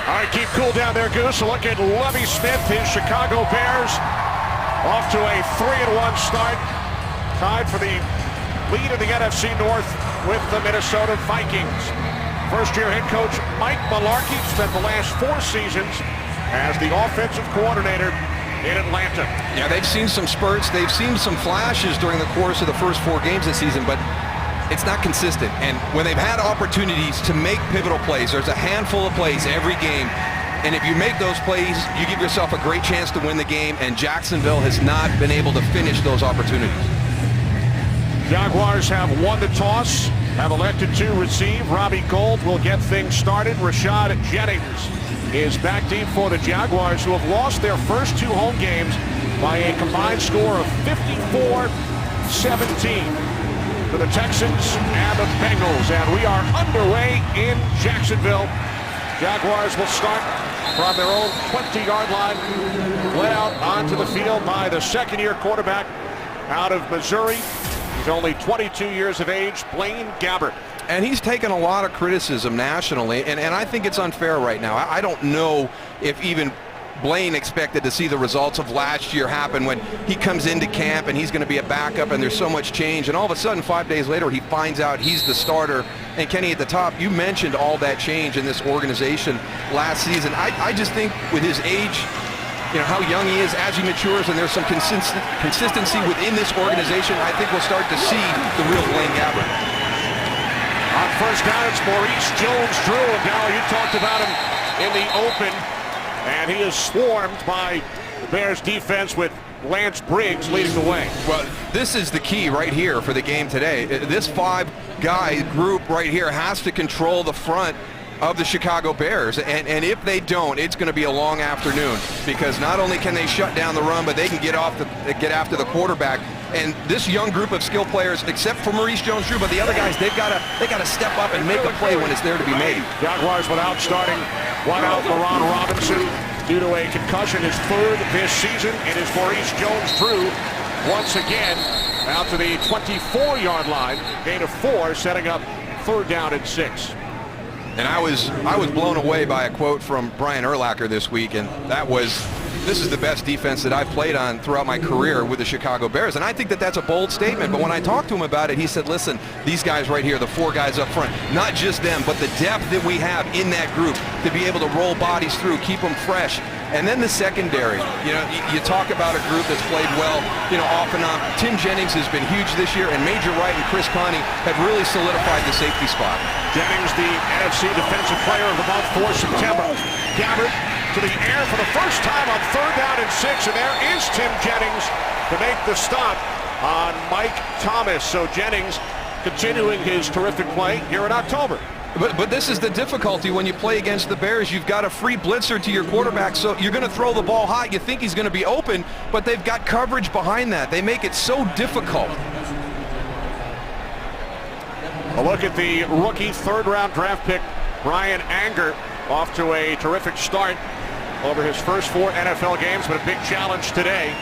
All right, keep cool down there, Goose. A look at Lovie Smith, his Chicago Bears, off to a 3-1 start. Tied for the lead in the NFC North with the Minnesota Vikings. First-year head coach Mike Mularkey spent the last 4 seasons as the offensive coordinator in Atlanta. Yeah, they've seen some spurts. They've seen some flashes during the course of the first 4 games this season, but it's not consistent. And when they've had opportunities to make pivotal plays, there's a handful of plays every game. And if you make those plays, you give yourself a great chance to win the game. And Jacksonville has not been able to finish those opportunities. Jaguars have won the toss, have elected to receive. Robbie Gould will get things started. Rashad Jennings is back deep for the Jaguars, who have lost their first 2 home games by a combined score of 54-17. To the Texans and the Bengals, and we are underway in Jacksonville. Jaguars will start from their own 20-yard line, led out onto the field by the second-year quarterback out of Missouri. He's only 22 years of age, Blaine Gabbert. And he's taken a lot of criticism nationally, and I think it's unfair right now. I don't know if even Blaine expected to see the results of last year happen when he comes into camp and he's going to be a backup and there's so much change, and all of a sudden 5 days later he finds out he's the starter. And Kenny, at the top, you mentioned all that change in this organization last season. I just think with his age, you know, how young he is as he matures, and there's some consistency within this organization, I think we'll start to see the real Blaine Gabbert. On first down, it's Maurice Jones-Drew, and now you talked about him in the open. And he is swarmed by the Bears defense with Lance Briggs leading the way. Well, this is the key right here for the game today. This 5-guy group right here has to control the front of the Chicago Bears. And if they don't, it's going to be a long afternoon, because not only can they shut down the run, but they can get after the quarterback. And this young group of skill players, except for Maurice Jones-Drew, but the other guys, they got to step up and make a play when it's there to be made. Jaguars without starting one-out LaRon Robinson due to a concussion, his 3rd this season. It is Maurice Jones-Drew once again out to the 24-yard line, gain of 4, setting up 3rd down and 6. And I was blown away by a quote from Brian Urlacher this week, and that was, "This is the best defense that I've played on throughout my career with the Chicago Bears." And I think that that's a bold statement, but when I talked to him about it, he said, listen, these guys right here, the 4 guys up front, not just them, but the depth that we have in that group to be able to roll bodies through, keep them fresh. And then the secondary, you know, you talk about a group that's played well, you know, off and on. Tim Jennings has been huge this year, and Major Wright and Chris Connie have really solidified the safety spot. Jennings, the NFC Defensive Player of the Month for September. Gabbert to the air for the first time on 3rd down and 6, and there is Tim Jennings to make the stop on Mike Thomas. So Jennings continuing his terrific play here in October. But this is the difficulty when you play against the Bears. You've got a free blitzer to your quarterback, so you're going to throw the ball high. You think he's going to be open, but they've got coverage behind that. They make it so difficult. A look at the rookie 3rd-round draft pick, Brian Anger, off to a terrific start over his first 4 NFL games, but a big challenge today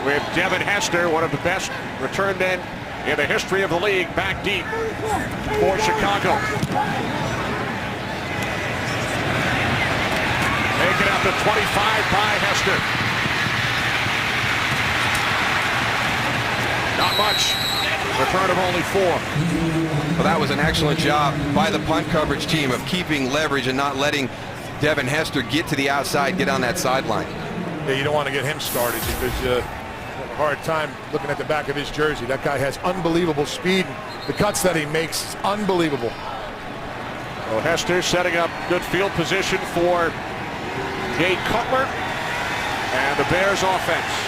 with Devin Hester, one of the best return men in the history of the league, back deep for Chicago. Taken out to 25 by Hester. Not much. Return of only 4. Well, that was an excellent job by the punt coverage team of keeping leverage and not letting Devin Hester get to the outside, get on that sideline. Yeah, you don't want to get him started because you have a hard time looking at the back of his jersey. That guy has unbelievable speed. The cuts that he makes is unbelievable. So Hester setting up good field position for Jay Cutler and the Bears offense.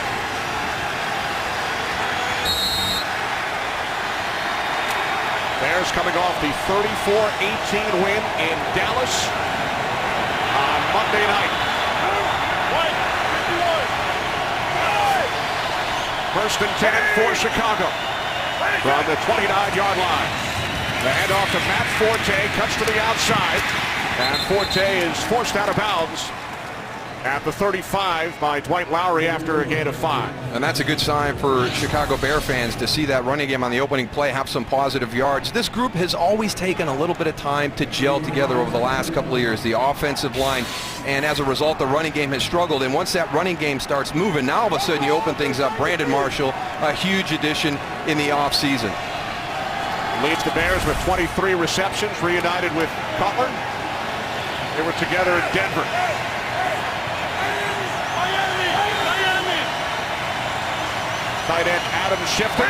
Bears coming off the 34-18 win in Dallas on Monday night. First and 10 for Chicago from the 29-yard line. The handoff to Matt Forte, cuts to the outside, and Forte is forced out of bounds at the 35 by Dwight Lowry after a gain of 5. And that's a good sign for Chicago Bear fans to see that running game on the opening play have some positive yards. This group has always taken a little bit of time to gel together over the last couple of years, the offensive line, and as a result the running game has struggled. And once that running game starts moving, now all of a sudden you open things up. Brandon Marshall, a huge addition in the offseason. Leads the Bears with 23 receptions, reunited with Cutler. They were together in Denver. Tight end Adam Schefter.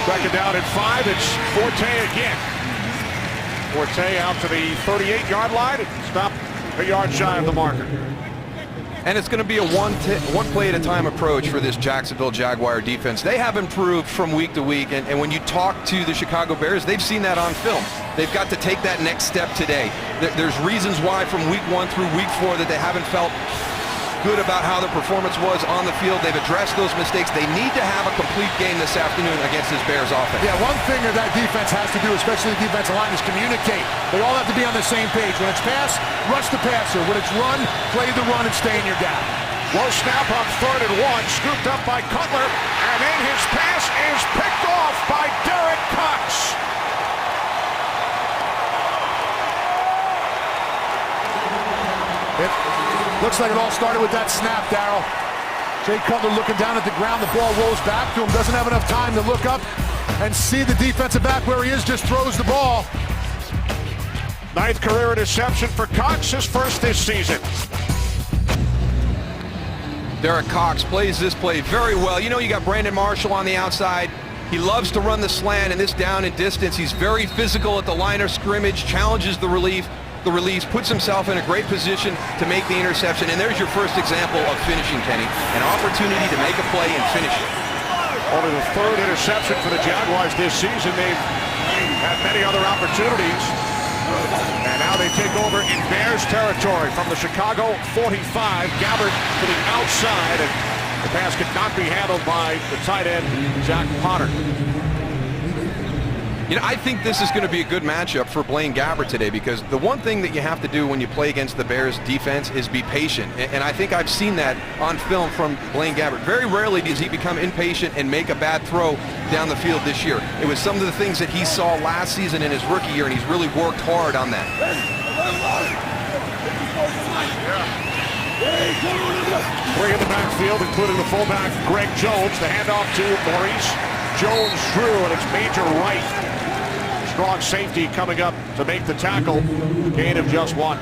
Second down at 5. It's Forte again. Forte out to the 38-yard line. Stop a yard shy of the marker. And it's going to be a one play at a time approach for this Jacksonville Jaguar defense. They have improved from week to week, and when you talk to the Chicago Bears, they've seen that on film. They've got to take that next step today. There's reasons why from week 1 through week 4 that they haven't felt good about how the performance was on the field. They've addressed those mistakes. They need to have a complete game this afternoon against this Bears offense. Yeah, one thing that defense has to do, especially the defensive line, is communicate. They all have to be on the same page. When it's pass, rush the passer. When it's run, play the run and stay in your gap. Low snap on 3rd and 1, scooped up by Cutler, and then his pass is picked off by Derek Cox. It looks like it all started with that snap, Darryl. Jay Cutler looking down at the ground. The ball rolls back to him. Doesn't have enough time to look up and see the defensive back where he is. Just throws the ball. 9th career interception for Cox, his first this season. Derek Cox plays this play very well. You know, you got Brandon Marshall on the outside. He loves to run the slant and this down and distance. He's very physical at the line of scrimmage, challenges the release, puts himself in a great position to make the interception. And there's your first example of finishing, Kenny. An opportunity to make a play and finish it. Only the 3rd interception for the Jaguars this season. They've had many other opportunities. And now they take over in Bears territory from the Chicago 45. Gabbert to the outside, and the pass could not be handled by the tight end, Zach Potter. You know, I think this is going to be a good matchup for Blaine Gabbert today, because the one thing that you have to do when you play against the Bears defense is be patient. And I think I've seen that on film from Blaine Gabbert. Very rarely does he become impatient and make a bad throw down the field this year. It was some of the things that he saw last season in his rookie year, and he's really worked hard on that. Three in the backfield, including the fullback Greg Jones. The handoff to Maurice Jones-Drew, and it's Major Wright. Strong safety coming up to make the tackle. Gain of just 1.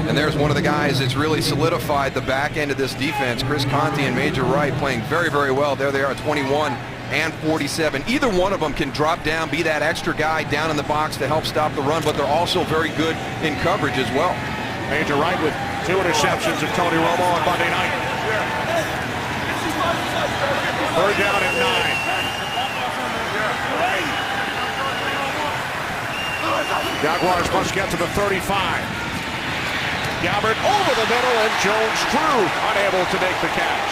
And there's one of the guys that's really solidified the back end of this defense. Chris Conte and Major Wright playing very, very well. There they are, 21 and 47. Either one of them can drop down, be that extra guy down in the box to help stop the run, but they're also very good in coverage as well. Major Wright with 2 interceptions of Tony Romo on Monday night. 3rd down and 9. Jaguars must get to the 35. Gabbert over the middle, and Jones-Drew unable to make the catch.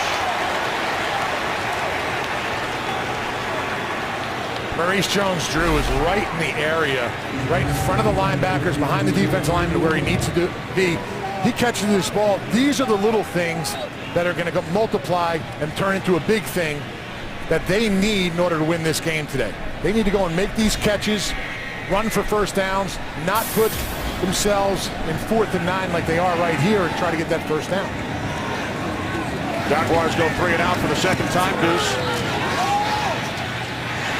Maurice Jones-Drew is right in the area, right in front of the linebackers, behind the defensive lineman where he needs to be. He catches this ball. These are the little things that are going to multiply and turn into a big thing that they need in order to win this game today. They need to go and make these catches, run for first downs, not put themselves in 4th and 9 like they are right here, and try to get that first down. Jaguars go 3 and out for the second time, Goose.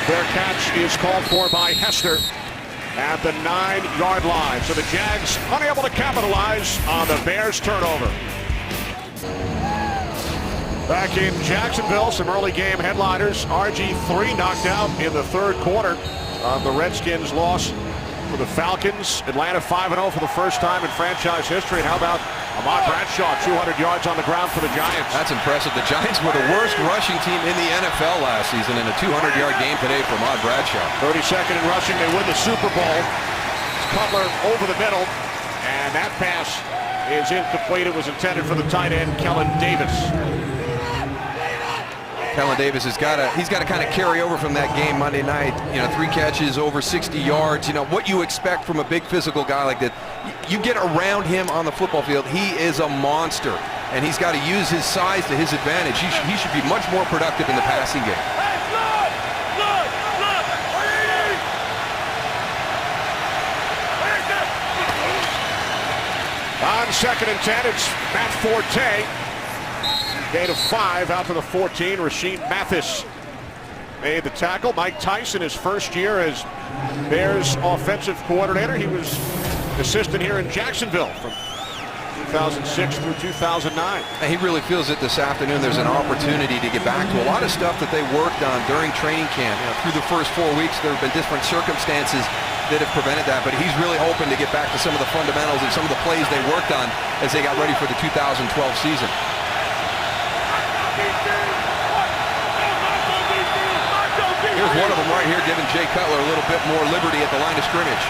Their catch is called for by Hester at the 9-yard line. So the Jags unable to capitalize on the Bears turnover. Back in Jacksonville, some early game headliners. RG3 knocked out in the 3rd quarter on the Redskins' loss for the Falcons. Atlanta 5-0 for the first time in franchise history. And how about Ahmad Bradshaw, 200 yards on the ground for the Giants? That's impressive. The Giants were the worst rushing team in the NFL last season, in a 200-yard game today for Ahmad Bradshaw. 32nd in rushing. They win the Super Bowl. Cutler over the middle, and that pass is incomplete. It was intended for the tight end, Kellen Davis. Kellen Davis he's got to kind of carry over from that game Monday night. 3 catches, over 60 yards. What you expect from a big physical guy like that. You get around him on the football field, he is a monster, and he's got to use his size to his advantage. He should be much more productive in the passing game. On 2nd and 10, it's Matt Forte. Gain of 5 out to the 14. Rasheed Mathis made the tackle. Mike Tyson, his first year as Bears offensive coordinator. He was assistant here in Jacksonville from 2006 through 2009. And he really feels that this afternoon there's an opportunity to get back to a lot of stuff that they worked on during training camp. Through the first 4 weeks, there have been different circumstances that have prevented that, but he's really hoping to get back to some of the fundamentals and some of the plays they worked on as they got ready for the 2012 season. Here's one of them right here, giving Jay Cutler a little bit more liberty at the line of scrimmage.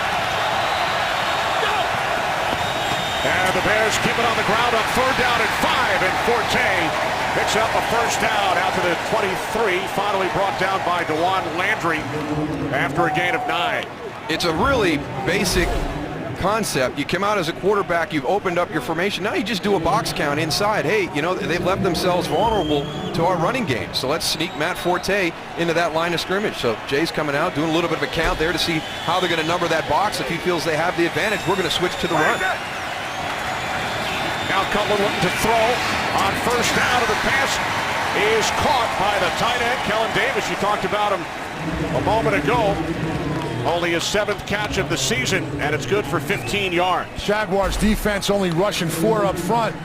And the Bears keep it on the ground on 3rd down and 5, and Forte picks up a first down out to the 23, finally brought down by DeJuan Landry after a gain of 9. It's a really basic concept. You come out as a quarterback, you've opened up your formation. Now you just do a box count inside. Hey, they've left themselves vulnerable to our running game. So let's sneak Matt Forte into that line of scrimmage. So Jay's coming out, doing a little bit of a count there to see how they're going to number that box. If he feels they have the advantage, we're going to switch to the run. Now Cutler looking to throw on 1st down, of the pass is caught by the tight end, Kellen Davis. You talked about him a moment ago. Only his 7th catch of the season, and it's good for 15 yards. Jaguars defense only rushing 4 up front.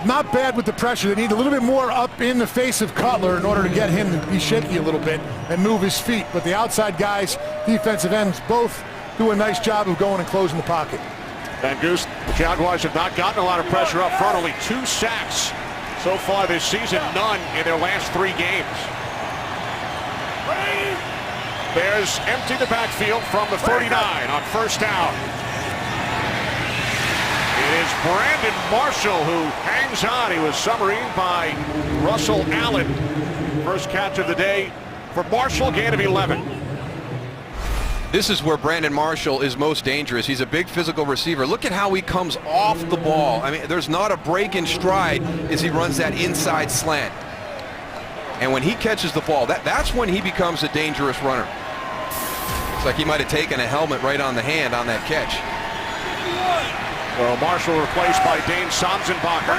Not bad with the pressure. They need a little bit more up in the face of Cutler in order to get him to be shaky a little bit and move his feet. But the outside guys, defensive ends, both do a nice job of going and closing the pocket. And Goose, the Jaguars have not gotten a lot of pressure up front. Only 2 sacks so far this season, none in their last 3 games. Bears empty the backfield from the 39 on 1st down. It is Brandon Marshall who hangs on. He was submarined by Russell Allen. First catch of the day for Marshall, gain of 11. This is where Brandon Marshall is most dangerous. He's a big physical receiver. Look at how he comes off the ball. I mean, there's not a break in stride as he runs that inside slant. And when he catches the ball, that's when he becomes a dangerous runner. It's like he might have taken a helmet right on the hand on that catch. Well, Marshall replaced by Dane Sonsenbacher.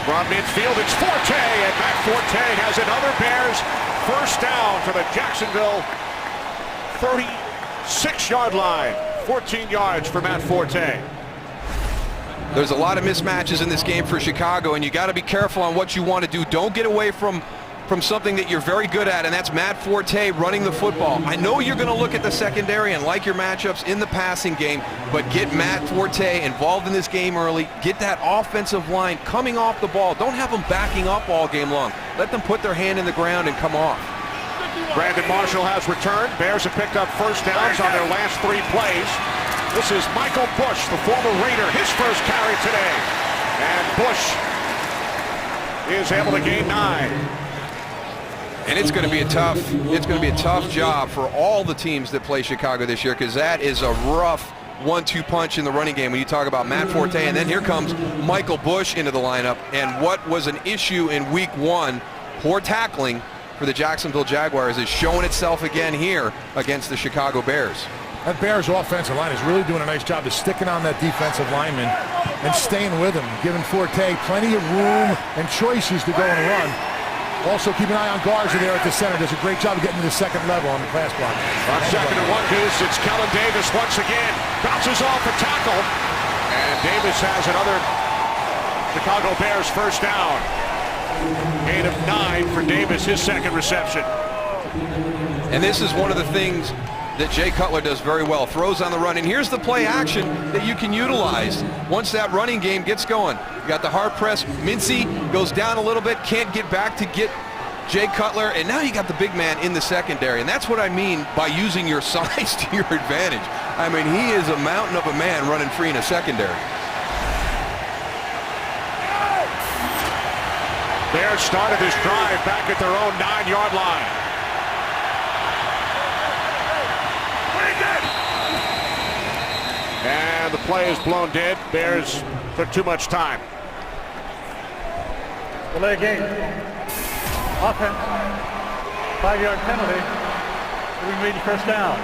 From midfield, it's Forte, and Matt Forte has another Bears first down to the Jacksonville 36-yard line. 14 yards for Matt Forte. There's a lot of mismatches in this game for Chicago, and you got to be careful on what you want to do. Don't get away from something that you're very good at, and that's Matt Forte running the football. I know you're going to look at the secondary and like your matchups in the passing game, but get Matt Forte involved in this game early. Get that offensive line coming off the ball. Don't have them backing up all game long. Let them put their hand in the ground and come off. Brandon Marshall has returned. Bears have picked up first downs on their last 3 plays. This is Michael Bush, the former Raider, his first carry today. And Bush is able to gain 9. And it's going to be a tough job for all the teams that play Chicago this year, because that is a rough 1-2 punch in the running game when you talk about Matt Forte, and then here comes Michael Bush into the lineup. And what was an issue in week 1, poor tackling for the Jacksonville Jaguars, is showing itself again here against the Chicago Bears. That Bears offensive line is really doing a nice job of sticking on that defensive lineman and staying with him, giving Forte plenty of room and choices to go and run. Also keep an eye on Garza there at the center. Does a great job of getting to the second level on the pass block. On 2nd and 1, Goose, it's Kellen Davis once again. Bounces off a tackle. And Davis has another Chicago Bears first down. Gain of 9 for Davis, his 2nd reception. And this is one of the things that Jay Cutler does very well. Throws on the run, and here's the play action that you can utilize once that running game gets going. You got the hard press. Mincy goes down a little bit, can't get back to get Jay Cutler, and now you got the big man in the secondary, and that's what I mean by using your size to your advantage. I mean, he is a mountain of a man running free in a secondary. Bears started this drive back at their own 9-yard line. And the play is blown dead. Bears took too much time. Delay game. Offense. 5-yard penalty. We made first down.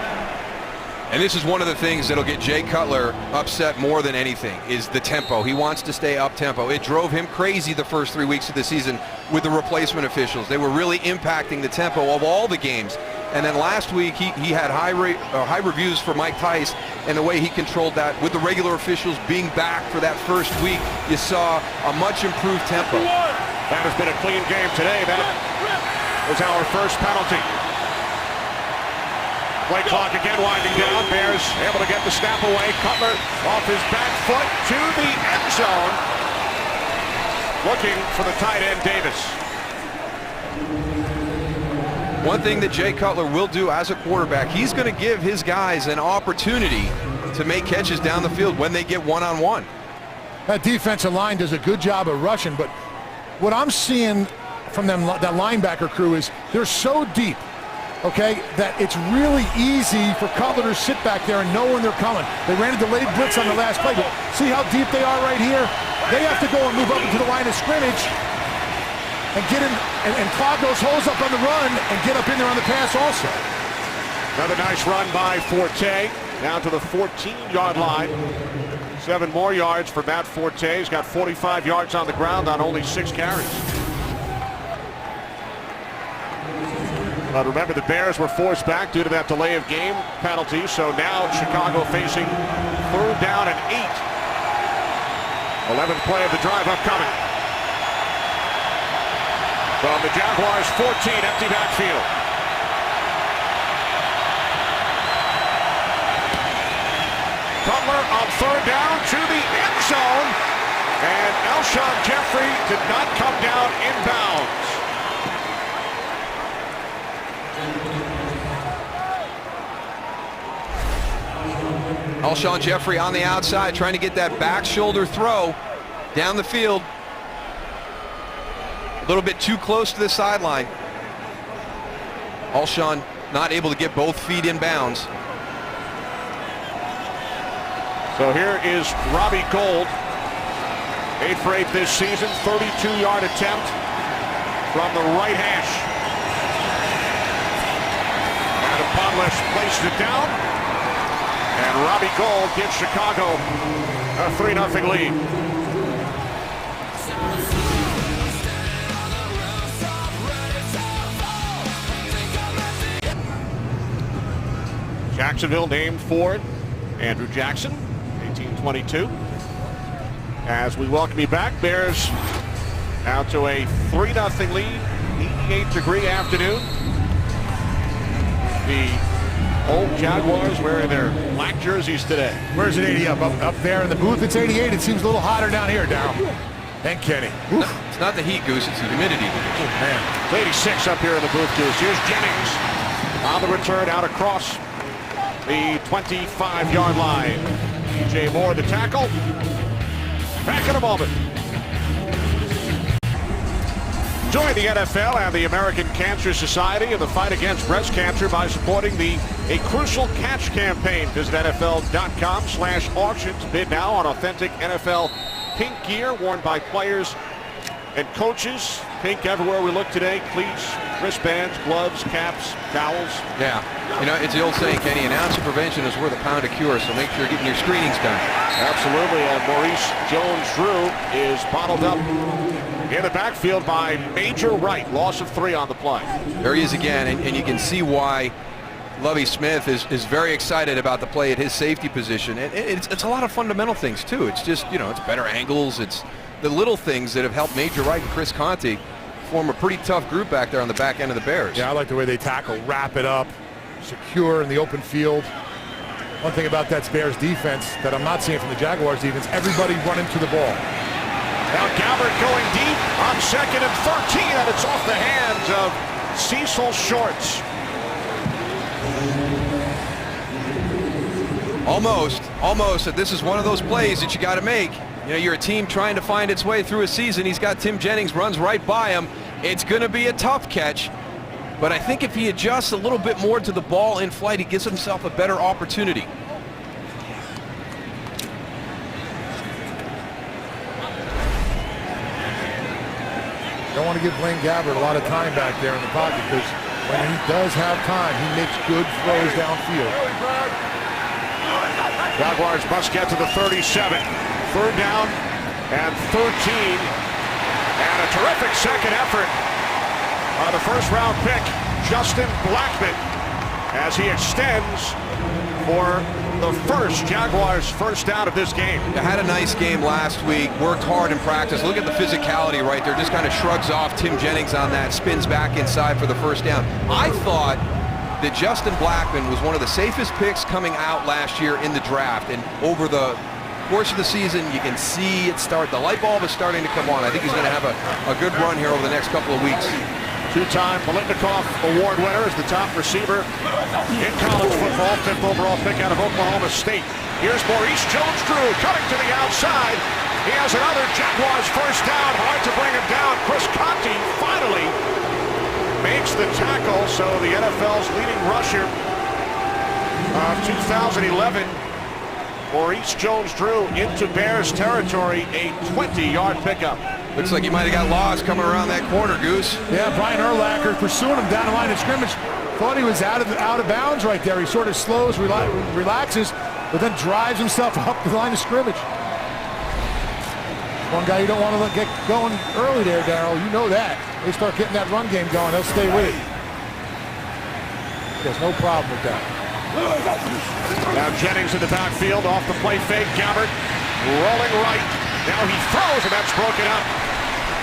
And this is one of the things that'll get Jay Cutler upset more than anything, is the tempo. He wants to stay up-tempo. It drove him crazy the first 3 weeks of the season with the replacement officials. They were really impacting the tempo of all the games. And then last week, he had high reviews for Mike Tice and the way he controlled that. With the regular officials being back for that first week, you saw a much improved tempo. That has been a clean game today. That was our first penalty. Play clock again winding down. Bears able to get the snap away. Cutler off his back foot to the end zone. Looking for the tight end, Davis. One thing that Jay Cutler will do as a quarterback, he's going to give his guys an opportunity to make catches down the field when they get one-on-one. That defensive line does a good job of rushing, but what I'm seeing from them, that linebacker crew, is they're so deep, okay, that it's really easy for Cutler to sit back there and know when they're coming. They ran a delayed blitz on the last play, but see how deep they are right here? They have to go and move up into the line of scrimmage and get in and clog those holes up on the run and get up in there on the pass also. Another nice run by Forte, down to the 14-yard line. 7 more yards for Matt Forte. He's got 45 yards on the ground on only 6 carries. But remember, the Bears were forced back due to that delay of game penalty, so now Chicago facing 3rd down and 8. 11th play of the drive upcoming. From the Jaguars 14, empty backfield. Cutler on 3rd down to the end zone, and Alshon Jeffrey did not come down inbounds. Alshon Jeffrey on the outside trying to get that back shoulder throw down the field. A little bit too close to the sideline. Alshon not able to get both feet in bounds. So here is Robbie Gould. 8 for 8 this season, 32-yard attempt from the right hash. Adam Podlesh places it down. And Robbie Gould gives Chicago a 3-0 lead. Jacksonville named for Andrew Jackson, 1822. As we welcome you back, Bears out to a 3-0 lead, 88-degree afternoon. The old Jaguars wearing their black jerseys today. Where's it 80 up there in the booth? It's 88. It seems a little hotter down here, Darryl. And Kenny. No, it's not the heat, Goose. It's the humidity. Oh, man. It's 86 up here in the booth, Goose. Here's Jennings on the return out across the 25-yard line. DJ Moore the tackle. Back in a moment. Join the NFL and the American Cancer Society in the fight against breast cancer by supporting the A Crucial Catch campaign. Visit NFL.com/auctions. Bid now on authentic NFL pink gear worn by players and coaches. Pink everywhere we look today. Cleats, wristbands, gloves, caps, towels. Yeah. You know, it's the old saying, Kenny, an ounce of prevention is worth a pound of cure, so make sure you're getting your screenings done. Absolutely. And Maurice Jones-Drew is bottled up in the backfield by Major Wright. Loss of 3 on the play. There he is again, and you can see why Lovie Smith is very excited about the play at his safety position. And it's a lot of fundamental things, too. It's just, you know, it's better angles. It's the little things that have helped Major Wright and Chris Conte form a pretty tough group back there on the back end of the Bears. Yeah, I like the way they tackle, wrap it up, secure in the open field. One thing about that Bears defense that I'm not seeing from the Jaguars defense, everybody running to the ball. Now Gabbert going deep on 2nd and 13, and it's off the hands of Cecil Shorts. Almost. This is one of those plays that you got to make. You know, you're a team trying to find its way through a season. He's got Tim Jennings, runs right by him, It's going to be a tough catch, but I think if he adjusts a little bit more to the ball in flight, he gives himself a better opportunity. Don't want to give Blaine Gabbert a lot of time back there in the pocket, because when he does have time, he makes good throws downfield. Jaguars must get to the 37. Third down and 13. And a terrific second effort by the first-round pick, Justin Blackmon, as he extends for the first Jaguars first down of this game. Had a nice game last week, worked hard in practice. Look at the physicality right there. Just kind of shrugs off Tim Jennings on that, spins back inside for the first down. I thought that Justin Blackmon was one of the safest picks coming out last year in the draft. And over the course of the season, you can see it start. The light bulb is starting to come on. I think he's going to have a good run here over the next couple of weeks. Two-time Biletnikoff Award winner is the top receiver in college football, 5th overall pick out of Oklahoma State. Here's Maurice Jones-Drew cutting to the outside. He has another Jaguars first down. Hard to bring him down. Chris Conti finally makes the tackle. So the NFL's leading rusher of 2011, Maurice Jones-Drew, into Bears territory, a 20-yard pickup. Looks like he might have got lost coming around that corner, Goose. Yeah, Brian Urlacher pursuing him down the line of scrimmage. Thought he was out of bounds right there. He sort of slows, relaxes, but then drives himself up the line of scrimmage. One guy you don't want to get going early there, Darryl. You know that. They start getting that run game going, they'll stay with it. There's no problem with that. Now Jennings in the backfield, off the play fake. Gabbert rolling right. Now he throws, and that's broken up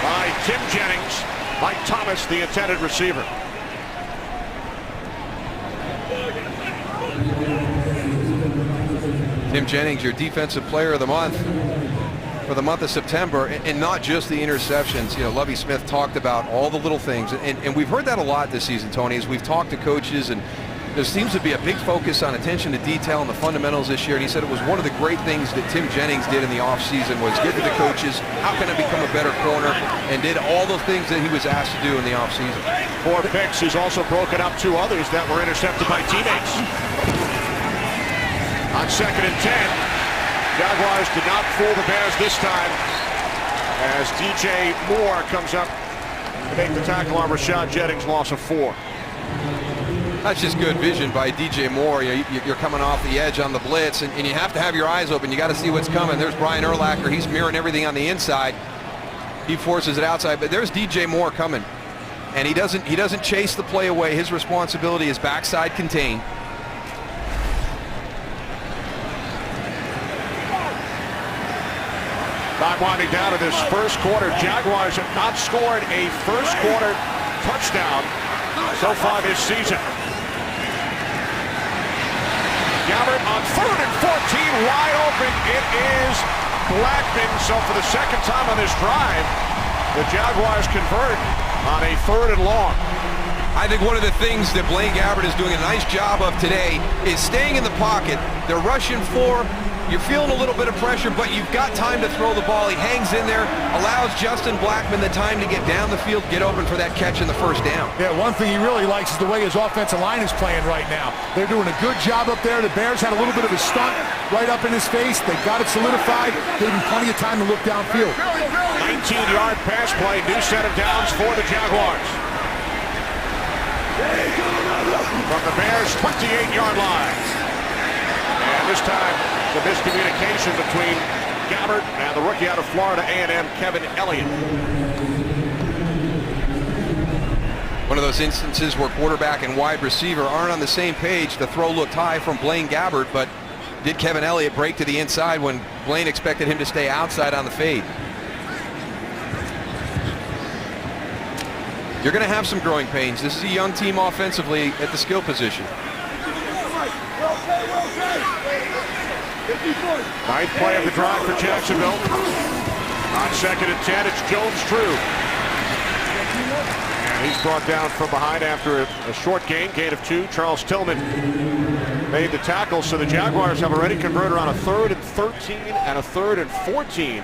by Tim Jennings. Mike Thomas, the intended receiver. Tim Jennings, your defensive player of the month for the month of September, and not just the interceptions. You know, Lovie Smith talked about all the little things, and we've heard that a lot this season, Tony, as we've talked to coaches, and there seems to be a big focus on attention to detail and the fundamentals this year, and he said it was one of the great things that Tim Jennings did in the offseason was get to the coaches, how can I become a better corner, and did all the things that he was asked to do in the offseason. 4 picks. He's also broken up 2 others that were intercepted by teammates. On 2nd and 10, Jaguars did not fool the Bears this time, as DJ Moore comes up to make the tackle on Rashad Jennings, loss of 4. That's just good vision by DJ Moore. You're coming off the edge on the blitz, and you have to have your eyes open. You got to see what's coming. There's Brian Urlacher. He's mirroring everything on the inside. He forces it outside, but there's DJ Moore coming, and he doesn't chase the play away. His responsibility is backside contain. Not winding down to this first quarter. Jaguars have not scored a first quarter touchdown so far this season. Gabbert on 3rd and 14, wide open. It is Blackmon. So for the second time on this drive, the Jaguars convert on a 3rd and long. I think one of the things that Blaine Gabbert is doing a nice job of today is staying in the pocket. They're rushing 4. You're feeling a little bit of pressure, but you've got time to throw the ball. He hangs in there, allows Justin Blackmon the time to get down the field, get open for that catch in the first down. Yeah, one thing he really likes is the way his offensive line is playing right now. They're doing a good job up there. The Bears had a little bit of a stunt right up in his face. They got it solidified, gave him plenty of time to look downfield. 19-yard pass play, new set of downs for the Jaguars. From the Bears' 28-yard line. And this time, the miscommunication between Gabbert and the rookie out of Florida A&M, Kevin Elliott. One of those instances where quarterback and wide receiver aren't on the same page. The throw looked high from Blaine Gabbert, but did Kevin Elliott break to the inside when Blaine expected him to stay outside on the fade? You're going to have some growing pains. This is a young team offensively at the skill position. Ninth play of the drive for Jacksonville. On 2nd and 10, it's Jones-Drew. And he's brought down from behind after a short gain of 2. Charles Tillman made the tackle. So the Jaguars have already converted on a 3rd and 13 and a 3rd and 14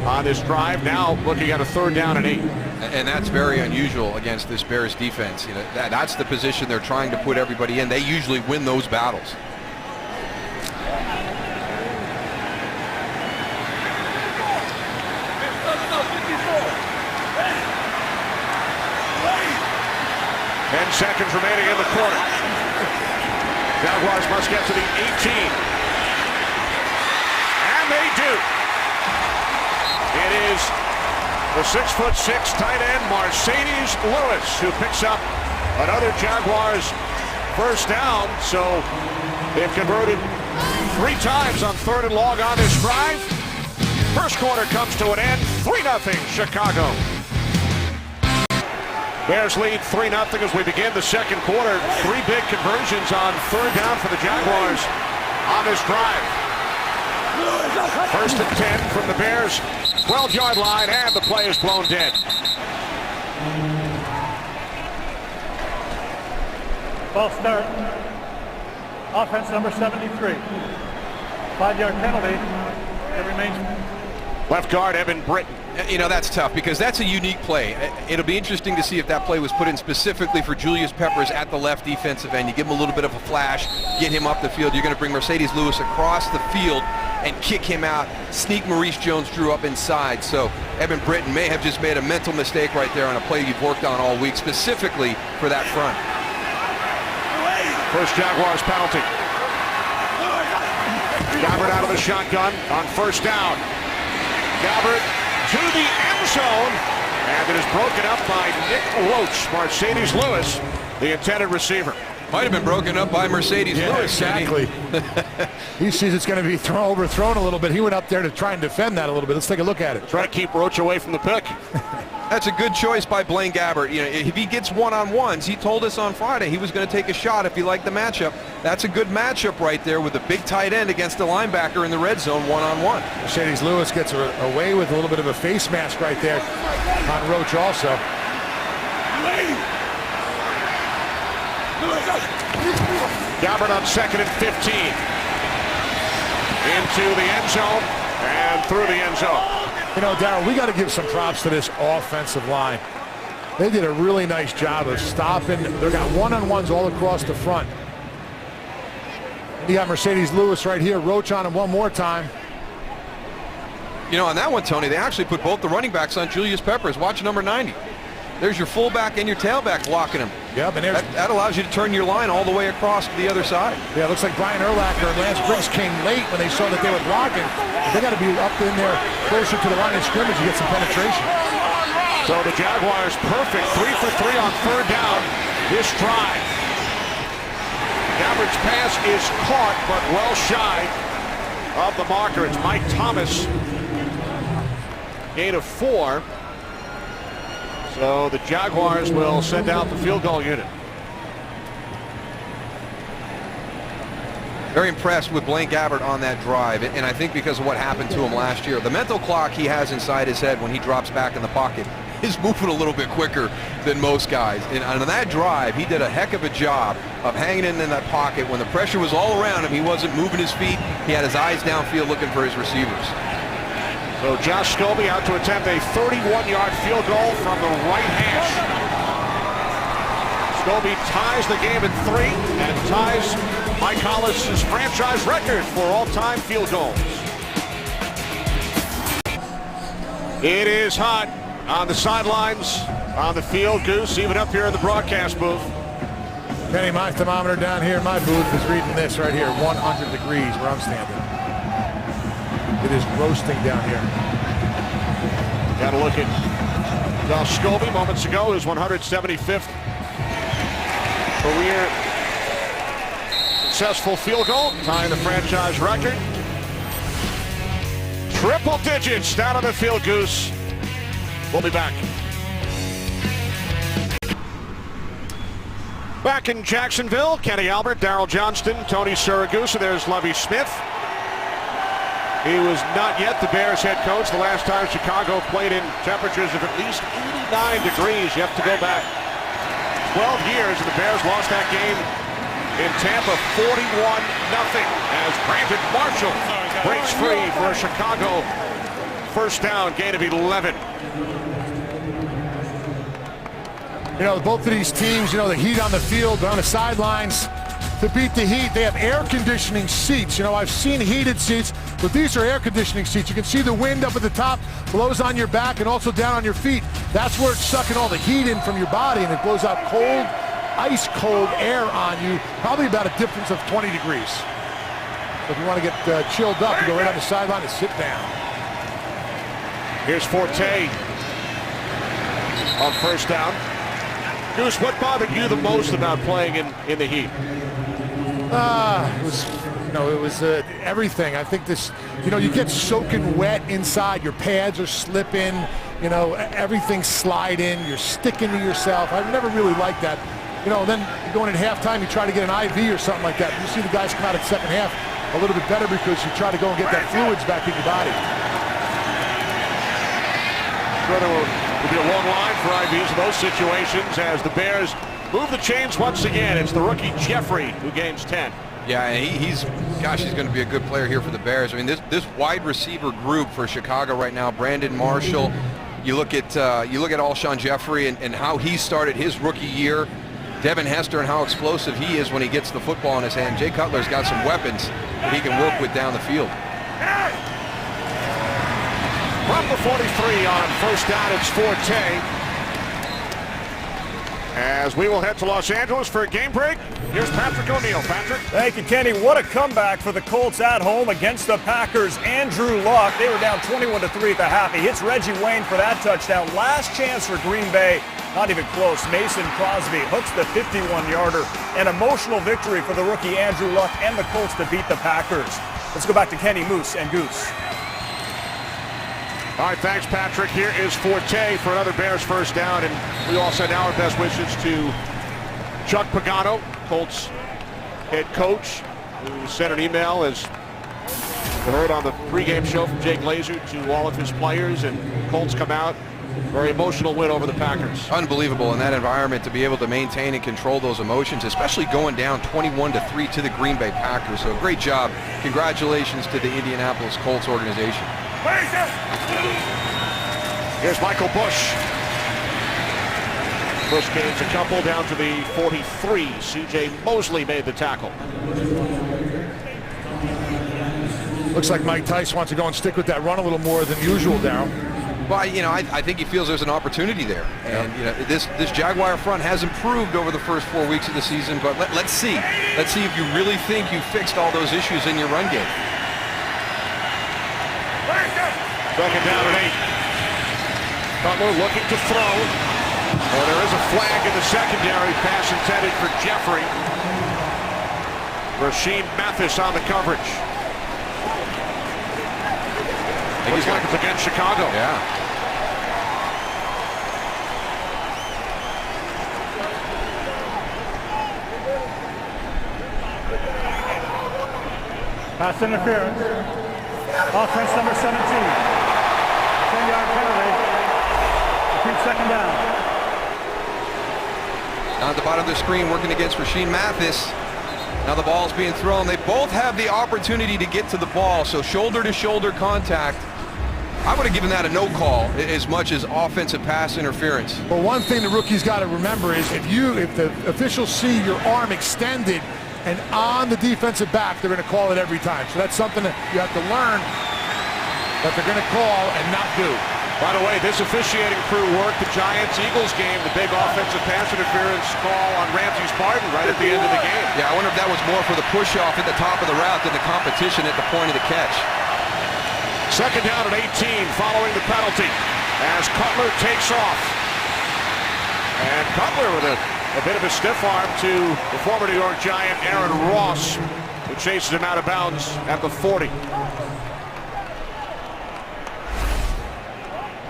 on this drive. Now looking at a 3rd down and 8. And that's very unusual against this Bears defense. You know, that's the position they're trying to put everybody in. They usually win those battles. Seconds remaining in the quarter. Jaguars must get to the 18. And they do. It is the 6'6" tight end Mercedes Lewis who picks up another Jaguars first down. So they've converted 3 times on 3rd and long on this drive. First quarter comes to an end. 3-0 Chicago. Bears lead 3-0 as we begin the second quarter. 3 big conversions on 3rd down for the Jaguars on this drive. 1st and 10 from the Bears 12-yard line, and the play is blown dead. False start. Offense number 73. 5-yard penalty. It remains. Left guard Evan Britton. You know, that's tough because that's a unique play. It'll be interesting to see if that play was put in specifically for Julius Peppers at the left defensive end. You give him a little bit of a flash, get him up the field. You're going to bring Mercedes Lewis across the field and kick him out, sneak Maurice Jones-Drew up inside. So Evan Britton may have just made a mental mistake right there on a play you've worked on all week, specifically for that front. First Jaguars penalty. Gabbert out of the shotgun on 1st down. Gabbert to the end zone, and it is broken up by Nick Roach. Mercedes Lewis, the intended receiver. Might have been broken up by Mercedes Lewis. Exactly. He sees it's going to be overthrown a little bit. He went up there to try and defend that a little bit. Let's take a look at it. Try to keep Roach away from the pick. That's a good choice by Blaine Gabbert. You know, if he gets one-on-ones, he told us on Friday he was going to take a shot if he liked the matchup. That's a good matchup right there with a big tight end against a linebacker in the red zone one-on-one. Mercedes Lewis gets away with a little bit of a face mask right there on Roach also. Gabbert on 2nd and 15. Into the end zone and through the end zone. You know, Darryl, we got to give some props to this offensive line. They did a really nice job of stopping. They've got one-on-ones all across the front. You got Mercedes Lewis right here. Roach on him one more time. You know, on that one, Tony, they actually put both the running backs on Julius Peppers. Watch number 90. There's your fullback and your tailback blocking him. Yep, and that allows you to turn your line all the way across to the other side. Yeah, it looks like Brian Urlacher and Lance Briggs came late when they saw that they were blocking. They got to be up in there closer to the line of scrimmage to get some penetration. So the Jaguars perfect 3 for 3 on 3rd down this drive. Gabbert's pass is caught but well shy of the marker. It's Mike Thomas. Gain of 4. So the Jaguars will send out the field goal unit. Very impressed with Blaine Gabbert on that drive, and I think because of what happened to him last year. The mental clock he has inside his head when he drops back in the pocket is moving a little bit quicker than most guys. And on that drive, he did a heck of a job of hanging in that pocket. When the pressure was all around him, he wasn't moving his feet. He had his eyes downfield looking for his receivers. So Josh Scobie out to attempt a 31-yard field goal from the right hash. Scobie ties the game at 3 and ties Mike Hollis' franchise record for all-time field goals. It is hot on the sidelines, on the field. Goose, even up here in the broadcast booth. Kenny, my thermometer down here in my booth is reading this right here, 100 degrees where I'm standing. It is roasting down here. Got to look at Josh Scobie moments ago, his 175th career successful field goal, tying the franchise record. Triple digits down on the field, Goose. We'll be back. Back in Jacksonville, Kenny Albert, Darryl Johnston, Tony Siragusa. There's Lovie Smith. He was not yet the Bears head coach the last time Chicago played in temperatures of at least 89 degrees. You have to go back 12 years, and the Bears lost that game in Tampa, 41-0, as Brandon Marshall breaks free for a Chicago first down, gain of 11. You know, both of these teams, you know, the heat on the field, on the sidelines, to beat the heat, they have air conditioning seats. You know, I've seen heated seats, but these are air conditioning seats. You can see the wind up at the top, blows on your back and also down on your feet. That's where it's sucking all the heat in from your body, and it blows out cold, ice cold air on you, probably about a difference of 20 degrees. So if you want to get chilled up, you go right on the sideline and sit down. Here's Forte on first down. Goose, what bothered you the most about playing in the heat? It was everything. I think this, you know, you get soaking wet inside. Your pads are slipping. You know, everything's sliding. You're sticking to yourself. I've never really liked that. You know, then you're going in halftime, you try to get an IV or something like that. You see the guys come out at second half a little bit better because you try to go and get that fluids back in your body. There will be a long line for IVs in those situations as the Bears move the chains once again. It's the rookie Jeffrey who gains 10. Yeah, he's going to be a good player here for the Bears. I mean, this wide receiver group for Chicago right now, Brandon Marshall, you look at Alshon Jeffrey and how he started his rookie year, Devin Hester and how explosive he is when he gets the football in his hand. Jay Cutler's got some weapons that he can work with down the field. From the 43 on first down, it's Forte. As we will head to Los Angeles for a game break, here's Patrick O'Neill. Patrick. Thank you, Kenny. What a comeback for the Colts at home against the Packers. Andrew Luck, they were down 21-3 at the half. He hits Reggie Wayne for that touchdown. Last chance for Green Bay. Not even close. Mason Crosby hooks the 51-yarder. An emotional victory for the rookie Andrew Luck and the Colts to beat the Packers. Let's go back to Kenny, Moose, and Goose. All right, thanks, Patrick. Here is Forte for another Bears first down, and we all send our best wishes to Chuck Pagano, Colts head coach, who sent an email, as we heard on the pregame show from Jake Glazer, to all of his players, and Colts come out. Very emotional win over the Packers. Unbelievable in that environment to be able to maintain and control those emotions, especially going down 21-3 to the Green Bay Packers. So great job. Congratulations to the Indianapolis Colts organization. Here's Michael Bush. Bush gains a couple down to the 43. C.J. Mosley made the tackle. Looks like Mike Tice wants to go and stick with that run a little more than usual, Darryl. Well, you know, I think he feels there's an opportunity there. And, you know, this Jaguar front has improved over the first 4 weeks of the season, but let's see. Let's see if you really think you fixed all those issues in your run game. Second down and 8. Cutler looking to throw. Well, there is a flag in the secondary. Pass intended for Jeffrey. Rasheed Mathis on the coverage. Looks like it's against Chicago. Yeah. Pass interference. Offense number 17. 10-yard penalty. Repeat second down. Down at the bottom of the screen, working against Rasheed Mathis. Now the ball's being thrown. They both have the opportunity to get to the ball, so shoulder-to-shoulder contact. I would have given that a no call as much as offensive pass interference. Well, one thing the rookie's got to remember is if the officials see your arm extended and on the defensive back, they're going to call it every time. So that's something that you have to learn that they're going to call and not do. By the way, this officiating crew worked the Giants-Eagles game, the big offensive pass interference call on Ramsey's pardon right at the end of the game. Yeah, I wonder if that was more for the push-off at the top of the route than the competition at the point of the catch. Second down at 18 following the penalty as Cutler takes off. And Cutler with a bit of a stiff arm to the former New York Giant Aaron Ross, who chases him out of bounds at the 40.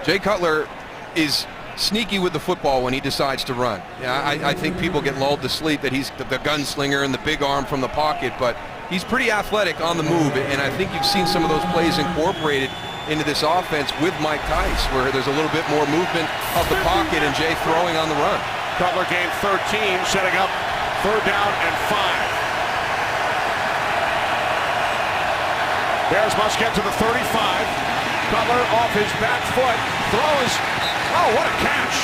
Jay Cutler is sneaky with the football when he decides to run. Yeah, I think people get lulled to sleep that he's the gunslinger and the big arm from the pocket, but he's pretty athletic on the move, and I think you've seen some of those plays incorporated into this offense with Mike Tice, where there's a little bit more movement of the pocket and Jay throwing on the run. Cutler gained 13, setting up 3rd down and 5. Bears must get to the 35. Cutler off his back foot. Throws. Oh, what a catch.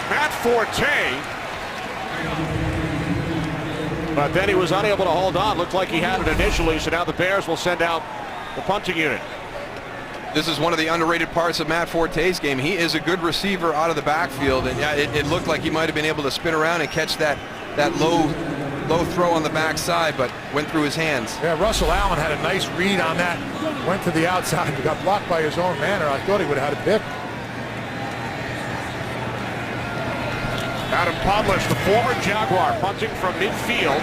Matt Forte. But then he was unable to hold on. Looked like he had it initially, so now the Bears will send out the punting unit. This is one of the underrated parts of Matt Forte's game. He is a good receiver out of the backfield, and yeah, it looked like he might have been able to spin around and catch that low throw on the backside, but went through his hands. Yeah, Russell Allen had a nice read on that. Went to the outside and got blocked by his own man, or I thought he would have had a pick. Adam Podlish, the former Jaguar, punting from midfield.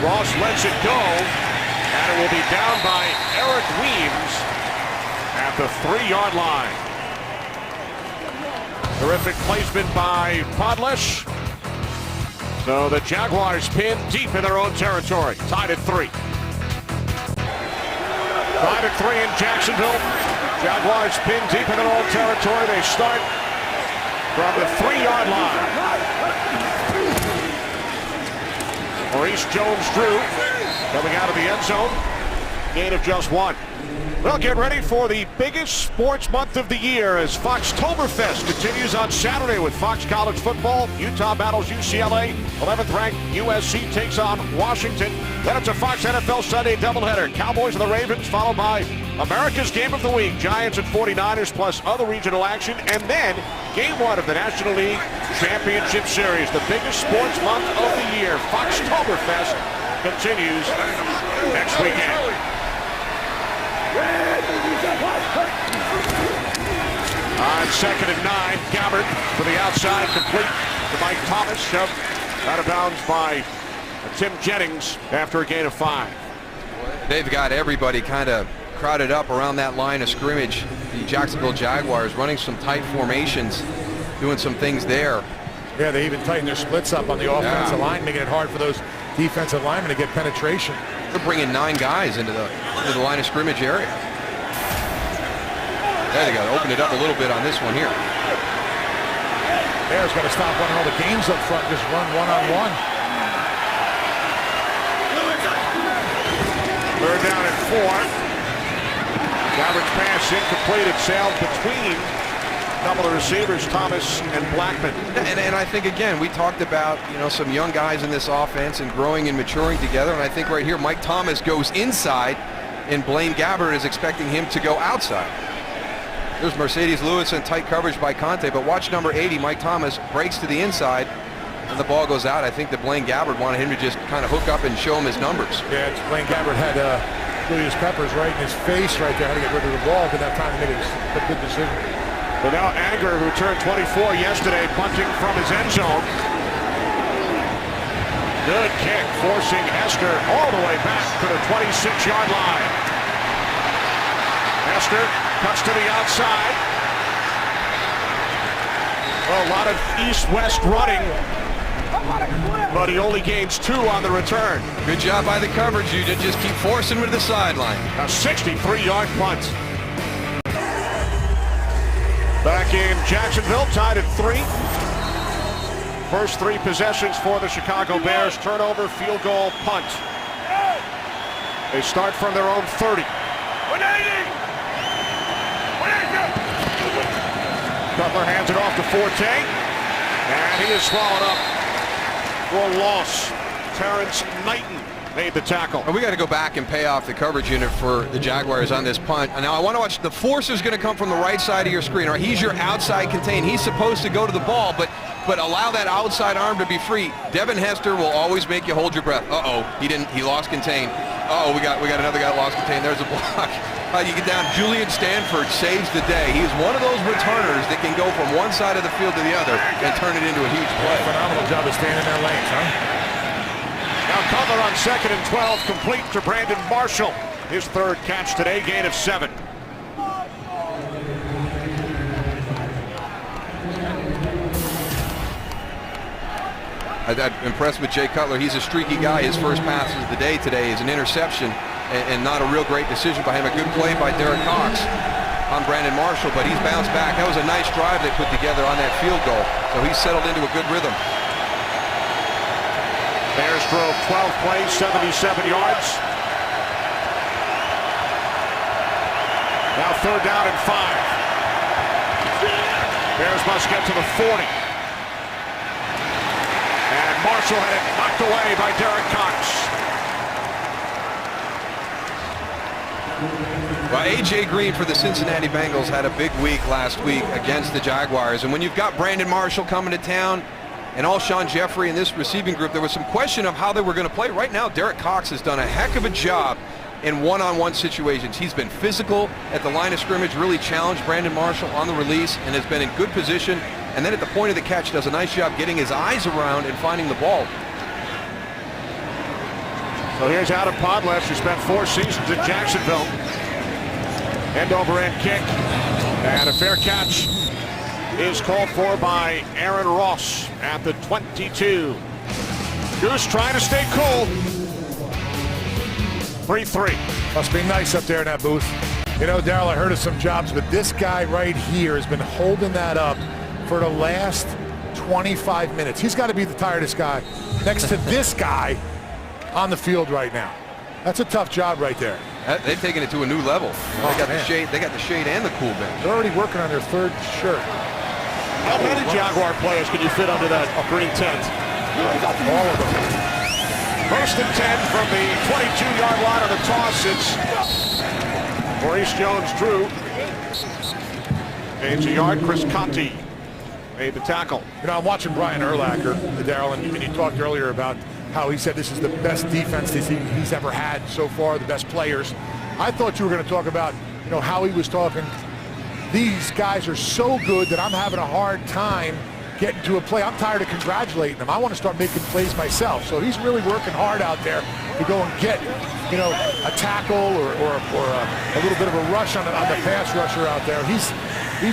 Ross lets it go, and it will be down by Eric Weems at the 3-yard line. Terrific placement by Podlish. So the Jaguars pin deep in their own territory, tied at 3. Tied at 3 in Jacksonville. Jaguars pin deep in their own territory. They start from the 3-yard line. Maurice Jones-Drew coming out of the end zone. Gain of just 1. Well, get ready for the biggest sports month of the year as Foxtoberfest continues on Saturday with Fox College Football. Utah battles UCLA. 11th ranked USC takes on Washington. Then it's a Fox NFL Sunday doubleheader. Cowboys and the Ravens, followed by America's Game of the Week. Giants and 49ers plus other regional action. And then Game 1 of the National League Championship Series. The biggest sports month of the year. Foxtoberfest continues next weekend. On 2nd and 9, Gabbard to the outside, complete to Mike Thomas, shoved out of bounds by Tim Jennings after a gain of 5. They've got everybody kind of crowded up around that line of scrimmage. The Jacksonville Jaguars running some tight formations, doing some things there. Yeah, they even tightened their splits up on the offensive line, making it hard for those defensive linemen to get penetration. They're bringing 9 guys into the line of scrimmage area. There they go. Open it up a little bit on this one here. Bears got to stop running all the games up front, just run one-on-one. 3rd down and 4. Gabbard's pass incomplete. It sailed between a couple of receivers, Thomas and Blackman. And I think, again, we talked about, some young guys in this offense and growing and maturing together. And I think right here, Mike Thomas goes inside, and Blaine Gabbard is expecting him to go outside. There's Mercedes Lewis in tight coverage by Conte, but watch number 80, Mike Thomas, breaks to the inside, and the ball goes out. I think that Blaine Gabbard wanted him to just kind of hook up and show him his numbers. Yeah, Blaine Gabbard had Julius Peppers right in his face right there, had to get rid of the ball, but that time he made a good decision. But now Anger, who turned 24 yesterday, punting from his end zone. Good kick, forcing Hester all the way back to the 26-yard line. Hester cuts to the outside. Well, a lot of east-west running, but he only gains 2 on the return. Good job by the coverage unit. Just keep forcing him to the sideline. A 63-yard punt. Back in Jacksonville, tied at 3. First 3 possessions for the Chicago Bears. Turnover, field goal, punt. They start from their own 30. Cutler hands it off to Forte, and he is swallowed up for a loss. Terrence Knighton made the tackle. And we got to go back and pay off the coverage unit for the Jaguars on this punt. And now I want to watch. The force is going to come from the right side of your screen. Or he's your outside contain. He's supposed to go to the ball, but allow that outside arm to be free. Devin Hester will always make you hold your breath. He didn't. He lost contain. We got another guy that lost contain. There's a block. You get down. Julian Stanford saves the day. He is one of those returners that can go from one side of the field to the other and turn it into a huge play. Phenomenal job of staying in their lanes, huh? Now Cutler on 2nd and 12, complete to Brandon Marshall. His 3rd catch today, gain of 7. I'm impressed with Jay Cutler. He's a streaky guy. His first pass of the day today is an interception and not a real great decision by him. A good play by Derek Cox. on Brandon Marshall, but he's bounced back. That was a nice drive they put together on that field goal. So he's settled into a good rhythm. Bears drove 12 plays, 77 yards. Now 3rd down and 5. Bears must get to the 40. And Marshall had it knocked away by Derek Cox. Well, A.J. Green for the Cincinnati Bengals had a big week last week against the Jaguars. And when you've got Brandon Marshall coming to town and Alshon Jeffrey in this receiving group, there was some question of how they were going to play. Right now, Derek Cox has done a heck of a job in one-on-one situations. He's been physical at the line of scrimmage, really challenged Brandon Marshall on the release, and has been in good position. And then at the point of the catch, does a nice job getting his eyes around and finding the ball. So here's Adam Podles, who spent 4 seasons in Jacksonville. End-over-end kick, and a fair catch is called for by Aaron Ross at the 22. Goose trying to stay cool. 3-3. Must be nice up there in that booth. You know, Darryl, I heard of some jobs, but this guy right here has been holding that up for the last 25 minutes. He's got to be the tiredest guy next to this guy on the field right now. That's a tough job right there. They've taken it to a new level. They got the shade. They got the shade and the cool bench. They're already working on their 3rd shirt. How many Jaguar players can you fit under that green tent? All of them. 1st and 10 from the 22-yard line on the toss. It's Maurice Jones-Drew. Gains a yard. Chris Conti made the tackle. You know, I'm watching Brian Urlacher, Darryl, and you talked earlier about how he said this is the best defense he's ever had so far, the best players. I thought you were going to talk about, you know, how he was talking. These guys are so good that I'm having a hard time getting to a play. I'm tired of congratulating them. I want to start making plays myself. So he's really working hard out there to go and get, you know, a tackle or a little bit of a rush on the pass rusher out there. He's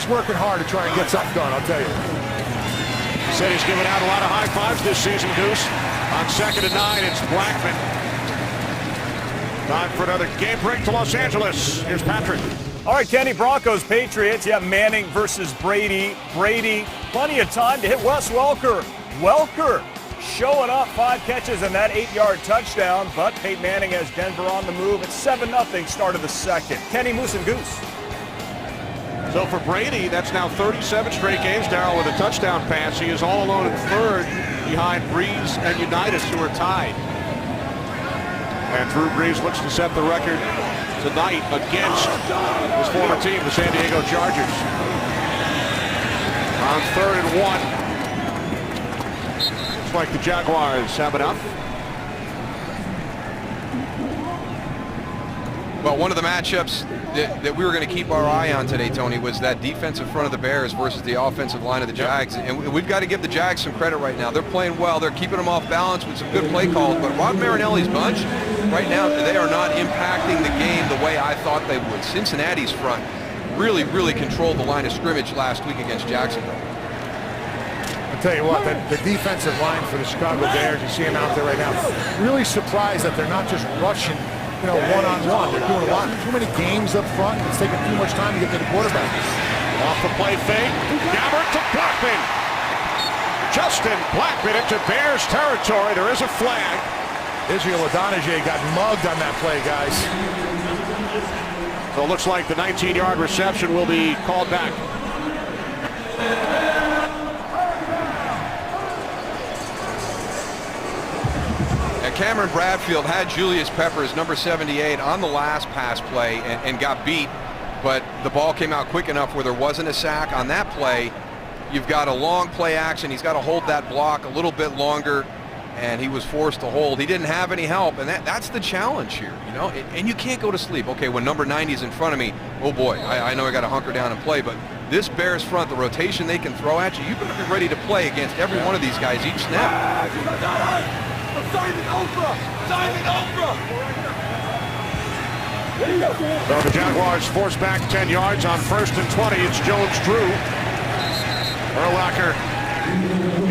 working hard to try and get something done, I'll tell you. Said he's given out a lot of high fives this season, Goose. On 2nd and 9, it's Blackman. Time for another game break to Los Angeles. Here's Patrick. All right, Kenny, Broncos, Patriots. Yeah, Manning versus Brady. Brady, plenty of time to hit Wes Welker. Welker showing up, 5 catches and that 8-yard touchdown. But Peyton Manning has Denver on the move. It's 7-0 start of the 2nd. Kenny, Moose, and Goose. So for Brady, that's now 37 straight games, Darryl, with a touchdown pass. He is all alone in 3rd behind Breeze and Unitas, who are tied. And Drew Brees looks to set the record tonight against his former team, the San Diego Chargers. On 3rd and 1. Looks like the Jaguars have enough. Well, one of the matchups that we were going to keep our eye on today, Tony, was that defensive front of the Bears versus the offensive line of the Jags. And we've got to give the Jags some credit right now. They're playing well. They're keeping them off balance with some good play calls. But Rod Marinelli's bunch, right now, they are not impacting the game the way I thought they would. Cincinnati's front really, really controlled the line of scrimmage last week against Jacksonville. I'll tell you what, the defensive line for the Chicago Bears, you see them out there right now, really surprised that they're not just rushing, you know, one-on-one. They're doing a lot, too many games up front. It's taking too much time to get to the quarterback. Off the play fake. Gabbert to Blackman. Justin Blackman into Bears territory. There is a flag. Israel Adonijah got mugged on that play, guys. So it looks like the 19-yard reception will be called back. Cameron Bradfield had Julius Peppers, number 78, on the last pass play and got beat, but the ball came out quick enough where there wasn't a sack on that play. You've got a long play action. He's got to hold that block a little bit longer, and he was forced to hold. He didn't have any help, and that's the challenge here, you know. And you can't go to sleep. Okay, when number 90 is in front of me, oh boy, I know I got to hunker down and play, but this Bears front, the rotation they can throw at you, you better be ready to play against every one of these guys each snap. So the Jaguars force back 10 yards on 1st and 20. It's Jones-Drew. Urlacher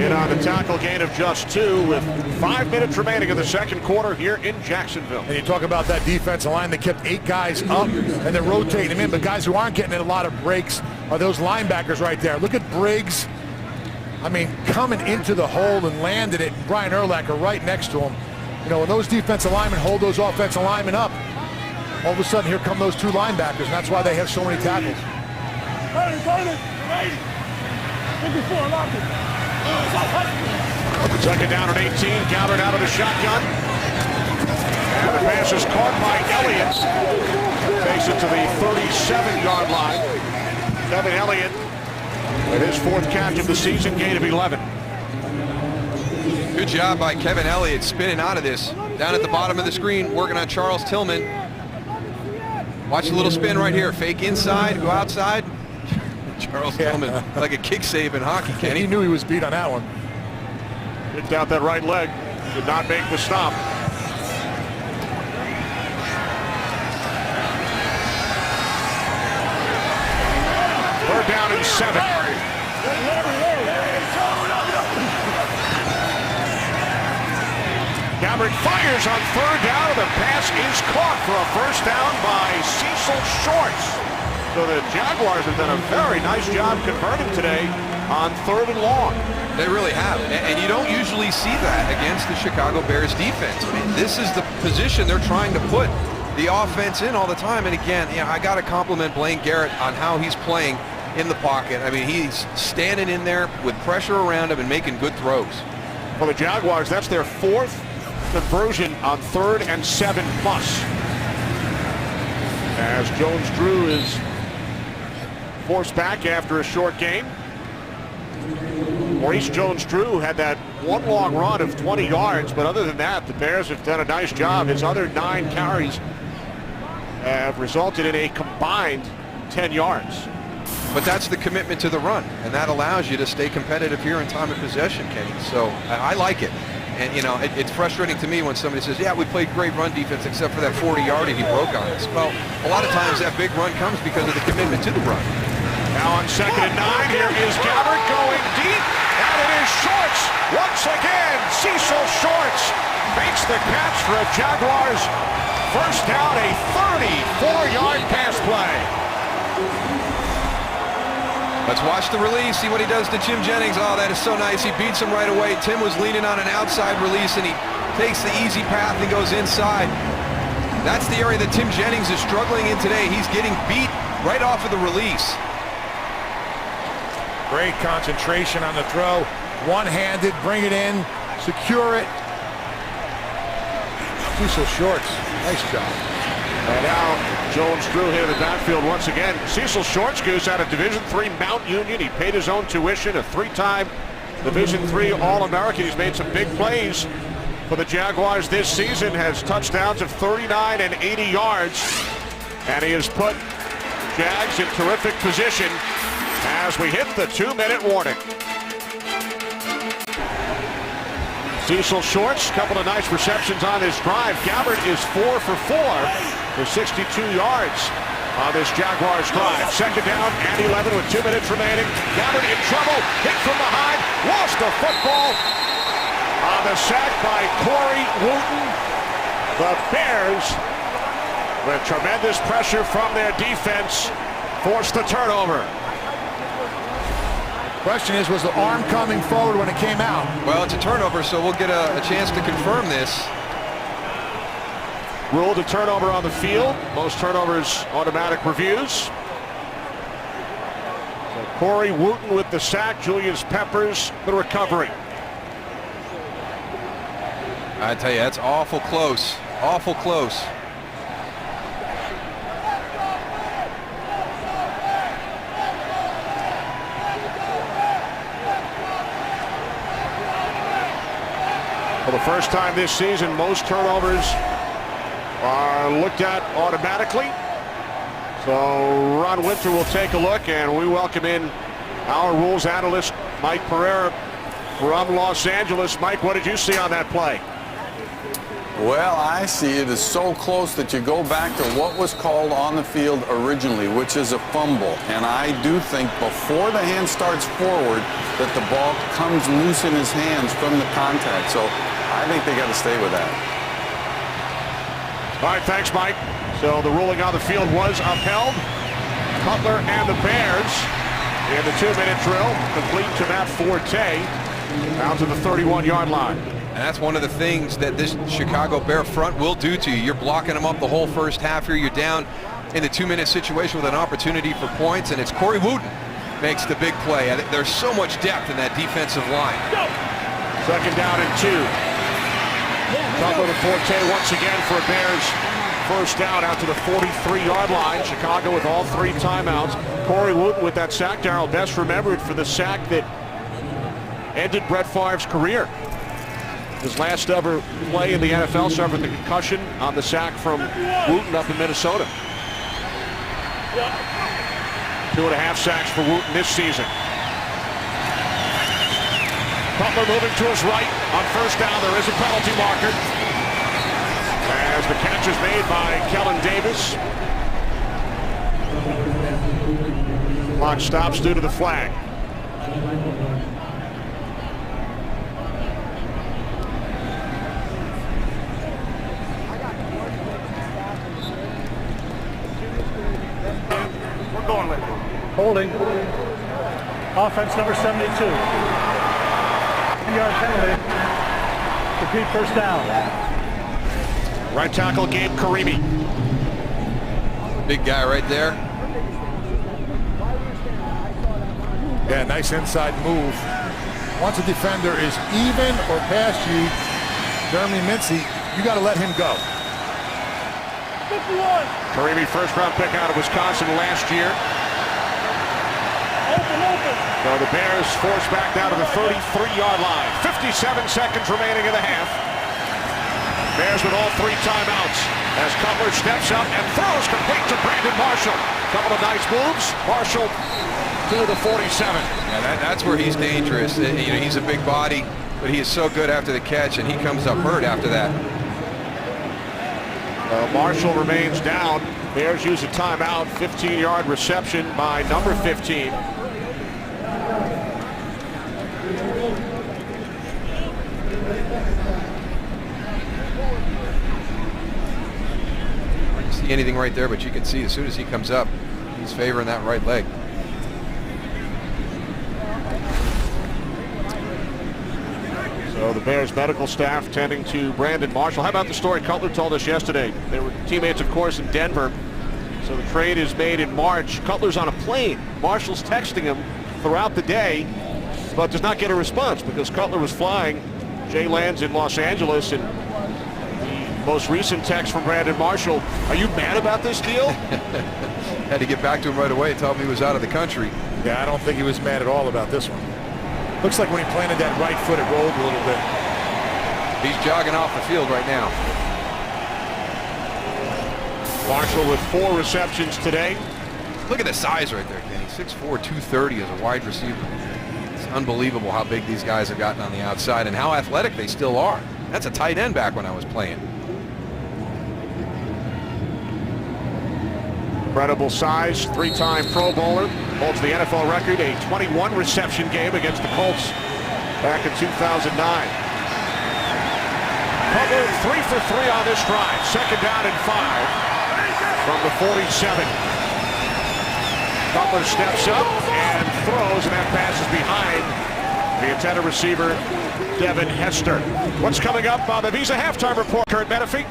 in on the tackle, gain of just 2 with 5 minutes remaining in the second quarter here in Jacksonville. And you talk about that defensive line that kept 8 guys up and they're rotating them in, but guys who aren't getting in a lot of breaks are those linebackers right there. Look at Briggs. I mean, coming into the hole and landed it. Brian Urlacher right next to him. You know, when those defensive linemen hold those offensive linemen up, all of a sudden here come those 2 linebackers, and that's why they have so many tackles. Second down and 18, Gabbard out of the shotgun. And the pass is caught by Elliott. Takes it to the 37-yard line. Kevin Elliott with his 4th catch of the season, gain of 11. Good job by Kevin Elliott spinning out of this. Down at the bottom of the screen, working on Charles Tillman. Watch the little spin right here. Fake inside, go outside. Charles Tillman, like a kick save in hockey, Kenny. He knew he was beat on that one. Kicked out that right leg. Did not make the stop. Third down and 7. Gabbard fires on third down, and the pass is caught for a first down by Cecil Shorts. So the Jaguars have done a very nice job converting today on 3rd and long. They really have, and you don't usually see that against the Chicago Bears defense. I mean, this is the position they're trying to put the offense in all the time. And again, I got to compliment Blaine Garrett on how he's playing in the pocket. I mean, he's standing in there with pressure around him and making good throws. For the Jaguars, that's their 4th conversion on 3rd and 7 plus. As Jones-Drew is forced back after a short gain. Maurice Jones-Drew had that one long run of 20 yards, but other than that, the Bears have done a nice job. His other 9 carries have resulted in a combined 10 yards. But that's the commitment to the run, and that allows you to stay competitive here in time of possession, Kenny. So I like it. And, you know, it's frustrating to me when somebody says, yeah, we played great run defense except for that 40-yarder he broke on us. Well, a lot of times that big run comes because of the commitment to the run. Now on 2nd and 9, here is Gabbard going deep, and it is Shorts. Once again, Cecil Shorts makes the catch for a Jaguars first down, a 34-yard pass play. Let's watch the release, see what he does to Tim Jennings. Oh, that is so nice. He beats him right away. Tim was leaning on an outside release, and he takes the easy path and goes inside. That's the area that Tim Jennings is struggling in today. He's getting beat right off of the release. Great concentration on the throw. One-handed, bring it in, secure it. Cecil Shorts, nice job. And now Jones-Drew here in the backfield once again. Cecil Shorts goes out of Division III Mount Union. He paid his own tuition, a 3-time Division III All-American. He's made some big plays for the Jaguars this season, has touchdowns of 39 and 80 yards. And he has put Jags in terrific position as we hit the 2-minute warning. Cecil Shorts, a couple of nice receptions on this drive. Gabbard is 4 for 4 for 62 yards on this Jaguars drive. Second down and 11 with 2 minutes remaining. Gabbard in trouble, hit from behind, lost the football on the sack by Corey Wooten. The Bears, with tremendous pressure from their defense, forced the turnover. Question is, was the arm coming forward when it came out? Well, it's a turnover, so we'll get a chance to confirm this. Ruled a turnover on the field. Most turnovers, automatic reviews. So Corey Wooten with the sack. Julius Peppers, the recovery. I tell you, that's awful close. Awful close. For the first time this season, most turnovers are looked at automatically. So Ron Winter will take a look, and we welcome in our rules analyst, Mike Pereira from Los Angeles. Mike, what did you see on that play? Well, I see it as so close that you go back to what was called on the field originally, which is a fumble. And I do think before the hand starts forward that the ball comes loose in his hands from the contact. So I think they got to stay with that. All right, thanks, Mike. So the ruling on the field was upheld. Cutler and the Bears in the 2-minute drill, complete to Matt Forte, out to the 31-yard line. And that's one of the things that this Chicago Bear front will do to you. You're blocking them up the whole first half here. You're down in the 2-minute situation with an opportunity for points, and it's Corey Wooten makes the big play. There's so much depth in that defensive line. Second down and 2. Cutler to Forte once again for a Bears first down out to the 43-yard line. Chicago with all 3 timeouts. Corey Wooten with that sack. Darrell best remembered for the sack that ended Brett Favre's career. His last ever play in the NFL suffered the concussion on the sack from Wooten up in Minnesota. 2.5 sacks for Wooten this season. Cutler moving to his right on first down. There is a penalty marker as the catch is made by Kellen Davis. Clock stops due to the flag. We're going with it. Holding. Offense number 72. 10-yard penalty. Repeat first down. Right tackle Gabe Karimi. Big guy right there. Yeah, nice inside move. Once a defender is even or past you, Jeremy Mincy, you got to let him go. 51. Karimi, first-round pick out of Wisconsin last year. Open. So the Bears forced back down to the 33-yard line. 57 seconds remaining in the half. Bears with all 3 timeouts as Cutler steps up and throws complete to Brandon Marshall. Couple of nice moves. Marshall to the 47. Yeah, that's where he's dangerous. You know, he's a big body, but he is so good after the catch, and he comes up hurt after that. Marshall remains down. Bears use a timeout. 15-yard reception by number 15. See anything right there, but you can see as soon as he comes up, he's favoring that right leg. So the Bears medical staff tending to Brandon Marshall. How about the story Cutler told us yesterday? They were teammates, of course, in Denver. So the trade is made in March. Cutler's on a plane. Marshall's texting him throughout the day, but does not get a response because Cutler was flying. Jay lands in Los Angeles, and the most recent text from Brandon Marshall, are you mad about this deal? Had to get back to him right away and tell him he was out of the country. Yeah, I don't think he was mad at all about this one. Looks like when he planted that right foot, it rolled a little bit. He's jogging off the field right now. Marshall with 4 receptions today. Look at the size right there, Kenny. 6'4", 230 as a wide receiver. It's unbelievable how big these guys have gotten on the outside and how athletic they still are. That's a tight end back when I was playing. Incredible size, 3-time Pro Bowler, holds the NFL record, a 21 reception game against the Colts back in 2009. Cutler 3 for 3 on this drive. Second down and 5 from the 47. Cutler steps up and throws, and that pass is behind the intended receiver, Devin Hester. What's coming up on the Visa Halftime Report, Kurt Menefee?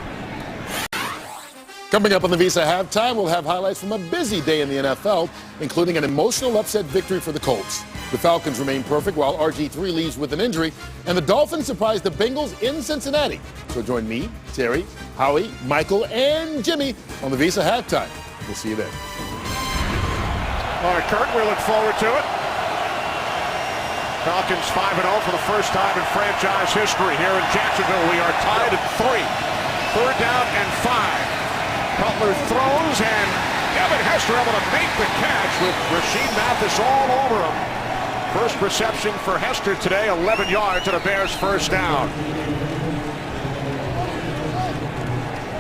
Coming up on the Visa Halftime, we'll have highlights from a busy day in the NFL, including an emotional upset victory for the Colts. The Falcons remain perfect while RG3 leaves with an injury, and the Dolphins surprised the Bengals in Cincinnati. So join me, Terry, Howie, Michael, and Jimmy on the Visa Halftime. We'll see you then. All right, Kurt, we look forward to it. Falcons 5-0 for the first time in franchise history here in Jacksonville. We are tied at 3. Third down and 5. Cutler throws, and Devin Hester able to make the catch with Rasheed Mathis all over him. First reception for Hester today, 11 yards, and a Bears first down.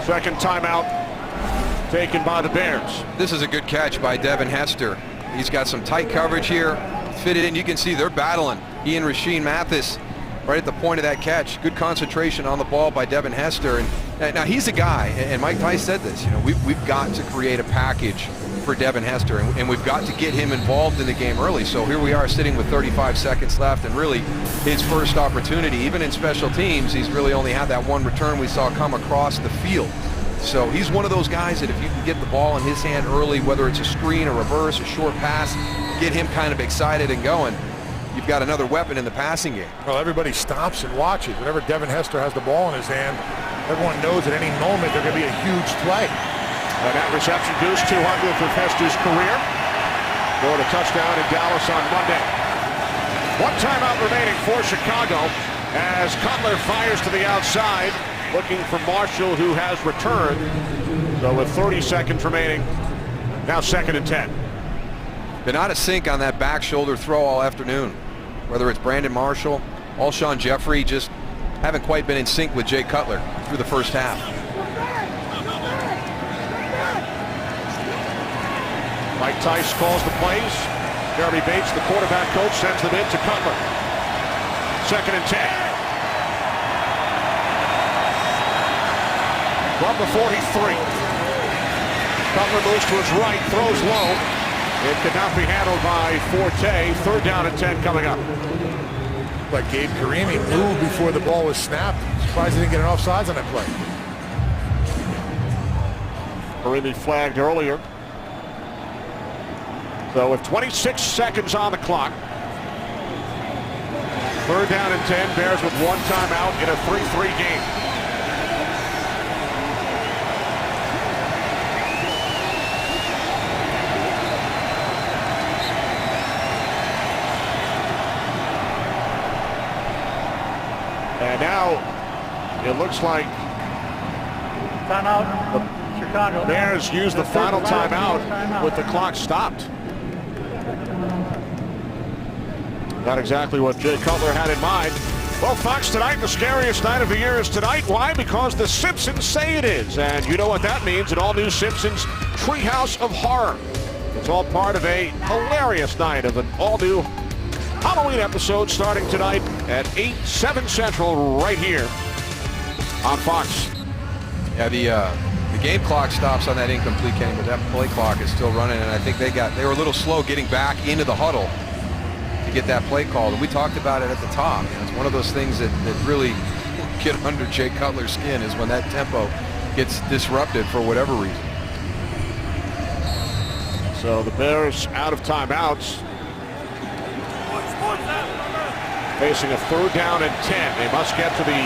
Second timeout taken by the Bears. This is a good catch by Devin Hester. He's got some tight coverage here. Fitted in. You can see they're battling. He and Rashean Mathis right at the point of that catch. Good concentration on the ball by Devin Hester. And now he's a guy, and Mike Tice said this, you know, we've got to create a package for Devin Hester, and we've got to get him involved in the game early. So here we are sitting with 35 seconds left, and really his first opportunity. Even in special teams, he's really only had that one return we saw come across the field. So he's one of those guys that if you can get the ball in his hand early, whether it's a screen, a reverse, a short pass, get him kind of excited and going, you've got another weapon in the passing game. Well, everybody stops and watches. Whenever Devin Hester has the ball in his hand, everyone knows at any moment there's going to be a huge play. And that reception, Goose, 200th of Hester's career. Scored a touchdown in Dallas on Monday. One timeout remaining for Chicago as Cutler fires to the outside, looking for Marshall, who has returned. So with 30 seconds remaining, now 2nd and 10. Been out of sync on that back shoulder throw all afternoon. Whether it's Brandon Marshall, Alshon Jeffrey, just haven't quite been in sync with Jay Cutler through the first half. Mike Tice calls the plays. Jeremy Bates, the quarterback coach, sends them in to Cutler. 2nd and 10. From the 43. Cutler moves to his right, throws low. It could not be handled by Forte. 3rd down and 10 coming up. But Gabe Karimi moved before the ball was snapped. Surprised he didn't get an offsides on that play. Karimi flagged earlier. So with 26 seconds on the clock, 3rd down and 10, Bears with one timeout in a 3-3 game. And now it looks like Timeout, Chicago. Bears use the final timeout with the clock stopped. Not exactly what Jay Cutler had in mind. Well, Fox, tonight, the scariest night of the year is tonight. Why? Because the Simpsons say it is. And you know what that means, an all-new Simpsons Treehouse of Horror. It's all part of a hilarious night of an all-new Halloween episode starting tonight at 7 Central right here on Fox. Yeah, the game clock stops on that incomplete game, but that play clock is still running, and I think they were a little slow getting back into the huddle to get that play called. And we talked about it at the top. You know, it's one of those things that really get under Jay Cutler's skin is when that tempo gets disrupted for whatever reason. So the Bears out of timeouts, facing a 3rd down and 10. They must get to the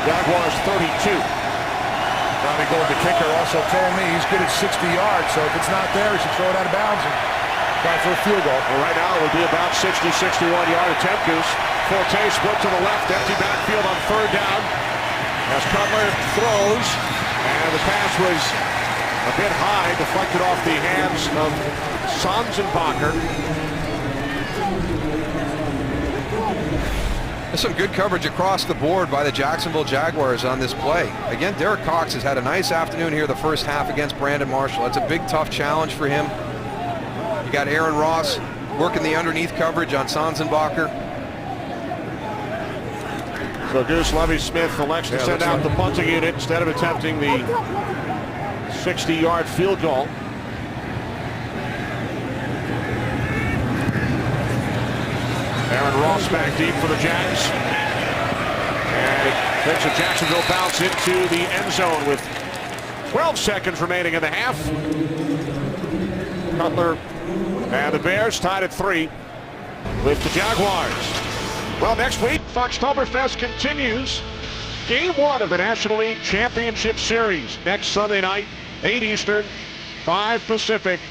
Jaguars 32. Ronnie Gold, the kicker, also told me he's good at 60 yards, so if it's not there, he should throw it out of bounds and try for a field goal. Well, right now it would be about 60, 61-yard attempt, Goose. Forte split to the left, empty backfield on 3rd down. As Cutler throws, and the pass was a bit high, deflected off the hands of Sanzenbacher. There's some good coverage across the board by the Jacksonville Jaguars on this play. Again, Derek Cox has had a nice afternoon here the first half against Brandon Marshall. That's a big, tough challenge for him. You got Aaron Ross working the underneath coverage on Sanzenbacher. So Goose, Lovie Smith elects to send out the punting unit instead of attempting the 60-yard field goal. Aaron Ross back deep for the Jags. And it takes a Jacksonville bounce into the end zone with 12 seconds remaining in the half. Cutler and the Bears tied at 3 with the Jaguars. Well, next week, Foxtoberfest continues. Game 1 of the National League Championship Series next Sunday night, 8 Eastern, 5 Pacific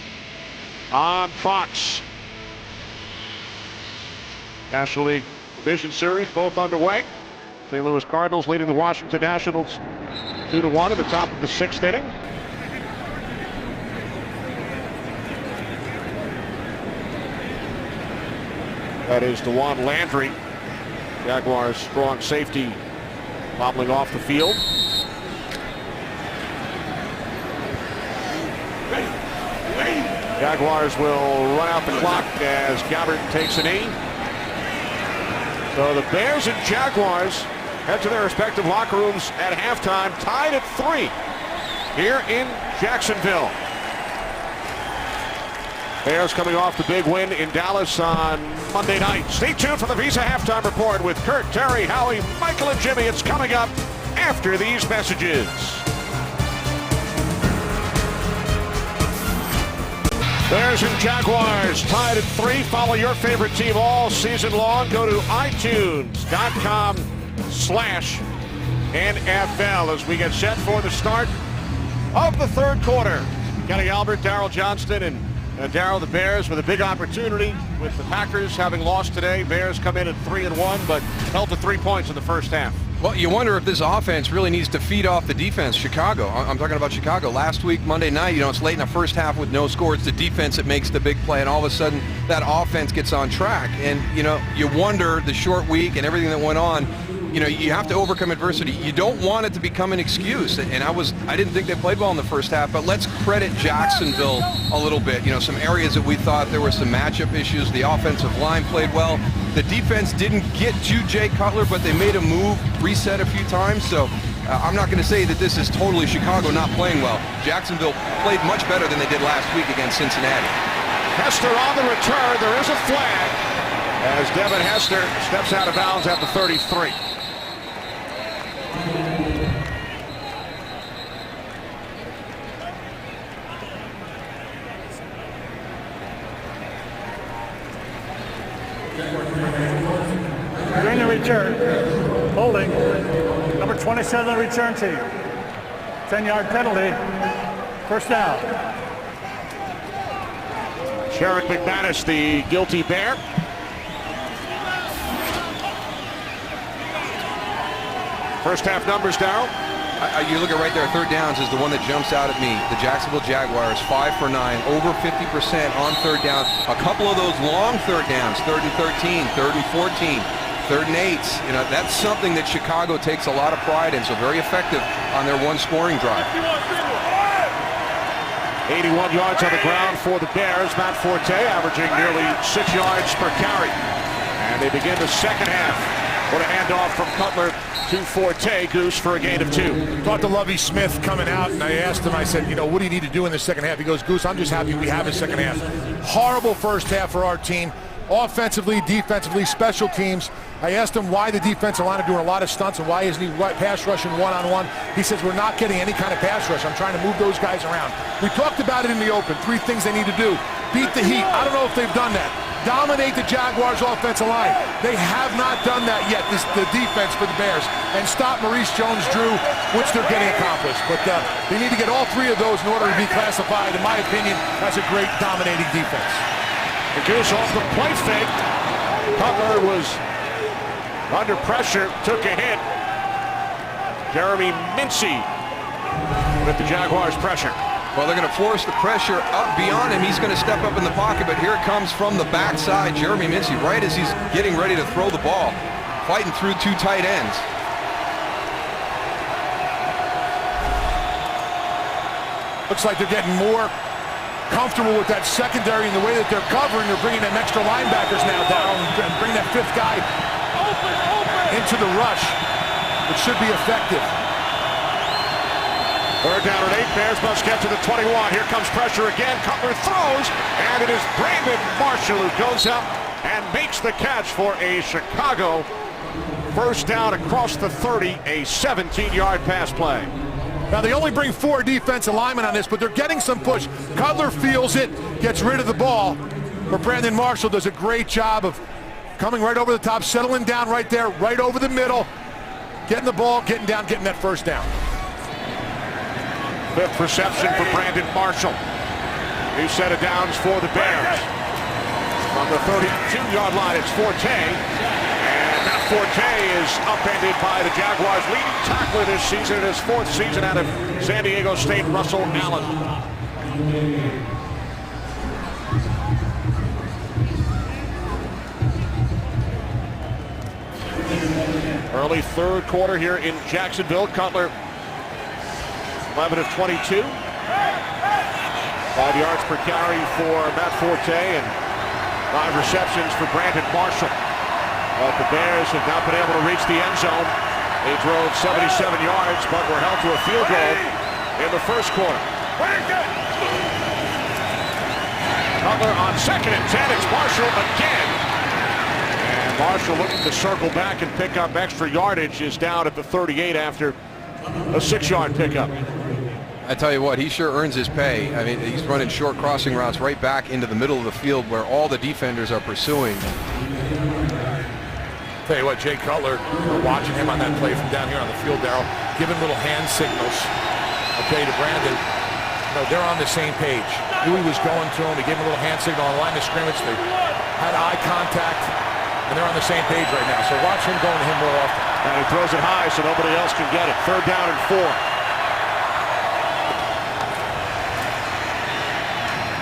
on Fox. National League Division Series both underway. St. Louis Cardinals leading the Washington Nationals 2-1 at the top of the 6th inning. That is DeJuan Landry, Jaguars' strong safety, wobbling off the field. Jaguars will run out the clock as Gabbert takes a knee. So the Bears and Jaguars head to their respective locker rooms at halftime, tied at 3 here in Jacksonville. Bears coming off the big win in Dallas on Monday night. Stay tuned for the Visa Halftime Report with Kurt, Terry, Howie, Michael, and Jimmy. It's coming up after these messages. Bears and Jaguars tied at 3. Follow your favorite team all season long. Go to iTunes.com/NFL as we get set for the start of the third quarter. Kenny Albert, Darryl Johnston, and Darryl, the Bears with a big opportunity with the Packers having lost today. Bears come in at 3-1, but held to 3 points in the first half. Well, you wonder if this offense really needs to feed off the defense. Chicago, I'm talking about Chicago. Last week, Monday night, it's late in the first half with no score. It's the defense that makes the big play, and all of a sudden, that offense gets on track. And, you wonder the short week and everything that went on, you have to overcome adversity. You don't want it to become an excuse. And I didn't think they played well in the first half, but let's credit Jacksonville a little bit. Some areas that we thought there were some matchup issues. The offensive line played well. The defense didn't get to Jay Cutler, but they made a move, reset a few times. So I'm not going to say that this is totally Chicago not playing well. Jacksonville played much better than they did last week against Cincinnati. Hester on the return. There is a flag as Devin Hester steps out of bounds at the 33. During the return, holding, number 27 return team. 10-yard penalty, first down. Sherrick McManus, the guilty Bear. First half numbers, Darryl. You look at right there, third downs is the one that jumps out at me. The Jacksonville Jaguars, 5 for 9, over 50% on third down. A couple of those long third downs, 3rd and 13, 3rd and 14, 3rd and 8. That's something that Chicago takes a lot of pride in, so very effective on their one scoring drive. 81 yards on the ground for the Bears. Matt Forte averaging nearly 6 yards per carry. And they begin the second half. What a handoff from Cutler to Forte, Goose, for a gain of 2. Talked to Lovie Smith coming out, and I asked him, I said, what do you need to do in the second half? He goes, Goose, I'm just happy we have a second half. Horrible first half for our team. Offensively, defensively, special teams. I asked him why the defensive line are doing a lot of stunts and why isn't he pass rushing one-on-one. He says, we're not getting any kind of pass rush. I'm trying to move those guys around. We talked about it in the open. 3 things they need to do. Beat the heat. I don't know if they've done that. Dominate the Jaguars' offensive line. They have not done that yet, the defense for the Bears. And stop Maurice Jones-Drew, which they're getting accomplished. But they need to get all 3 of those in order to be classified, in my opinion, as a great dominating defense. The Goose off the play fake. Cutler was under pressure, took a hit. Jeremy Mincy with the Jaguars' pressure. Well, they're going to force the pressure up beyond him. He's going to step up in the pocket, but here it comes from the backside. Jeremy Mincy, right as he's getting ready to throw the ball, fighting through 2 tight ends. Looks like they're getting more comfortable with that secondary and the way that they're covering. They're bringing them extra linebackers now down and bring that 5th guy into the rush, which should be effective. 3rd down and 8. Bears must get to the 21. Here comes pressure again. Cutler throws, and it is Brandon Marshall who goes up and makes the catch for a Chicago first down across the 30, a 17-yard pass play. Now, they only bring 4 defensive linemen on this, but they're getting some push. Cutler feels it, gets rid of the ball, but Brandon Marshall does a great job of coming right over the top, settling down right there, right over the middle, getting the ball, getting down, getting that first down. 5th reception for Brandon Marshall. New set of downs for the Bears. From the 32-yard line, it's Forte. Matt Forte is upended by the Jaguars' leading tackler this season in his 4th season out of San Diego State, Russell Allen. Early 3rd quarter here in Jacksonville. Cutler, 11 of 22. 5 yards per carry for Matt Forte and 5 receptions for Brandon Marshall. But the Bears have not been able to reach the end zone. They drove 77 yards, but were held to a field goal in the first quarter. Cutler on 2nd and 10. It's Marshall again. And Marshall looking to circle back and pick up extra yardage is down at the 38 after a 6-yard pickup. I tell you what, he sure earns his pay. I mean, he's running short crossing routes right back into the middle of the field where all the defenders are pursuing. Tell you what, Jay Cutler, watching him on that play from down here on the field, Darryl, giving little hand signals, okay, to Brandon. No, they're on the same page. Knew he was going to him. He gave him a little hand signal on the line of scrimmage. They had eye contact, and they're on the same page right now. So watch him going to him more often. And he throws it high so nobody else can get it. 3rd down and 4.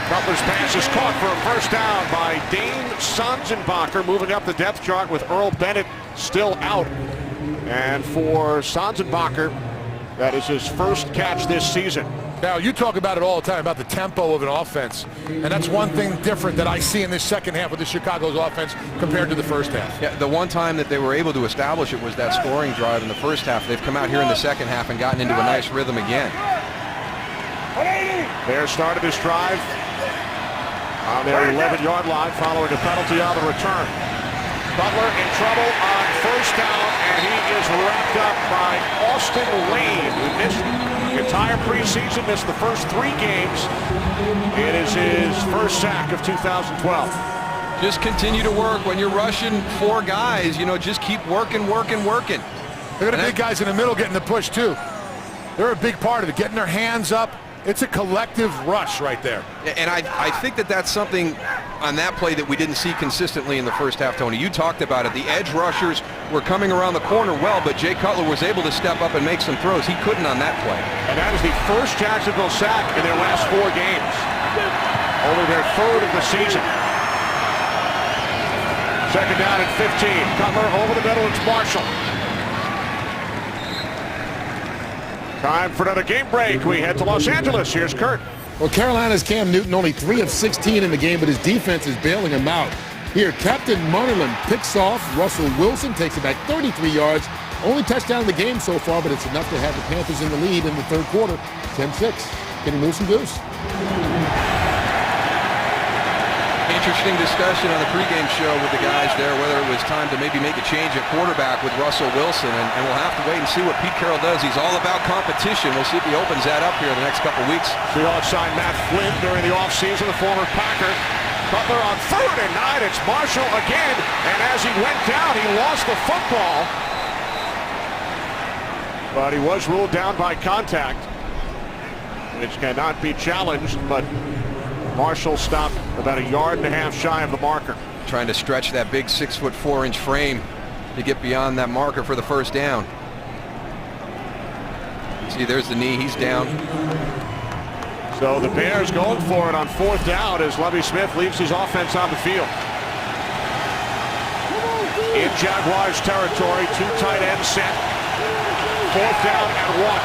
Cutler's pass is caught for a first down by Dane Sonsenbacher, moving up the depth chart with Earl Bennett still out. And for Sonsenbacher, that is his first catch this season. Now, you talk about it all the time, about the tempo of an offense. And that's one thing different that I see in this second half of the Chicago's offense compared to the first half. Yeah, the one time that they were able to establish it was that scoring drive in the first half. They've come out here in the second half and gotten into a nice rhythm again. Bears started this drive on their 11-yard line following a penalty on the return. Cutler in trouble on first down, and he is wrapped up by Austin Lane, who missed the entire preseason, missed the first 3 games. It is his first sack of 2012. Just continue to work. When you're rushing 4 guys, you know, just keep working. Look at the big guys in the middle getting the push, too. They're a big part of it, getting their hands up. It's a collective rush right there. And I think that that's something on that play that we didn't see consistently in the first half, Tony. You talked about it. The edge rushers were coming around the corner well, but Jay Cutler was able to step up and make some throws. He couldn't on that play. And that is the first Jacksonville sack in their last 4 games. Only their 3rd of the season. 2nd down and 15. Cutler over the middle. It's Marshall. Time for another game break. We head to Los Angeles. Here's Kurt. Well, Carolina's Cam Newton only 3 of 16 in the game, but his defense is bailing him out. Here, Captain Munnerlyn picks off. Russell Wilson takes it back 33 yards. Only touchdown in the game so far, but it's enough to have the Panthers in the lead in the 3rd quarter. 10-6. Getting loose and goose. Interesting discussion on the pregame show with the guys there, whether it was time to maybe make a change at quarterback with Russell Wilson, and we'll have to wait and see what Pete Carroll does. He's all about competition. We'll see if he opens that up here in the next couple weeks. Seahawks signed Matt Flynn during the offseason, the former Packer. Cutler on 3rd and 9. It's Marshall again, and as he went down, he lost the football. But he was ruled down by contact, which cannot be challenged, but Marshall stopped about 1.5 yards shy of the marker. Trying to stretch that big 6'4" frame to get beyond that marker for the first down. See, there's the knee. He's down. So the Bears going for it on 4th down as Lovie Smith leaves his offense on the field. In Jaguars territory, 2 tight ends set. 4th down and 1.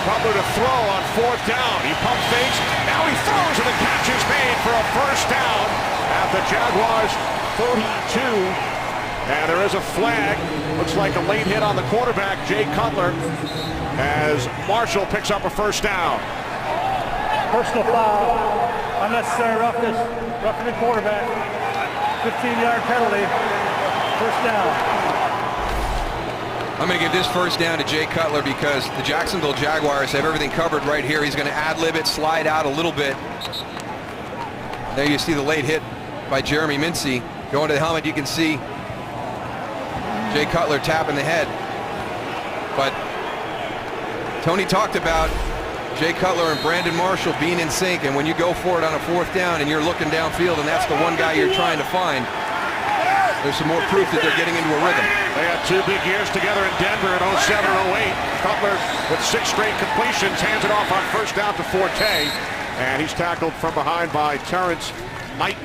Cutler to throw on 4th down. He pump fakes. Now he throws, and the catch is made for a first down at the Jaguars 32. And there is a flag. Looks like a late hit on the quarterback, Jay Cutler, as Marshall picks up a first down. Personal foul. Unnecessary roughness. Roughing the quarterback. 15-yard penalty. First down. I'm going to give this first down to Jay Cutler because the Jacksonville Jaguars have everything covered right here. He's going to ad-lib it, slide out a little bit. There you see the late hit by Jeremy Mincey. Going to the helmet, you can see Jay Cutler tapping the head. But Tony talked about Jay Cutler and Brandon Marshall being in sync, and when you go for it on a 4th down and you're looking downfield and that's the one guy you're trying to find, there's some more proof that they're getting into a rhythm. They had 2 big years together in Denver in 07 and 08. Cutler with 6 straight completions, hands it off on first down to Forte, and he's tackled from behind by Terrence Knight.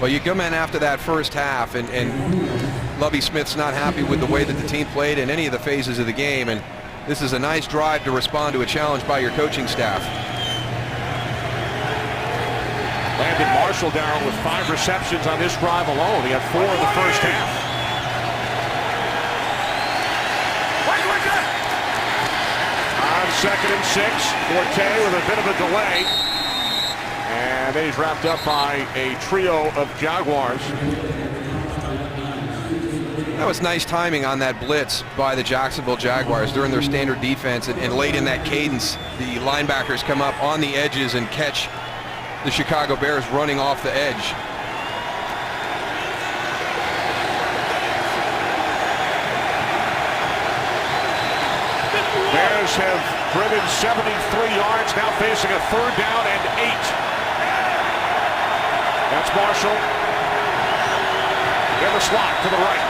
Well, you come in after that first half, and Lovie Smith's not happy with the way that the team played in any of the phases of the game, and this is a nice drive to respond to a challenge by your coaching staff. Landon Marshall, Darrell, with 5 receptions on this drive alone. He had 4 in the first half. On 2nd and 6, Forte with a bit of a delay. And then he's wrapped up by a trio of Jaguars. That was nice timing on that blitz by the Jacksonville Jaguars during their standard defense, and late in that cadence, the linebackers come up on the edges and catch the Chicago Bears running off the edge. Bears have driven 73 yards, now facing a 3rd down and 8. That's Marshall in the slot to the right.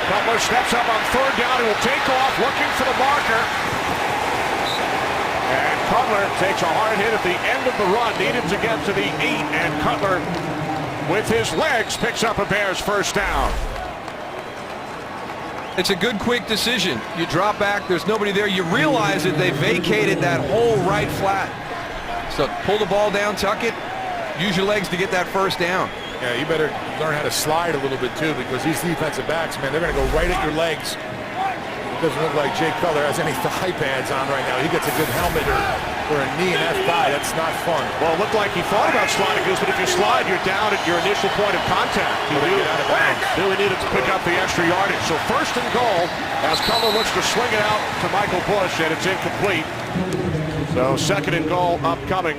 Cutler steps up on 3rd down. He will take off, looking for the marker. And Cutler takes a hard hit at the end of the run. Needed to get to the 8, and Cutler, with his legs, picks up a Bears first down. It's a good, quick decision. You drop back, there's nobody there. You realize that they vacated that whole right flat. So pull the ball down, tuck it, use your legs to get that first down. Yeah, you better learn how to slide a little bit too, because these defensive backs, man, they're going to go right at your legs. It doesn't look like Jay Cutler has any thigh pads on right now. He gets a good helmet or a knee in that thigh. That's not fun. Well, it looked like he thought about sliding, but if you slide, you're down at your initial point of contact. He knew he needed to pick up the extra yardage. So 1st and goal, as Cutler looks to swing it out to Michael Bush, and it's incomplete. So 2nd and goal upcoming.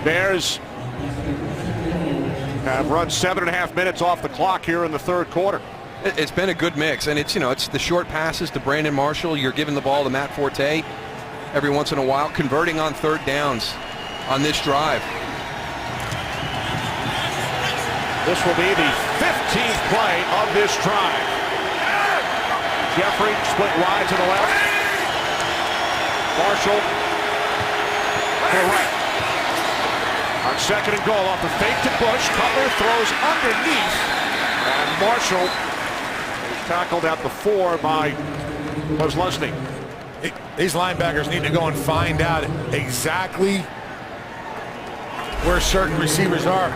Bears have run 7.5 minutes off the clock here in the 3rd quarter. It's been a good mix, and it's the short passes to Brandon Marshall. You're giving the ball to Matt Forte every once in a while, converting on 3rd downs on this drive. This will be the 15th play of this drive. Jeffrey split wide to the left. Marshall to the right. On 2nd and goal, off the fake to Bush, Cutler throws underneath, and Marshall is tackled at the 4 by Kozlowski. These linebackers need to go and find out exactly where certain receivers are.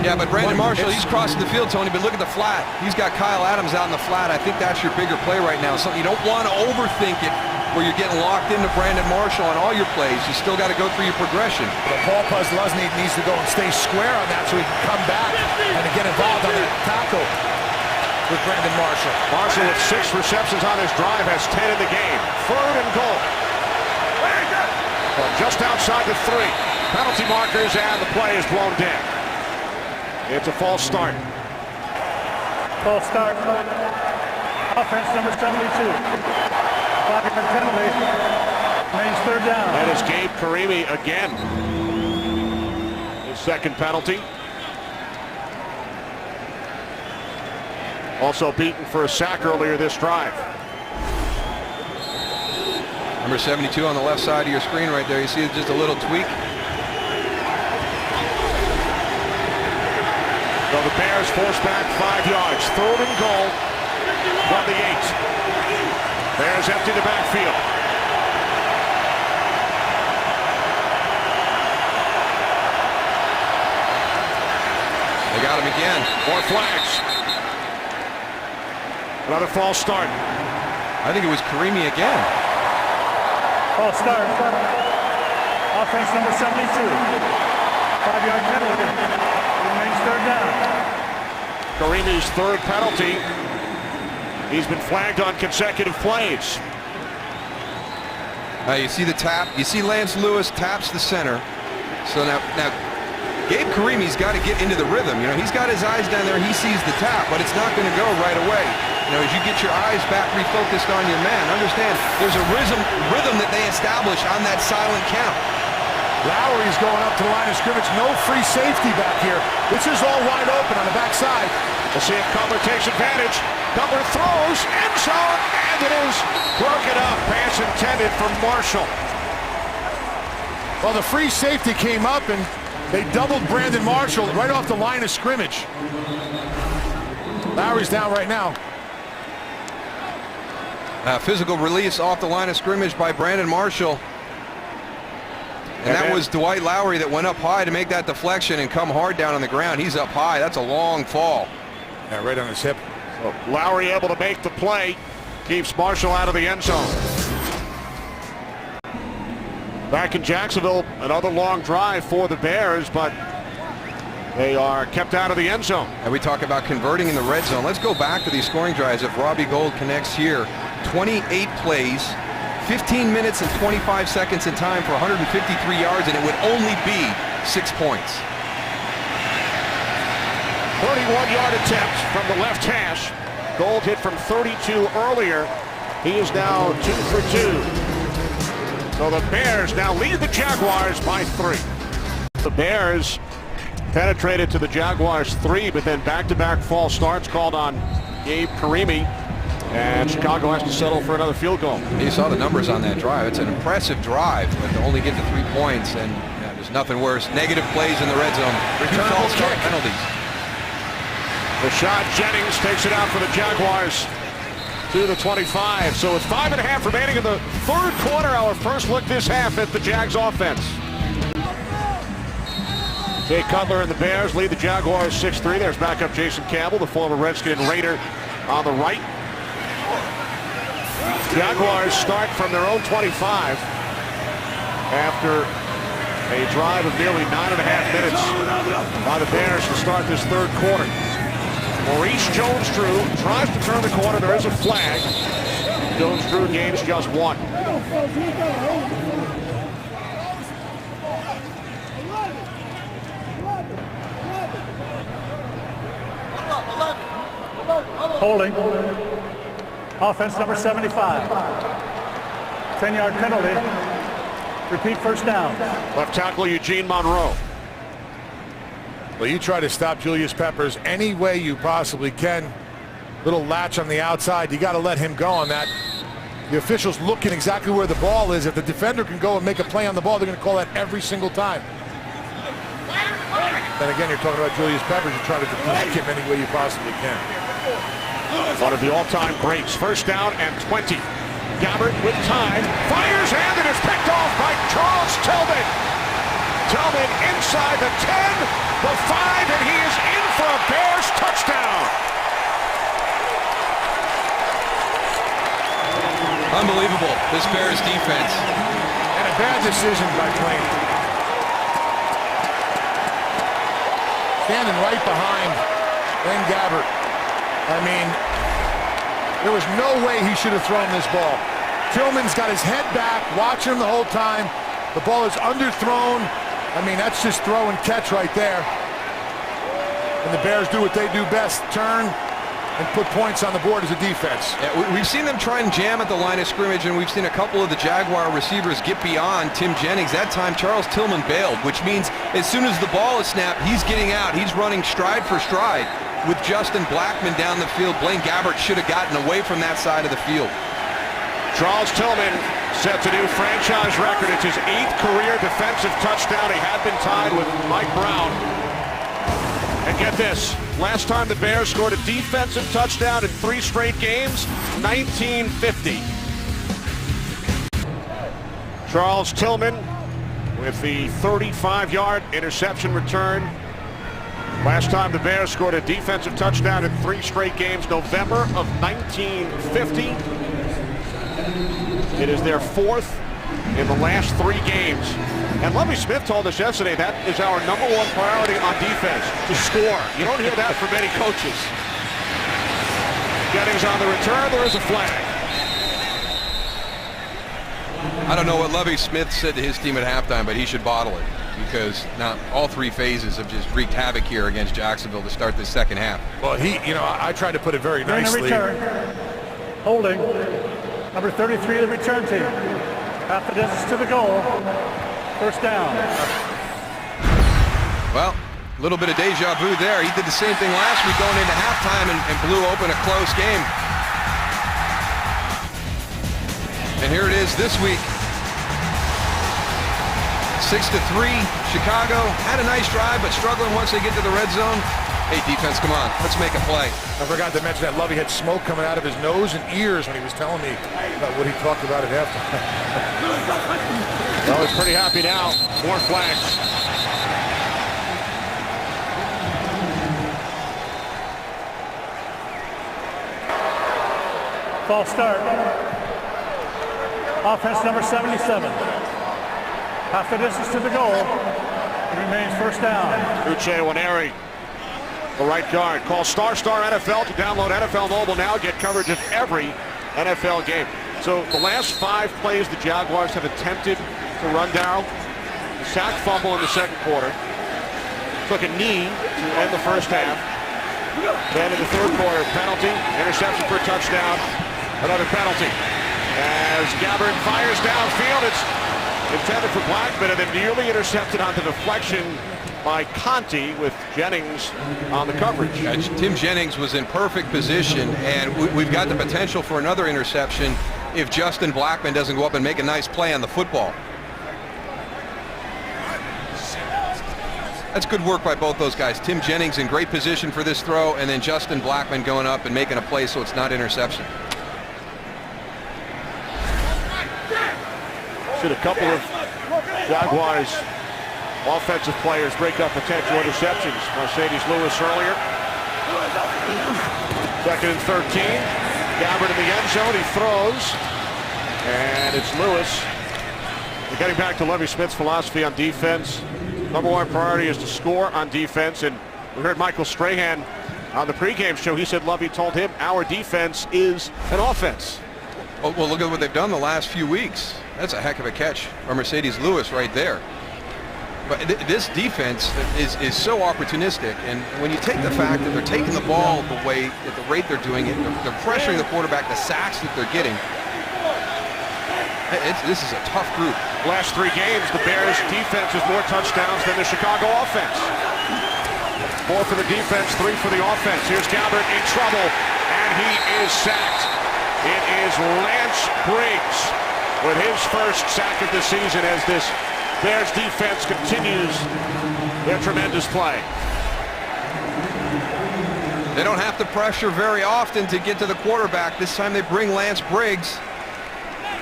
Yeah, but Brandon Marshall, he's crossing the field, Tony, but look at the flat. He's got Kyle Adams out in the flat. I think that's your bigger play right now. Something you don't want to overthink it, where you're getting locked into Brandon Marshall on all your plays. You still got to go through your progression. But Paul Kozlowski needs to go and stay square on that so he can come back and get involved on that tackle with Brandon Marshall. Marshall with 6 receptions on his drive has 10 in the game. 3rd and goal. Well, just outside the 3. Penalty markers, and the play is blown dead. It's a false start. False start. Offense number 72. Penalty. Remains 3rd down. That is Gabe Karimi again. His 2nd penalty. Also beaten for a sack earlier this drive. Number 72 on the left side of your screen right there. You see just a little tweak. So the Bears force back 5 yards. 3rd and goal from the 8. Bears empty the backfield. They got him again. More flags. Another false start. I think it was Karimi again. False start. Offense number 72. 5-yard penalty. Remains 3rd down. Karimi's 3rd penalty. He's been flagged on consecutive plays. You see the tap. You see Lance Lewis taps the center. So now Gabe Karimi's got to get into the rhythm. You know, he's got his eyes down there. He sees the tap, but it's not going to go right away. You know, as you get your eyes back refocused on your man, understand there's a rhythm that they establish on that silent count. Lowry's going up to the line of scrimmage. No free safety back here. This is all wide open on the backside. We'll see if Cutler takes advantage. Cutler throws, end zone, and it is broken up. Pass intended for Marshall. Well, the free safety came up, and they doubled Brandon Marshall right off the line of scrimmage. Lowry's down right now. Physical release off the line of scrimmage by Brandon Marshall. And that was Dwight Lowry that went up high to make that deflection and come hard down on the ground. He's up high. That's a long fall. Yeah, right on his hip. So Lowry able to make the play. Keeps Marshall out of the end zone. Back in Jacksonville, another long drive for the Bears, but they are kept out of the end zone. And we talk about converting in the red zone. Let's go back to these scoring drives. If Robbie Gould connects here, 28 plays, 15 minutes and 25 seconds in time for 153 yards, and it would only be 6 points. 31-yard attempt from the left hash. Gould hit from 32 earlier. He is now 2 for 2. So the Bears now lead the Jaguars by 3. The Bears penetrated to the Jaguars 3, but then back-to-back false starts called on Gabe Karimi. And Chicago has to settle for another field goal. You saw the numbers on that drive. It's an impressive drive, but to only get to 3 points, and there's nothing worse. Negative plays in the red zone. Two false start penalties. Rashad Jennings takes it out for the Jaguars to the 25. So with 5.5 remaining in the third quarter, our first look this half at the Jags offense. Jay Cutler and the Bears lead the Jaguars 6-3. There's backup Jason Campbell, the former Redskin Raider, on the right. Jaguars start from their own 25 after a drive of nearly 9.5 minutes by the Bears to start this third quarter. Maurice Jones-Drew tries to turn the corner. There is a flag. Jones-Drew gains just 1. Holding. Offense number 75. 10-yard penalty. Repeat first down. Left tackle Eugene Monroe. Well, you try to stop Julius Peppers any way you possibly can. Little latch on the outside. You got to let him go on that. The officials looking exactly where the ball is. If the defender can go and make a play on the ball, they're going to call that every single time. Then again, you're talking about Julius Peppers. You try to deflect him any way you possibly can. One of the all-time greats. First down and 20. Gabbert with time. Fires and it is picked off by Charles Tillman. Tillman inside the 10, the 5, and he is in for a Bears touchdown. Unbelievable, this Bears defense. And a bad decision by Plain. Standing right behind Blaine Gabbert. I mean, there was no way he should have thrown this ball. Tillman's got his head back, watching him the whole time. The ball is underthrown. I mean, that's just throw and catch right there. And the Bears do what they do best, turn and put points on the board as a defense. Yeah, we've seen them try and jam at the line of scrimmage, and we've seen a couple of the Jaguar receivers get beyond Tim Jennings. That time, Charles Tillman bailed, which means as soon as the ball is snapped, he's getting out. He's running stride for stride. With Justin Blackmon down the field, Blaine Gabbert should have gotten away from that side of the field. Charles Tillman sets a new franchise record. It's his 8th career defensive touchdown. He had been tied with Mike Brown. And get this, last time the Bears scored a defensive touchdown in 3 straight games, 1950. Charles Tillman with the 35-yard interception return. Last time the Bears scored a defensive touchdown in 3 straight games, November of 1950. It is their 4th in the last 3 games. And Lovie Smith told us yesterday that is our #1 priority on defense, to score. You don't hear that from many coaches. Jennings on the return, there is a flag. I don't know what Lovie Smith said to his team at halftime, but he should bottle it, because now all 3 phases have just wreaked havoc here against Jacksonville to start this second half. Well, I tried to put it very nicely. Return. Holding. Number 33, the return team. Half the distance to the goal. First down. Well, a little bit of deja vu there. He did the same thing last week going into halftime and blew open a close game. And here it is this week. 6-3, Chicago had a nice drive, but struggling once they get to the red zone. Hey, defense, come on, let's make a play. I forgot to mention that Lovey had smoke coming out of his nose and ears when he was telling me about what he talked about at halftime. Well, he's pretty happy now. More flags. False start. Offense number 77. Half the distance to the goal. It remains first down. Uche Waneri, the right guard. Call ** NFL to download NFL Mobile now. Get coverage of every NFL game. So the last 5 plays the Jaguars have attempted to run down. Sack, fumble in the second quarter. Took a knee to end the first half. Then in the third quarter, penalty, interception for a touchdown, another penalty. As Gabbard fires downfield, it's intended for Blackman and then nearly intercepted on the deflection by Conti with Jennings on the coverage. Tim Jennings was in perfect position, and we've got the potential for another interception if Justin Blackman doesn't go up and make a nice play on the football. That's good work by both those guys. Tim Jennings in great position for this throw, and then Justin Blackman going up and making a play so it's not interception. Should a couple of Jaguars offensive players break up potential interceptions. Mercedes Lewis earlier. 2nd and 13. Gabbard in the end zone. He throws. And it's Lewis. We're getting back to Lovie Smith's philosophy on defense. Number 1 priority is to score on defense. And we heard Michael Strahan on the pregame show. He said Lovie told him our defense is an offense. Well, look at what they've done the last few weeks. That's a heck of a catch from Mercedes Lewis right there. But this defense is so opportunistic, and when you take the fact that they're taking the ball the way, at the rate they're doing it, they're pressuring the quarterback, the sacks that they're getting. This is a tough group. Last 3 games, the Bears' defense has more touchdowns than the Chicago offense. 4 for the defense, 3 for the offense. Here's Gabbard in trouble, and he is sacked. It is Lance Briggs with his first sack of the season as this Bears defense continues their tremendous play. They don't have to pressure very often to get to the quarterback. This time they bring Lance Briggs.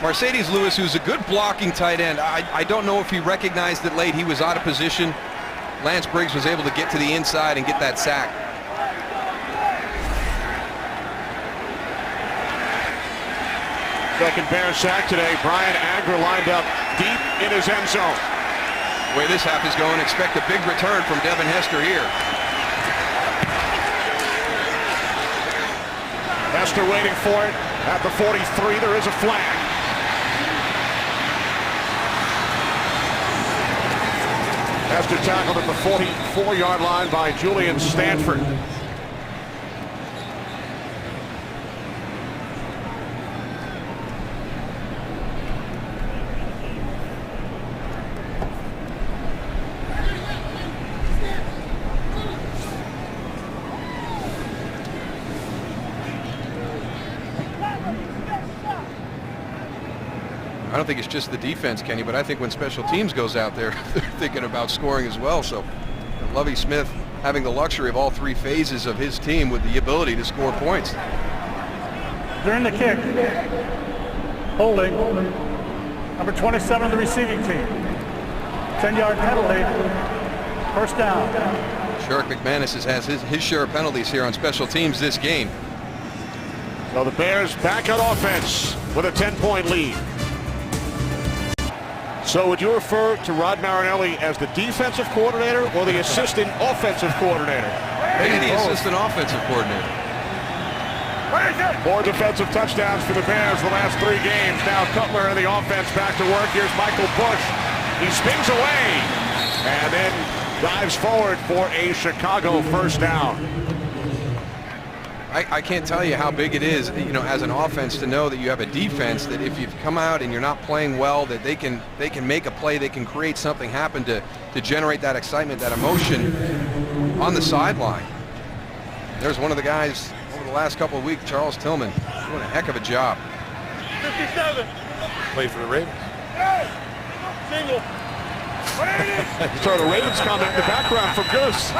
Mercedes Lewis, who's a good blocking tight end. I don't know if he recognized it late. He was out of position. Lance Briggs was able to get to the inside and get that sack. Second Bears sack today. Brian Anger lined up deep in his end zone. The way this half is going, expect a big return from Devin Hester here. Hester waiting for it at the 43. There is a flag. Hester tackled at the 44-yard line by Julian Stanford. I don't think it's just the defense, Kenny, but I think when special teams goes out there, they're thinking about scoring as well. So Lovie Smith having the luxury of all 3 phases of his team with the ability to score points. During the kick, holding, number 27 of the receiving team. 10-yard penalty, first down. Sherrick McManus has his share of penalties here on special teams this game. So the Bears back on offense with a 10-point lead. So would you refer to Rod Marinelli as the defensive coordinator or the assistant offensive coordinator? Maybe the assistant offensive coordinator. 4 defensive touchdowns for the Bears the last 3 games. Now Cutler in the offense back to work. Here's Michael Bush. He spins away and then dives forward for a Chicago first down. I can't tell you how big it is, you know, as an offense to know that you have a defense that if you've come out and you're not playing well, that they can make a play, they can create something happen to generate that excitement, that emotion on the sideline. There's one of the guys over the last couple of weeks, Charles Tillman, doing a heck of a job. 57. Played for the Ravens. Single. So the Ravens comment in the background from Goose.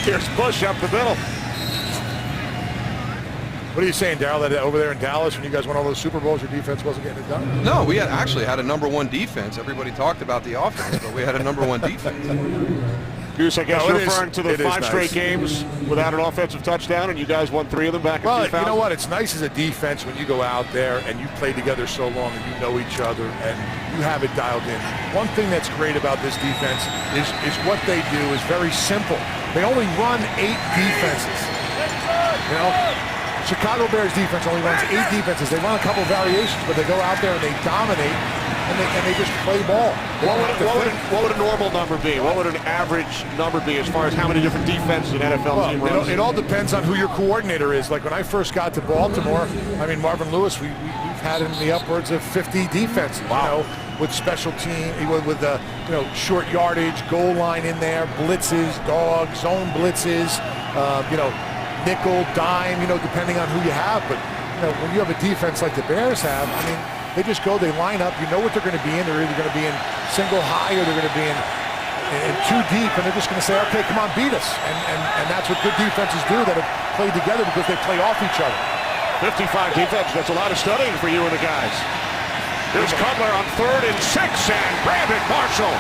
Here's Bush up the middle. What are you saying, Darryl, that over there in Dallas, when you guys won all those Super Bowls, your defense wasn't getting it done? No, we actually had a #1 defense. Everybody talked about the offense, but we had a #1 defense. Goose, I guess No, you're referring to the 5 straight games without an offensive touchdown, and you guys won 3 of them back in 2000. Well, you know what? It's nice as a defense when you go out there and you play together so long and you know each other and you have it dialed in. One thing that's great about this defense is what they do is very simple. They only run 8 defenses. You know, Chicago Bears defense only runs 8 defenses. They run a couple variations, but they go out there and they dominate and they just play ball. What would a normal number be? What would an average number be as far as how many different defenses an NFL team runs? It all depends on who your coordinator is. Like when I first got to Baltimore, I mean, Marvin Lewis, we've had in the upwards of 50 defenses. Wow. You know, with special team, with the short yardage, goal line in there, blitzes, dog, zone blitzes, nickel, dime, depending on who you have. But when you have a defense like the Bears have, I mean, they just go, they line up, you know what they're going to be in. They're either going to be in single high or they're going to be in 2 deep, and they're just going to say, okay, come on, beat us. And that's what good defenses do that have played together because they play off each other. 55 defense, that's a lot of studying for you and the guys. Here's Cutler on 3rd and 6, and Brandon Marshall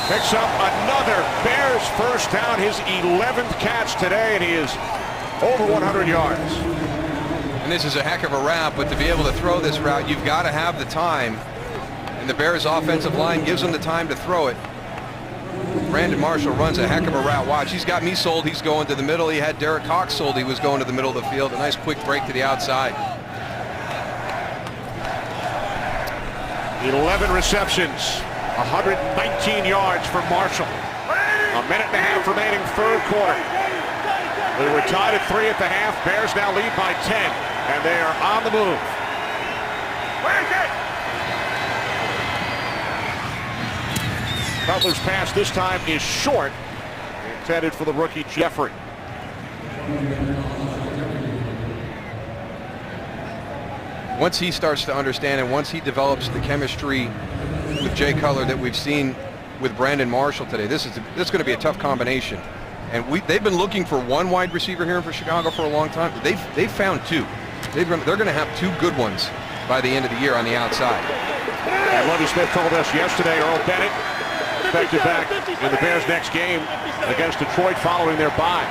picks up another Bears first down, his 11th catch today, and he is over 100 yards. And this is a heck of a route, but to be able to throw this route, you've got to have the time. And the Bears offensive line gives them the time to throw it. Brandon Marshall runs a heck of a route. Watch, he's got me sold. He's going to the middle. He had Derek Cox sold. He was going to the middle of the field. A nice quick break to the outside. 11 receptions, 119 yards for Marshall. A minute and a half remaining, 3rd quarter. We were tied at 3 at the half. Bears now lead by 10, and they are on the move. Cutler's pass this time is short, intended for the rookie Jeffrey. Once he starts to understand and once he develops the chemistry with Jay Cutler that we've seen with Brandon Marshall today, this is going to be a tough combination. And they've been looking for 1 wide receiver here for Chicago for a long time. They've found 2. They're going to have 2 good ones by the end of the year on the outside. And Lovie Smith told us yesterday, Earl Bennett expected back in the Bears' next game against Detroit following their bye.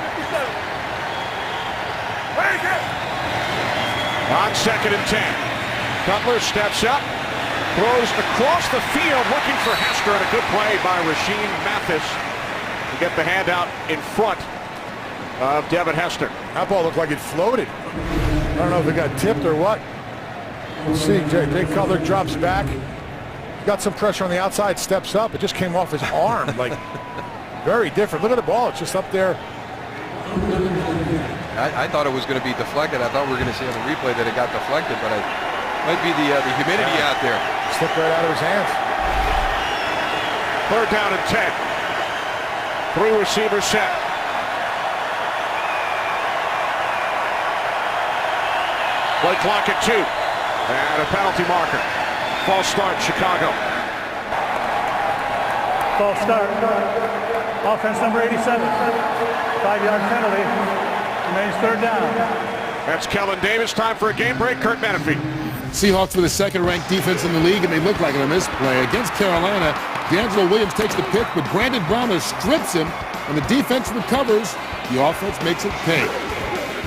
On 2nd and 10, Cutler steps up, throws across the field looking for Hester, and a good play by Rasheem Mathis to get the handout in front of Devin Hester. That ball looked like it floated. I don't know if it got tipped or what. We'll see. Jay Cutler drops back. Got some pressure on the outside, steps up. It just came off his arm. Like, very different. Look at the ball. It's just up there. I thought it was going to be deflected. I thought we were going to see on the replay that it got deflected, but it might be the humidity out there. Slipped right out of his hands. 3rd down and 10. 3 receivers set. Play clock at 2. And a penalty marker. False start, Chicago. False start. Offense number 87. 5-yard penalty. Remains 3rd down. That's Kellen Davis. Time for a game break. Kurt Menefee. Seahawks with the 2nd-ranked defense in the league, and they look like it on this play. Against Carolina, D'Angelo Williams takes the pick, but Brandon Browner strips him, and the defense recovers. The offense makes it pay.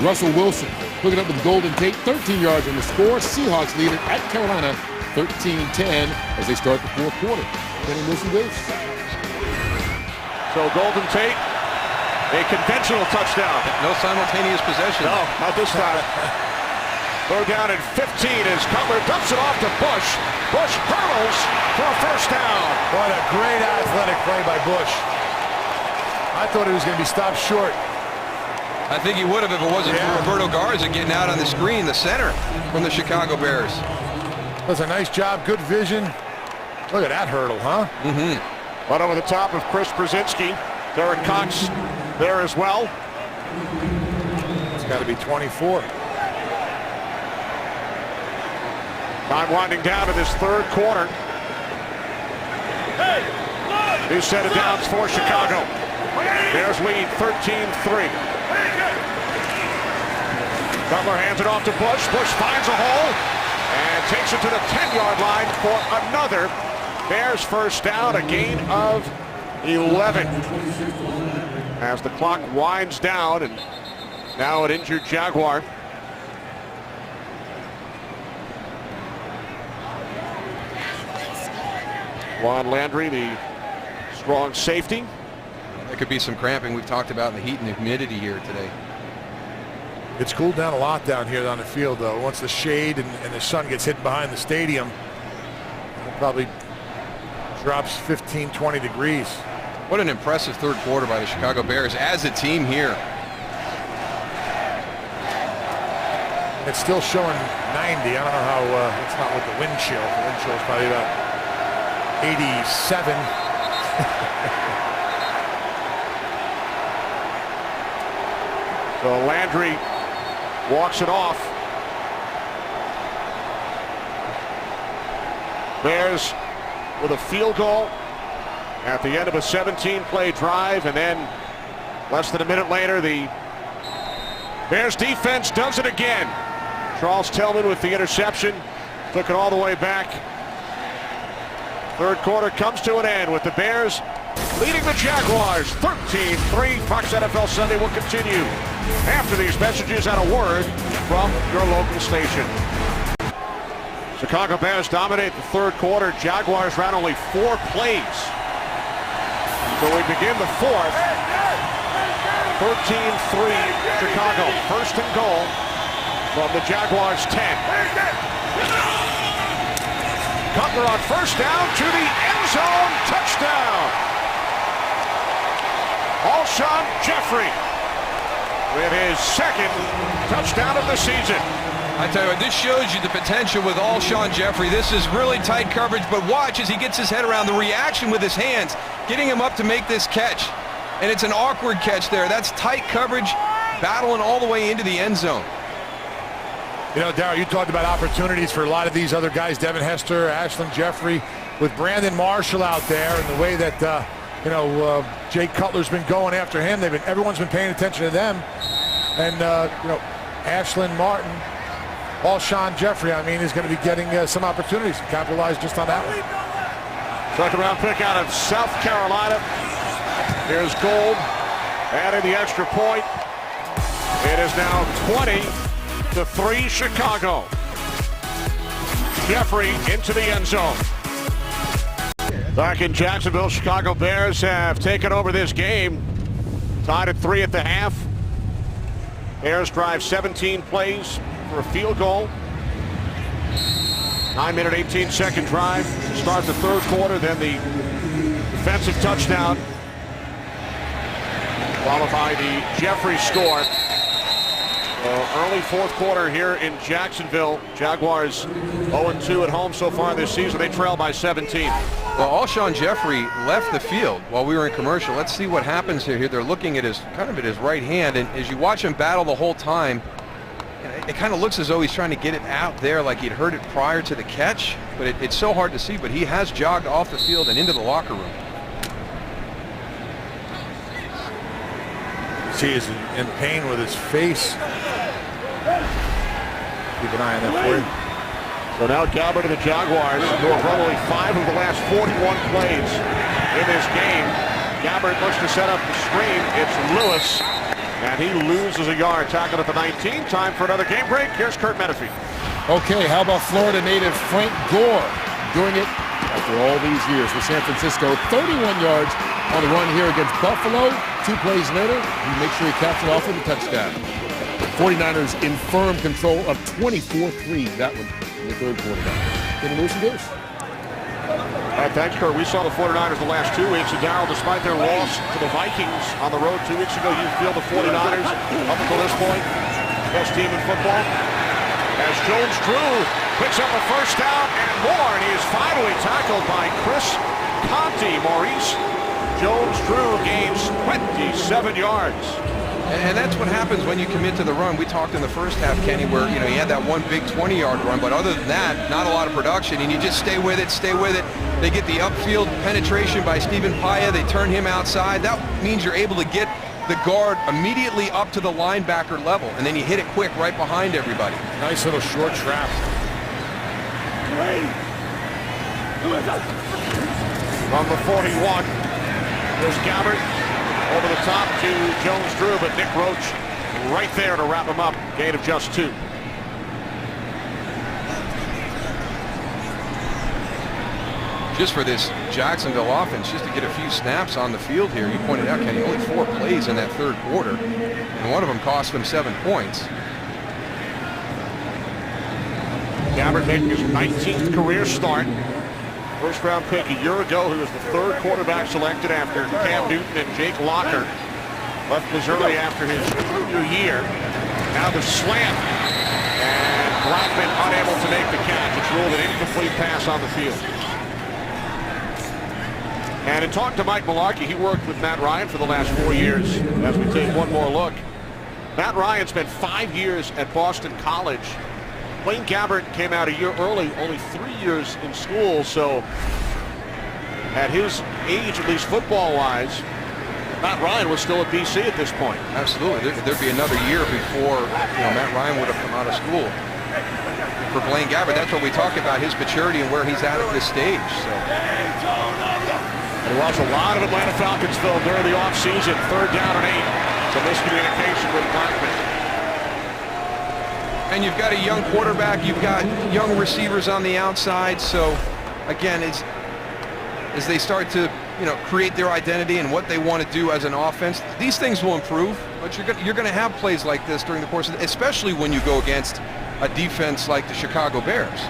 Russell Wilson hooking up with Golden Tate, 13 yards on the score. Seahawks lead it at Carolina, 13-10 as they start the 4th quarter. Kenny Wilson goes. So Golden Tate, a conventional touchdown. No simultaneous possession. No, not this time. 3rd down and 15 as Cutler dumps it off to Bush. Bush hurdles for a first down. What a great athletic play by Bush. I thought he was going to be stopped short. I think he would have if it wasn't for Roberto Garza getting out on the screen, the center from the Chicago Bears. Does a nice job, good vision. Look at that hurdle, huh? Mm-hmm. Right over the top of Chris Brzezinski. Derek Cox there as well. It's got to be 24. Time winding down in this 3rd quarter. New set of downs for Chicago. Bears lead 13-3. Cutler hands it off to Bush. Bush finds a hole and takes it to the 10-yard line for another Bears first down, a gain of 11. As the clock winds down, and now an injured Jaguar. Juan Landry, the strong safety. There could be some cramping we've talked about in the heat and the humidity here today. It's cooled down a lot down here on the field, though. Once the shade and the sun gets hit behind the stadium, it probably drops 15, 20 degrees. What an impressive third quarter by the Chicago Bears as a team here. It's still showing 90. I don't know how, it's not with the wind chill. The wind chill is probably about 87. So Landry walks it off. Bears with a field goal at the end of a 17-play drive, and then less than a minute later, the Bears defense does it again. Charles Tillman with the interception, took it all the way back. Third quarter comes to an end with the Bears leading the Jaguars 13-3. Fox NFL Sunday will continue after these messages and a word from your local station. Chicago Bears dominate the third quarter. Jaguars ran only 4 plays. So we begin the fourth. 13-3 Chicago. First and goal from the Jaguars 10. Cutler on first down to the end zone. Touchdown. Alshon Jeffrey with his second touchdown of the season. I tell you what, this shows you the potential with Alshon Jeffrey. This is really tight coverage, but watch as he gets his head around the reaction with his hands, getting him up to make this catch. And it's an awkward catch there. That's tight coverage, battling all the way into the end zone. You know, Darryl, you talked about opportunities for a lot of these other guys, Devin Hester, Alshon Jeffrey, with Brandon Marshall out there, and the way that, Jay Cutler's been going after him. Everyone's been paying attention to them. And, Ashlyn Martin, Alshon Jeffrey, is going to be getting some opportunities to capitalize just on that one. Second round pick out of South Carolina. Here's Gold adding the extra point. It is now 20-3 Chicago. Jeffrey into the end zone. Back in Jacksonville, Chicago Bears have taken over this game. Tied at 3 at the half. Bears drive 17 plays for a field goal. 9-minute, 18-second drive to start the third quarter. Then the defensive touchdown, followed by the Jeffrey score. Early fourth quarter here in Jacksonville. Jaguars 0-2 at home so far this season. They trail by 17. Well, Alshon Jeffrey left the field while we were in commercial. Let's see what happens here. They're looking at his right hand, and as you watch him battle the whole time, it kind of looks as though he's trying to get it out there like he'd heard it prior to the catch, but it's so hard to see. But he has jogged off the field and into the locker room. See, he's in pain with his face. Keep an eye on that for you. So now Gabbert and the Jaguars, who have run only 5 of the last 41 plays in this game. Gabbert looks to set up the screen. It's Lewis, and he loses a yard. Tackled at the 19. Time for another game break. Here's Kurt Menefee. Okay, how about Florida native Frank Gore doing it after all these years with San Francisco? 31 yards on the run here against Buffalo. 2 plays later, he makes sure he caps it off with a touchdown. 49ers in firm control of 24-3. That one in the third quarter. Getting loose and goose. Thanks, Kurt. We saw the 49ers the last 2 weeks, and Darryl, despite their loss to the Vikings on the road 2 weeks ago, you feel the 49ers, up until this point, best team in football. As Jones-Drew picks up a first down and more, and he is finally tackled by Chris Conte. Maurice Jones-Drew gains 27 yards. And that's what happens when you commit to the run. We talked in the first half, Kenny, where he had that one big 20-yard run, but other than that, not a lot of production, and you just stay with it, stay with it. They get the upfield penetration by Stephen Paya. They turn him outside. That means you're able to get the guard immediately up to the linebacker level, and then you hit it quick right behind everybody. Nice little short trap. From the 41, there's Gabbert over the top to Jones-Drew, but Nick Roach right there to wrap him up. Gain of just 2. Just for this Jacksonville offense, just to get a few snaps on the field here. You pointed out, Kenny, only 4 plays in that third quarter, and one of them cost them 7 points. Gabbert making his 19th career start. First-round pick a year ago, who was the 3rd quarterback selected after Cam Newton and Jake Locker left Missouri after his junior year. Now the slant, and Blackman unable to make the catch. It's ruled an incomplete pass on the field. And in talking to Mike Mularkey, he worked with Matt Ryan for the last 4 years. As we take one more look, Matt Ryan spent 5 years at Boston College. Blaine Gabbert came out a year early, only 3 years in school, so at his age, at least football-wise, Matt Ryan was still at BC at this point. Absolutely. There'd be another year before Matt Ryan would have come out of school. For Blaine Gabbert, that's what we talk about, his maturity and where he's at this stage. So. There was a lot of Atlanta Falcons film during the offseason. 3rd down and 8. Some miscommunication with Blackman. And you've got a young quarterback, you've got young receivers on the outside. So, again, as they start to, create their identity and what they want to do as an offense, these things will improve. But you're going to have plays like this during the course of, especially when you go against a defense like the Chicago Bears.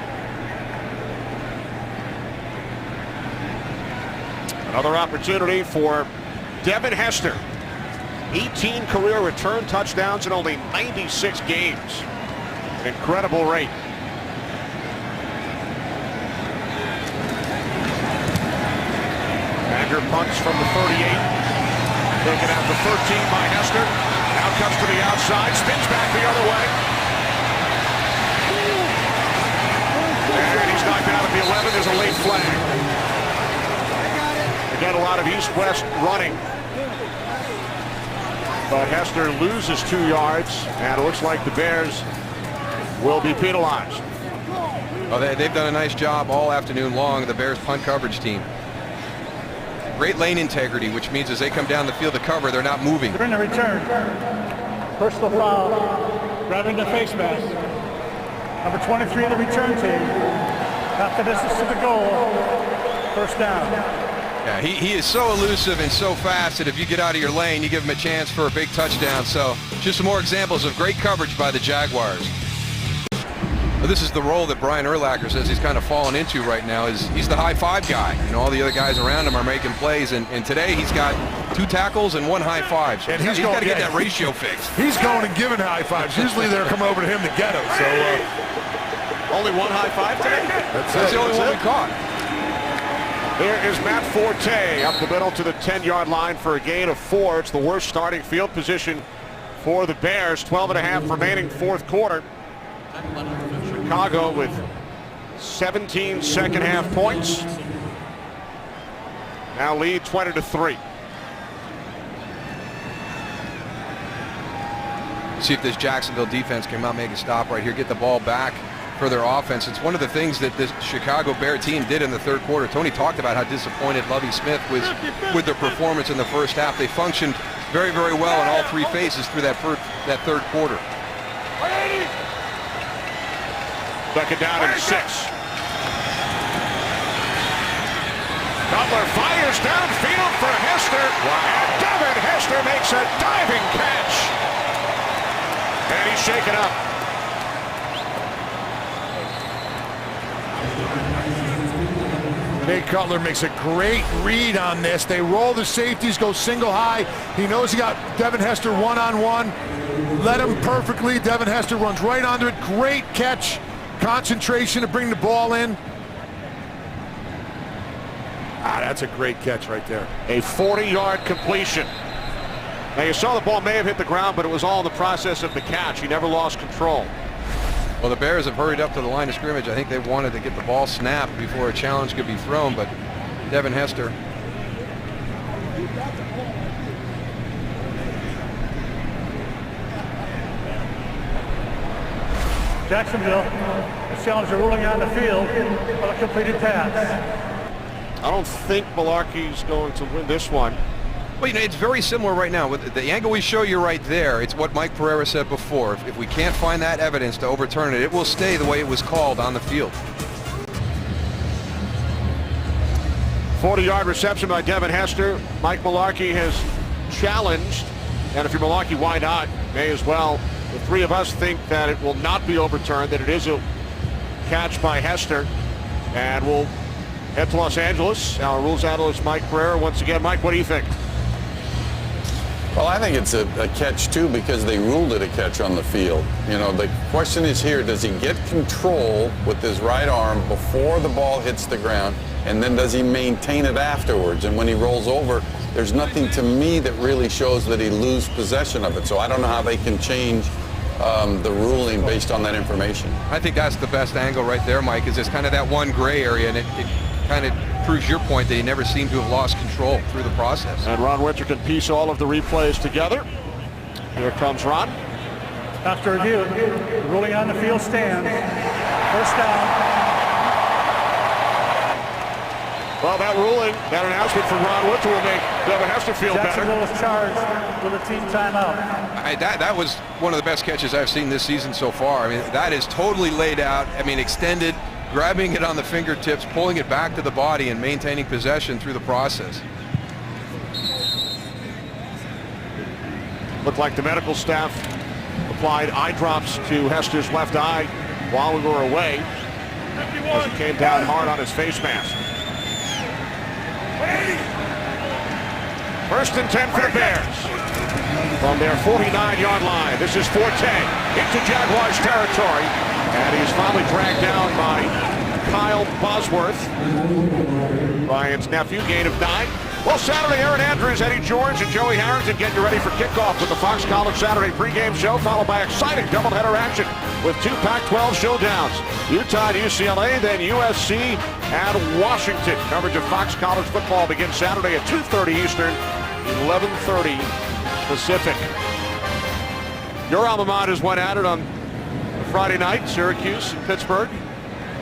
Another opportunity for Devin Hester. 18 career return touchdowns in only 96 games. An incredible rate. Badger punts from the 38. Taken out the 13 by Hester. Now comes to the outside, spins back the other way. And he's knocked out at the 11. There's a late flag. Again, a lot of east-west running. But Hester loses 2 yards, and it looks like the Bears will be penalized. Oh, they've done a nice job all afternoon long, the Bears punt coverage team. Great lane integrity, which means as they come down the field to cover, they're not moving. During the return, personal foul, grabbing the face mask. Number 23 on the return team. Half the distance to the goal. 1st down. Yeah, he is so elusive and so fast that if you get out of your lane, you give him a chance for a big touchdown. So just some more examples of great coverage by the Jaguars. Well, this is the role that Brian Urlacher says he's kind of fallen into right now. He's the high-five guy. All the other guys around him are making plays, and today he's got 2 tackles and 1 high-five. So and he's got to get that ratio fixed. He's going and giving high fives. Usually they're coming over to him to get him. So only 1 high five today? That's the only one we caught. There is Matt Forte up the middle to the 10-yard line for a gain of 4. It's the worst starting field position for the Bears. 12.5 remaining 4th quarter. Chicago with 17 second-half points. Now lead 20-3. See if this Jacksonville defense can make a stop right here, get the ball back for their offense. It's one of the things that this Chicago Bear team did in the 3rd quarter. Tony talked about how disappointed Lovie Smith was with their performance in the 1st half. They functioned very, very well in all 3 phases through that 3rd quarter. 2nd down and 6. Cutler fires downfield for Hester. And Devin Hester makes a diving catch. And he's shaken up. Nate Cutler makes a great read on this. They roll the safeties, go single high. He knows he got Devin Hester one-on-one. Led him perfectly. Devin Hester runs right under it. Great catch. Concentration to bring the ball in. That's a great catch right there. A 40-yard completion. Now you saw the ball may have hit the ground, but it was all in the process of the catch. He never lost control. Well, the Bears have hurried up to the line of scrimmage. I think they wanted to get the ball snapped before a challenge could be thrown, but Devin Hester. Jacksonville, the challenger ruling on the field for a completed pass. I don't think Malarkey's going to win this one. Well, it's very similar right now. With the angle we show you right there, it's what Mike Pereira said before. If we can't find that evidence to overturn it, it will stay the way it was called on the field. 40-yard reception by Devin Hester. Mike Malarkey has challenged, and if you're Malarkey, why not? May as well. The three of us think that it will not be overturned, that it is a catch by Hester, and we'll head to Los Angeles. Our rules analyst, Mike Pereira. Once again, Mike, what do you think? Well, I think it's a catch, too, because they ruled it a catch on the field. The question is here, does he get control with his right arm before the ball hits the ground, and then does he maintain it afterwards? And when he rolls over, there's nothing to me that really shows that he loses possession of it. So I don't know how they can change the ruling based on that information. I think that's the best angle right there, Mike, is just kind of that one gray area, and it kind of proves your point that he never seemed to have lost control through the process. And Ron Winter can piece all of the replays together. Here comes Ron. After review, the ruling on the field stands. First down. Well, that ruling, that announcement from Ron Winter will make Devin Hester feel better. Jacksonville is charged with a team timeout. That was one of the best catches I've seen this season so far. I mean, that is totally laid out. I mean, extended, grabbing it on the fingertips, pulling it back to the body, and maintaining possession through the process. Looked like the medical staff applied eye drops to Hester's left eye while we were away, as he came down hard on his face mask. First and 10 for the Bears. From their 49-yard line, this is Forte into Jaguars territory. And he's finally dragged down by Kyle Bosworth, Ryan's nephew, gain of 9. Well, Saturday, Aaron Andrews, Eddie George, and Joey Harrington getting you ready for kickoff with the Fox College Saturday pregame show, followed by exciting doubleheader action with 2 Pac-12 showdowns. Utah and UCLA, then USC and Washington. Coverage of Fox College football begins Saturday at 2:30 Eastern, 11:30 Pacific. Your alma maters went at it on Friday night, Syracuse and Pittsburgh.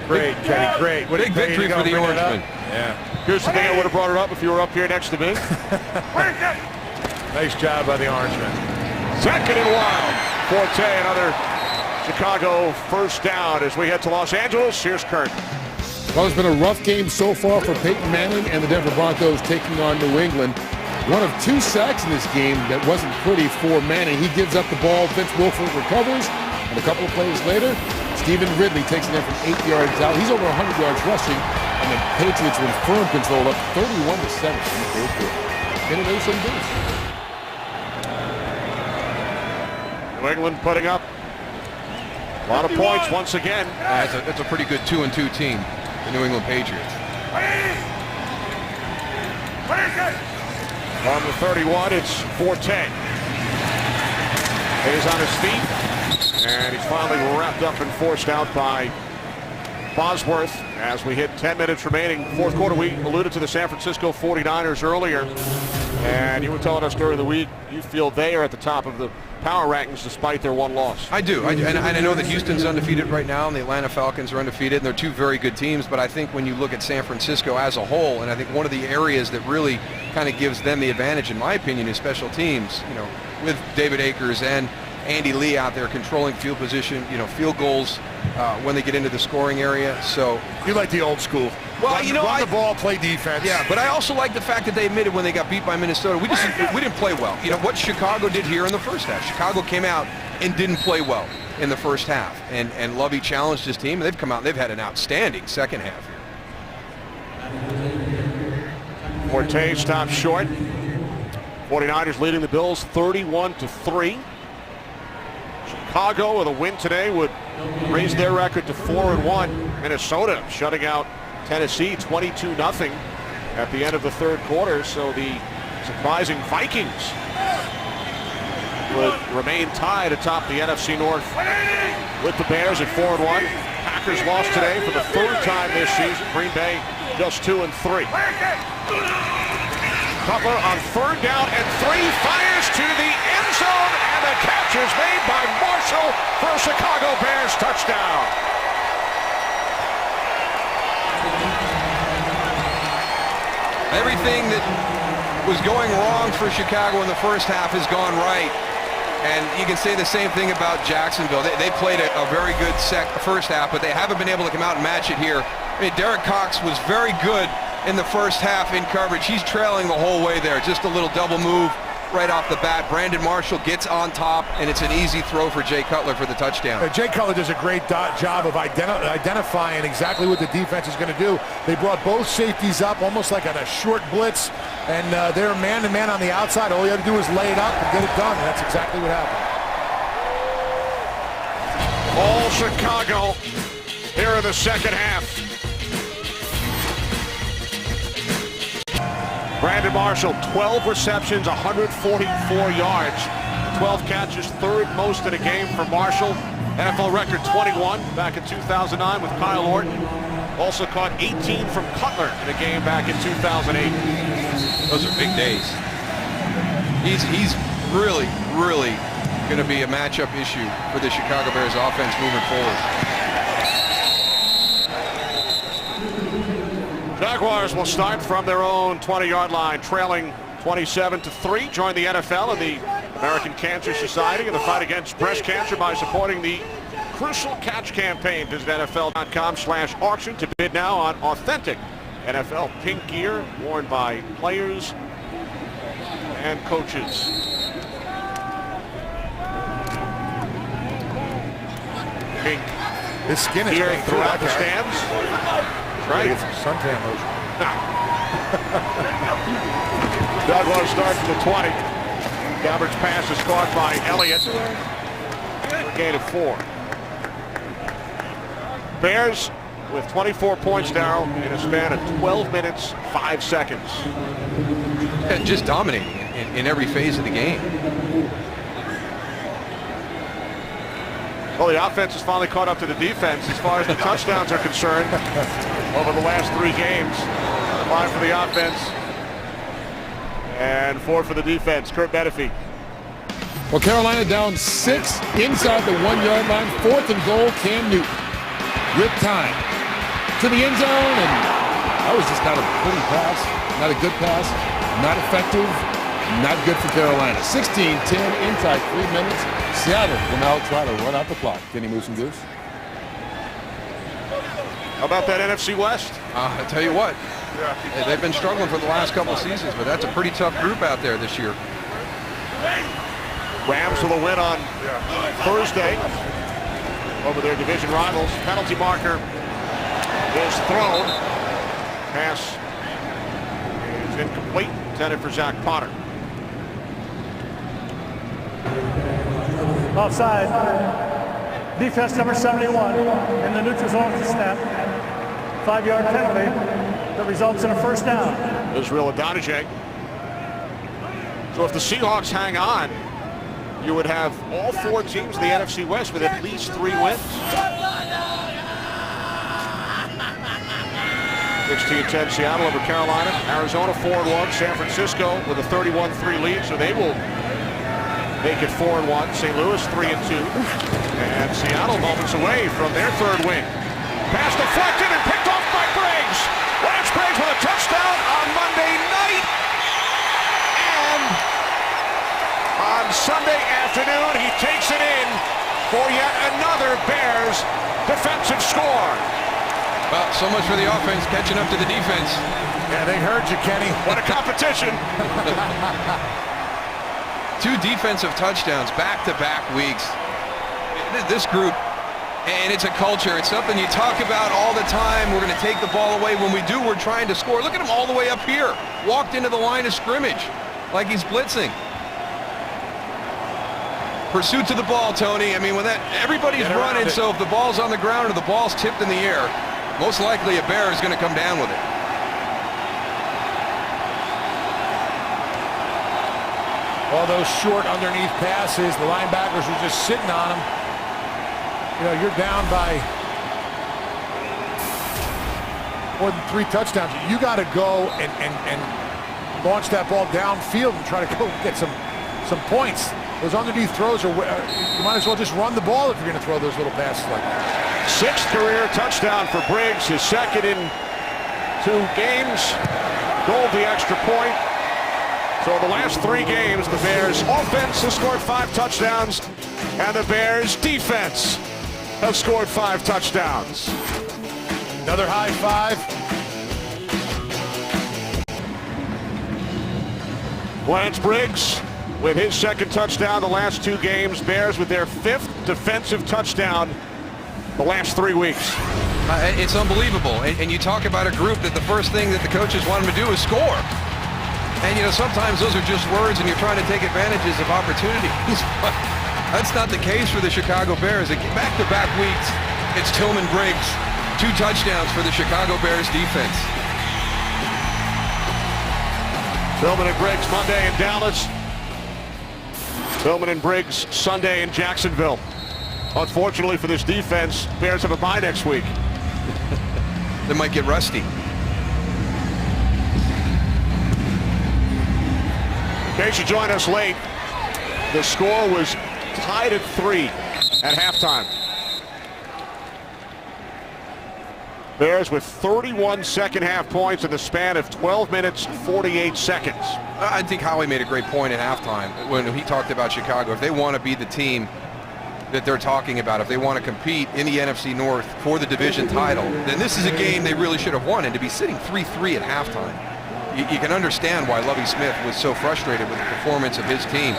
Great, Kenny, great. Big victory for the Orangemen. Yeah. Here's the thing, I would have brought it up if you were up here next to me. Nice job by the Orangemen. 2nd and 1. Forte, another Chicago first down as we head to Los Angeles. Here's Kurt. Well, it's been a rough game so far for Peyton Manning and the Denver Broncos taking on New England. One of 2 sacks in this game that wasn't pretty for Manning. He gives up the ball, Vince Wilfork recovers, and a couple of plays later, Stephen Ridley takes it in from 8 yards out. He's over 100 yards rushing, and the Patriots with firm control up 31-7. In an Asian boost. New England putting up a lot of points once again. That's a pretty good 2-2 team, the New England Patriots. On the 31, it's Forte. He's on his feet, and he's finally wrapped up and forced out by Bosworth as we hit 10 minutes remaining. Fourth quarter, we alluded to the San Francisco 49ers earlier, and you were telling us during the week you feel they are at the top of the power rankings despite their one loss. I do, and I know that Houston's undefeated right now, and the Atlanta Falcons are undefeated, and they're 2 very good teams, but I think when you look at San Francisco as a whole, and I think one of the areas that really kind of gives them the advantage, in my opinion, is special teams, with David Akers and Andy Lee out there controlling field position, field goals when they get into the scoring area. So You like the old school. Well, run the ball, play defense. Yeah, but I also like the fact that they admitted when they got beat by Minnesota, we didn't play well. What Chicago did here in the first half. Chicago came out and didn't play well in the first half, and Lovey challenged his team, and they've come out and they've had an outstanding second half here. Forte stops short. 49ers leading the Bills 31-3. Chicago with a win today would raise their record to 4-1. Minnesota shutting out Tennessee 22-0 at the end of the third quarter. So the surprising Vikings would remain tied atop the NFC North with the Bears at 4-1. Packers lost today for the third time this season. Green Bay just 2-3. Cutler on third down and 3, fires to the end zone, and the catch is made by Marshall for a Chicago Bears touchdown. Everything that was going wrong for Chicago in the first half has gone right. And you can say the same thing about Jacksonville. They played a very good first half, but they haven't been able to come out and match it here. I mean, Derek Cox was very good in the first half in coverage. He's trailing the whole way there. Just a little double move right off the bat. Brandon Marshall gets on top, and it's an easy throw for Jay Cutler for the touchdown. Jay Cutler does a great job of identifying exactly what the defense is going to do. They brought both safeties up almost like on a short blitz, and they're man-to-man on the outside. All you have to do is lay it up and get it done, and that's exactly what happened. All Chicago here in the second half. Brandon Marshall, 12 receptions, 144 yards, 12 catches, third most in a game for Marshall. NFL record 21 back in 2009 with Kyle Orton. Also caught 18 from Cutler in a game back in 2008. Those are big days. He's really, really going to be a matchup issue for the Chicago Bears offense moving forward. Jaguars will start from their own 20-yard line, trailing 27-3. Join the NFL and the American Cancer Society in the fight against breast cancer by supporting the Crucial Catch campaign. Visit NFL.com/auction to bid now on authentic NFL pink gear worn by players and coaches. Pink His skin is gear getting throughout the stands. Right. Get some suntan lotion. Jaguars start from the 20. Gabbert's pass is caught by Elliott. A gain of 4. Bears with 24 points, Darryl, in a span of 12 minutes, 5 seconds. And just dominating in every phase of the game. Well, the offense has finally caught up to the defense as far as the touchdowns are concerned over the last 3 games. 5 for the offense and 4 for the defense. Kurt Menefee. Well, Carolina down 6 inside the 1-yard line. 4th and goal, Cam Newton. With time to the end zone, and that was just not a pretty pass, not a good pass, not effective, not good for Carolina. 16-10 inside 3 minutes. Seattle will now try to run out the clock. Kenny Moose and Goose. How about that NFC West? I tell you what, they've been struggling for the last couple of seasons, but that's a pretty tough group out there this year. Rams with a win on Thursday over their division rivals. Penalty marker is thrown. Pass is incomplete. Intended for Zach Potter. Offside. Defense number 71 in the neutral zone to snap. 5-yard penalty that results in a first down. Israel Adonijay. So if the Seahawks hang on, you would have all 4 teams in the NFC West with at least 3 wins. 16-10 Seattle over Carolina. Arizona 4-1. San Francisco with a 31-3 lead, so they will make it 4-1. St. Louis 3-2. And Seattle moments away from their 3rd win. Pass deflected and picked off by Briggs. Lance Briggs with a touchdown on Monday night. And on Sunday afternoon, he takes it in for yet another Bears defensive score. Well, so much for the offense catching up to the defense. Yeah, they heard you, Kenny. What a competition. 2 defensive touchdowns back-to-back weeks. This group, and it's a culture. It's something you talk about all the time. We're going to take the ball away. When we do, we're trying to score. Look at him all the way up here. Walked into the line of scrimmage like he's blitzing. Pursuit to the ball, Tony. I mean, when everybody's running, so if the ball's on the ground or the ball's tipped in the air, most likely a Bear is going to come down with it. All those short underneath passes, the linebackers were just sitting on them. You know, you're down by more than 3 touchdowns. You got to go and launch that ball downfield and try to go get some points. Those underneath throws are, you might as well just run the ball if you're going to throw those little passes like that. 6th career touchdown for Briggs, his second in 2 games. Goal the extra point. So the last 3 games, the Bears offense has scored 5 touchdowns, and the Bears defense have scored 5 touchdowns. Another high five. Lance Briggs with his 2nd touchdown the last 2 games. Bears with their 5th defensive touchdown the last 3 weeks. It's unbelievable. And you talk about a group that the first thing that the coaches want them to do is score. And, you know, sometimes those are just words and you're trying to take advantages of opportunities. But that's not the case for the Chicago Bears. Back-to-back weeks, it's Tillman Briggs. 2 touchdowns for the Chicago Bears defense. Tillman and Briggs Monday in Dallas. Tillman and Briggs Sunday in Jacksonville. Unfortunately for this defense, Bears have a bye next week. They might get rusty. In case you joined us late, the score was tied at 3 at halftime. Bears with 31 second-half points in the span of 12 minutes, 48 seconds. I think Howie made a great point at halftime when he talked about Chicago. If they want to be the team that they're talking about, if they want to compete in the NFC North for the division title, then this is a game they really should have won. And to be sitting 3-3 at halftime, you can understand why Lovie Smith was so frustrated with the performance of his team.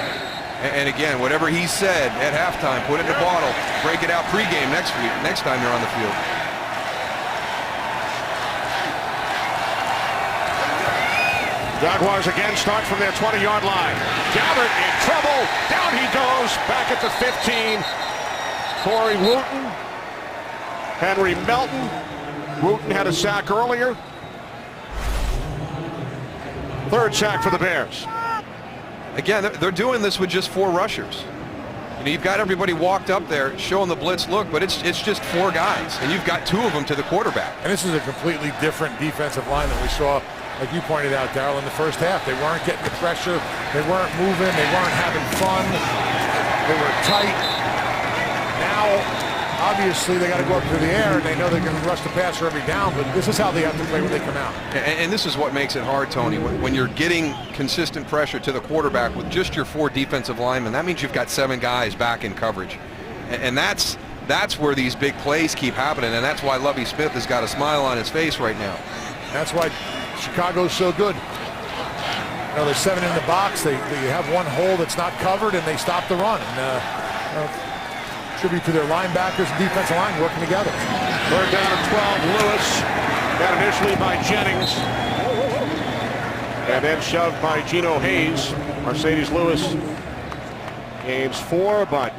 And again, whatever he said at halftime, put it in a bottle, break it out pregame next time they're on the field. Jaguars again start from their 20-yard line. Gabbert in trouble. Down he goes. Back at the 15. Corey Wooten. Henry Melton. Wooten had a sack earlier. 3rd sack for the Bears. Again, they're doing this with just 4 rushers. You know, you've got everybody walked up there showing the blitz look, but it's just 4 guys, and you've got 2 of them to the quarterback. And this is a completely different defensive line than we saw, like you pointed out, Darryl, in the first half. They weren't getting the pressure. They weren't moving. They weren't having fun. They were tight. Now, obviously, they got to go up through the air, and they know they're going to rush the passer every down, but this is how they have to play when they come out. And this is what makes it hard, Tony. When you're getting consistent pressure to the quarterback with just your 4 defensive linemen, that means you've got 7 guys back in coverage. And that's where these big plays keep happening, and that's why Lovie Smith has got a smile on his face right now. That's why Chicago's so good. You know, there's 7 in the box. They have 1 hole that's not covered, and they stop the run. And tribute to their linebackers and defensive line working together. 3rd down and 12. Lewis got initially by Jennings, and then shoved by Geno Hayes. Mercedes Lewis gains 4, but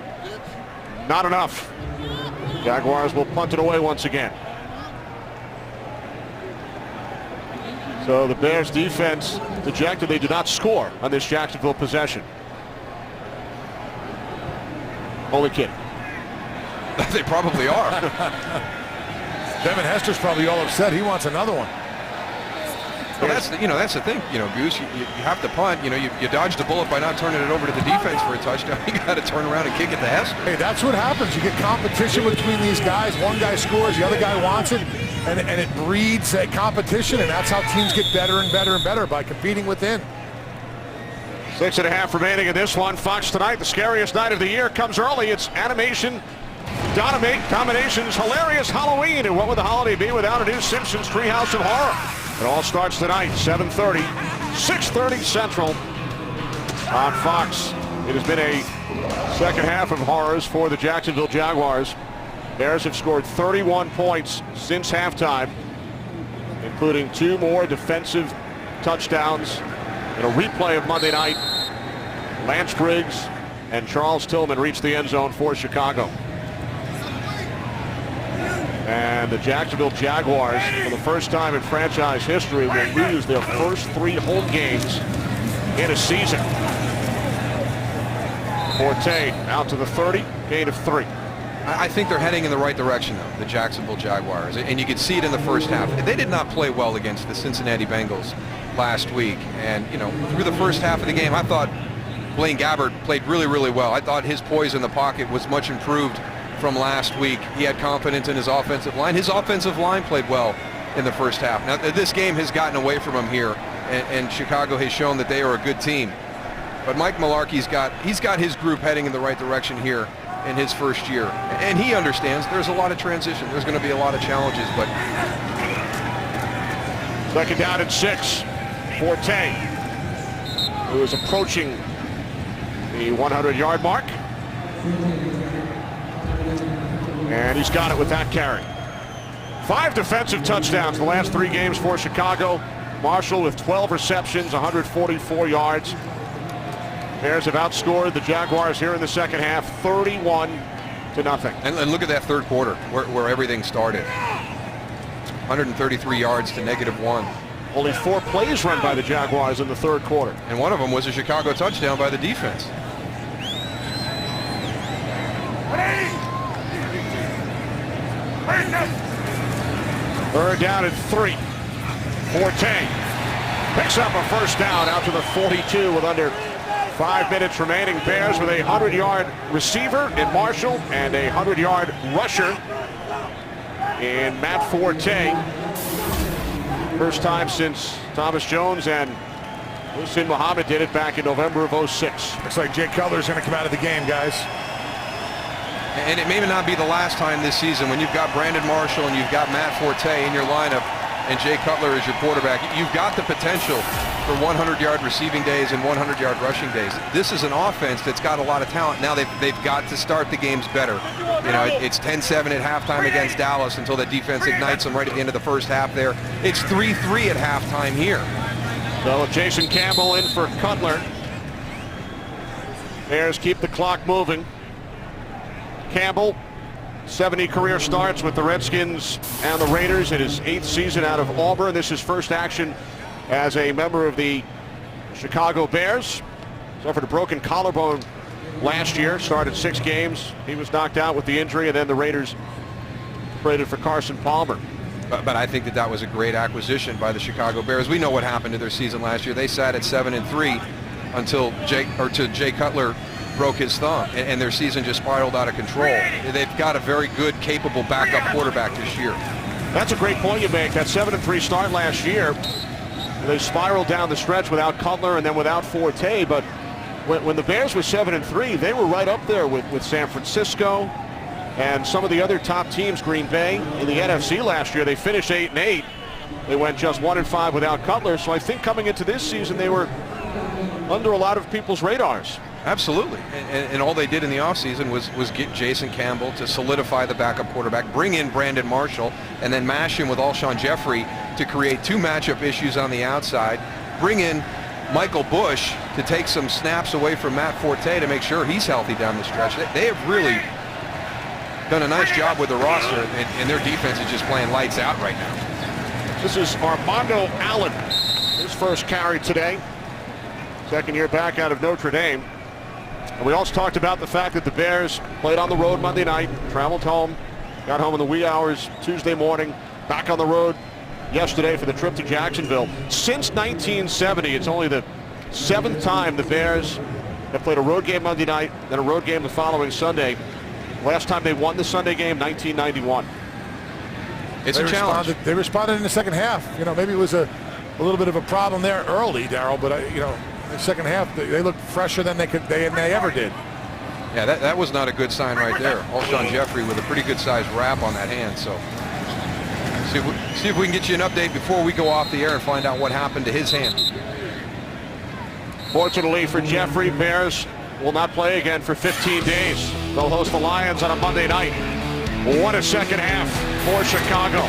not enough. Jaguars will punt it away once again. So the Bears defense dejected. They did not score on this Jacksonville possession. Only kidding. They probably are. Devin Hester's probably all upset. He wants another one. Well, that's the thing, Goose. You have to punt. You dodged a bullet by not turning it over to the defense for a touchdown. You got to turn around and kick it to Hester. Hey, that's what happens. You get competition between these guys. One guy scores, the other guy wants it, and it breeds a competition, and that's how teams get better and better and better, by competing within. 6.5 remaining in this one. Fox tonight, the scariest night of the year, comes early. It's animation dominations, hilarious Halloween. And what would the holiday be without a new Simpsons Treehouse of Horror? It all starts tonight, 7:30, 6:30 Central on Fox. It has been a second half of horrors for the Jacksonville Jaguars. Bears have scored 31 points since halftime, including 2 more defensive touchdowns. In a replay of Monday night, Lance Briggs and Charles Tillman reached the end zone for Chicago. And the Jacksonville Jaguars, for the first time in franchise history, will lose their first 3 home games in a season. Forte out to the 30, gain of 3. I think they're heading in the right direction, though, the Jacksonville Jaguars. And you could see it in the first half. They did not play well against the Cincinnati Bengals last week. And, you know, through the first half of the game, I thought Blaine Gabbert played really, really well. I thought his poise in the pocket was much improved from last week. He had confidence in his offensive line. His offensive line played well in the first half. Now, this game has gotten away from him here, and Chicago has shown that they are a good team. But Mike Mularkey's got his group heading in the right direction here in his first year. And he understands there's a lot of transition. There's going to be a lot of challenges, but... Second down and 6. Forte, who is approaching the 100-yard mark. And he's got it with that carry. 5 defensive touchdowns the last 3 games for Chicago. Marshall with 12 receptions, 144 yards. Bears have outscored the Jaguars here in the second half, 31-0. And look at that third quarter where everything started. 133 yards to -1. Only 4 plays run by the Jaguars in the third quarter. And one of them was a Chicago touchdown by the defense. Third down and 3. Forte picks up a first down out to the 42 with under 5 minutes remaining. Bears with a 100-yard receiver in Marshall and a 100-yard rusher in Matt Forte. First time since Thomas Jones and Hussein Muhammad did it back in November of 06. Looks like Jay Cutler's going to come out of the game, guys. And it may not be the last time this season when you've got Brandon Marshall and you've got Matt Forte in your lineup and Jay Cutler is your quarterback. You've got the potential for 100-yard receiving days and 100-yard rushing days. This is an offense that's got a lot of talent. Now they've got to start the games better. You know, it's 10-7 at halftime against Dallas until the defense ignites them right at the end of the first half there. It's 3-3 at halftime here. So Jason Campbell in for Cutler. Bears keep the clock moving. Campbell, 70 career starts with the Redskins and the Raiders in his 8th season out of Auburn. This is first action as a member of the Chicago Bears. Suffered a broken collarbone last year, started 6 games. He was knocked out with the injury, and then the Raiders traded for Carson Palmer. But I think that was a great acquisition by the Chicago Bears. We know what happened to their season last year. They sat at 7-3 until Jay Cutler broke his thumb, and their season just spiraled out of control. They've got a very good, capable backup quarterback this year. That's a great point you make. That 7-3 start last year, they spiraled down the stretch without Cutler and then without Forte. But when the Bears were 7-3, they were right up there with San Francisco and some of the other top teams. Green Bay in the NFC last year, they finished 8-8. They went just 1-5 without Cutler. So I think coming into this season, they were under a lot of people's radars. Absolutely, and all they did in the offseason was get Jason Campbell to solidify the backup quarterback, bring in Brandon Marshall, and then mash him with Alshon Jeffrey to create 2 matchup issues on the outside, bring in Michael Bush to take some snaps away from Matt Forte to make sure he's healthy down the stretch. They have really done a nice job with the roster, and their defense is just playing lights out right now. This is Armando Allen, his first carry today. Second year back out of Notre Dame. And we also talked about the fact that the Bears played on the road Monday night, traveled home, got home in the wee hours Tuesday morning, back on the road yesterday for the trip to Jacksonville. Since 1970, it's only the 7th time the Bears have played a road game Monday night, then a road game the following Sunday. Last time they won the Sunday game, 1991. It's a challenge. They responded in the second half. You know, maybe it was a little bit of a problem there early, Darryl, but you know, the second half, they looked fresher than they ever did. Yeah, that was not a good sign right there. Alshon Jeffrey with a pretty good sized wrap on that hand. So see if we can get you an update before we go off the air and find out what happened to his hand. Fortunately for Jeffrey, Bears will not play again for 15 days. They'll host the Lions on a Monday night. What a second half for Chicago.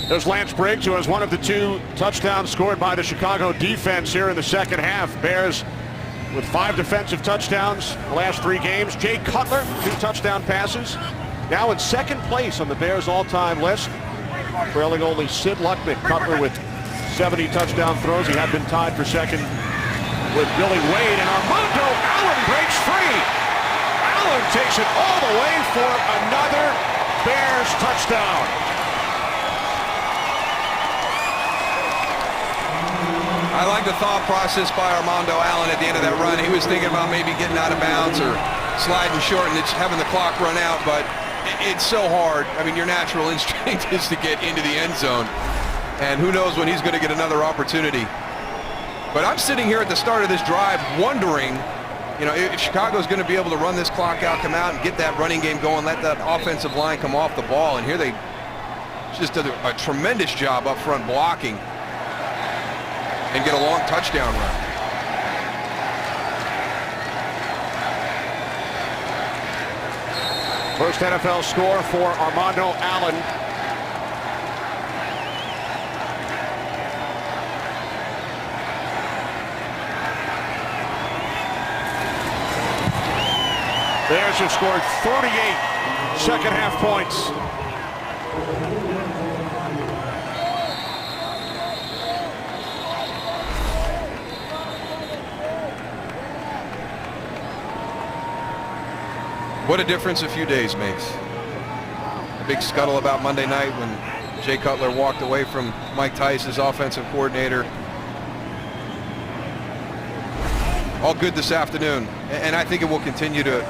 There's Lance Briggs, who has one of the 2 touchdowns scored by the Chicago defense here in the second half. Bears with 5 defensive touchdowns the last 3 games. Jay Cutler, 2 touchdown passes. Now in second place on the Bears all-time list, trailing only Sid Luckman. Cutler with 70 touchdown throws. He had been tied for second with Billy Wade, and Armando Allen breaks free. Allen takes it all the way for another Bears touchdown. I like the thought process by Armando Allen at the end of that run. He was thinking about maybe getting out of bounds or sliding short and having the clock run out, but it's so hard. I mean, your natural instinct is to get into the end zone, and who knows when he's going to get another opportunity. But I'm sitting here at the start of this drive wondering, you know, if Chicago's going to be able to run this clock out, come out and get that running game going, let that offensive line come off the ball, and here they just did a tremendous job up front blocking and get a long touchdown run. First NFL score for Armando Allen. Bears have scored 38 second half points. What a difference a few days makes. A big scuttle about Monday night when Jay Cutler walked away from Mike Tice as offensive coordinator. All good this afternoon, and I think it will continue to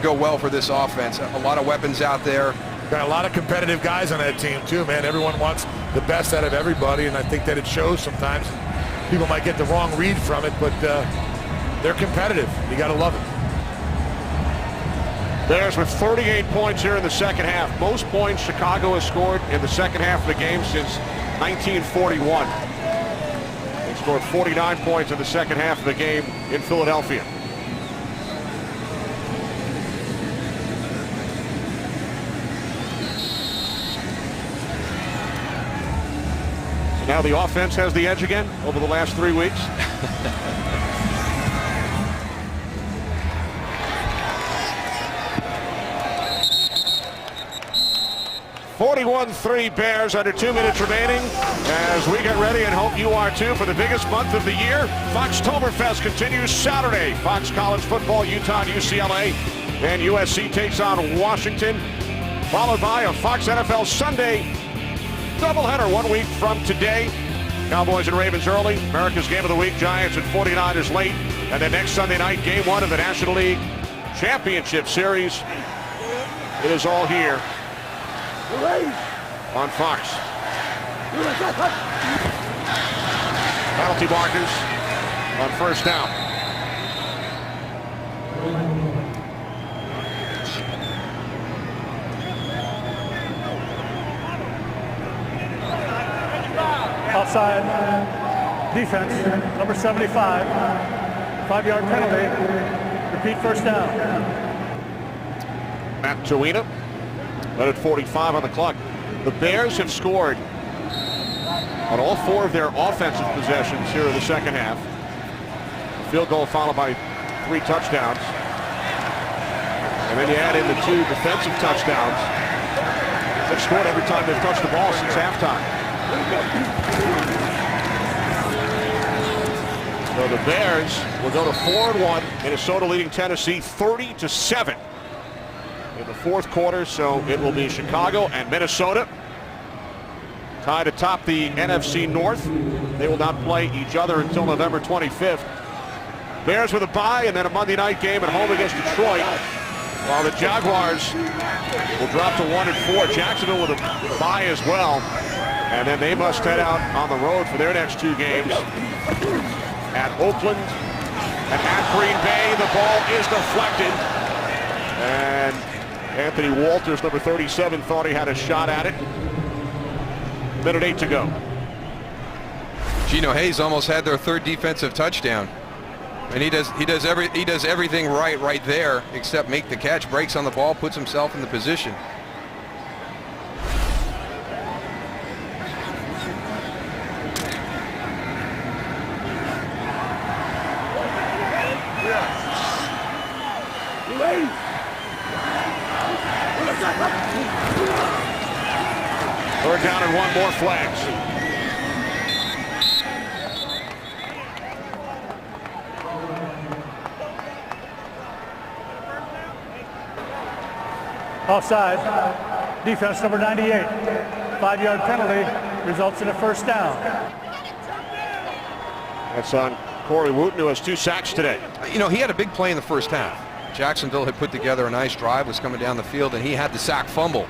go well for this offense. A lot of weapons out there. Got a lot of competitive guys on that team too, man. Everyone wants the best out of everybody, and I think that it shows sometimes. People might get the wrong read from it, but they're competitive. You got to love it. Bears with 38 points here in the second half. Most points Chicago has scored in the second half of the game since 1941. They scored 49 points in the second half of the game in Philadelphia. So now the offense has the edge again over the last 3 weeks. 41-3 Bears, under 2 minutes remaining as we get ready, and hope you are too, for the biggest month of the year. Foxtoberfest continues Saturday. Fox College Football, Utah, UCLA, and USC takes on Washington, followed by a Fox NFL Sunday doubleheader 1 week from today. Cowboys and Ravens early, America's Game of the Week, Giants and 49ers late, and then next Sunday night, Game 1 of the National League Championship Series. It is all here on Fox. Penalty markers on first down. Outside defense, number 75, 5-yard penalty, repeat first down. Matt Tawina, at 45 on the clock. The Bears have scored on all 4 of their offensive possessions here in the second half. A field goal followed by 3 touchdowns. And then you add in the 2 defensive touchdowns. They've scored every time they've touched the ball since halftime. So the Bears will go to 4-1. Minnesota leading Tennessee 30-7. In the fourth quarter, so it will be Chicago and Minnesota tied atop the NFC North. They will not play each other until November 25th. Bears with a bye and then a Monday night game at home against Detroit, while the Jaguars will drop to 1-4. Jacksonville with a bye as well, and then they must head out on the road for their next 2 games at Oakland and at Green Bay. The ball is deflected, and Anthony Walters, number 37, thought he had a shot at it. 1:08 to go. Geno Hayes almost had their 3rd defensive touchdown, and he does everything right there except make the catch, breaks on the ball, puts himself in the position. Third down and 1 more, flags. Offside. Defense number 98. 5-yard penalty results in a first down. That's on Corey Wooten, who has 2 sacks today. You know, he had a big play in the first half. Jacksonville had put together a nice drive, was coming down the field, and he had the sack fumble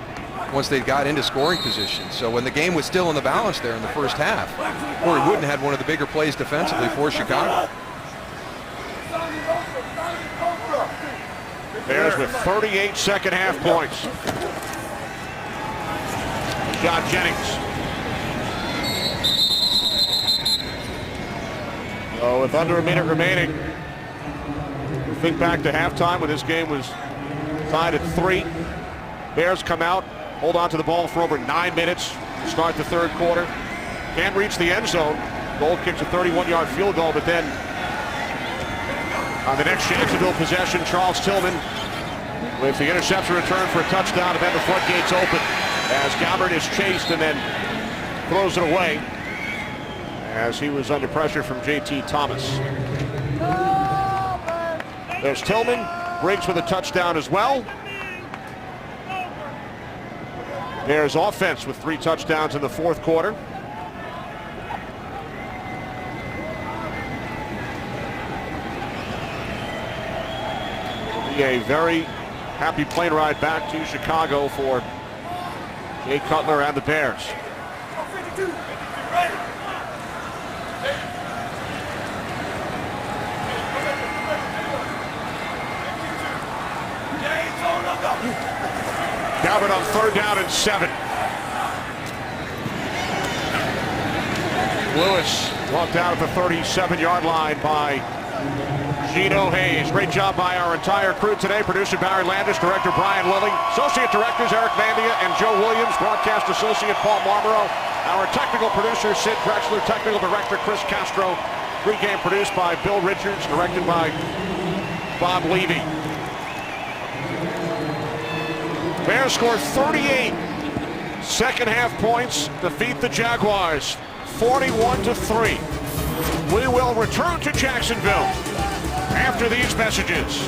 once they got into scoring position. So when the game was still in the balance there in the first half, Corey Wooten had one of the bigger plays defensively for Chicago. Bears with 38 second half points. John Jennings. So with under a minute remaining, we think back to halftime when this game was tied at 3. Bears come out, hold on to the ball for over 9 minutes, start the third quarter. Can't reach the end zone. Gold kicks a 31-yard field goal, but then on the next Jacksonville possession, Charles Tillman with the interception return for a touchdown, and then the floodgates open as Gabbert is chased and then throws it away as he was under pressure from J.T. Thomas. There's Tillman, Briggs with a touchdown as well. Bears offense with 3 touchdowns in the fourth quarter. A very happy plane ride back to Chicago for Jay Cutler and the Bears. Gabbert on 3rd down and 7. Lewis walked out at the 37-yard line by Gino Hayes. Great job by our entire crew today. Producer Barry Landis, director Brian Lilly, associate directors Eric Vandia and Joe Williams, broadcast associate Paul Marlborough, our technical producer Sid Drexler, technical director Chris Castro, pregame produced by Bill Richards, directed by Bob Levy. Bears score 38 second half points, defeat the Jaguars 41-3. We will return to Jacksonville after these messages.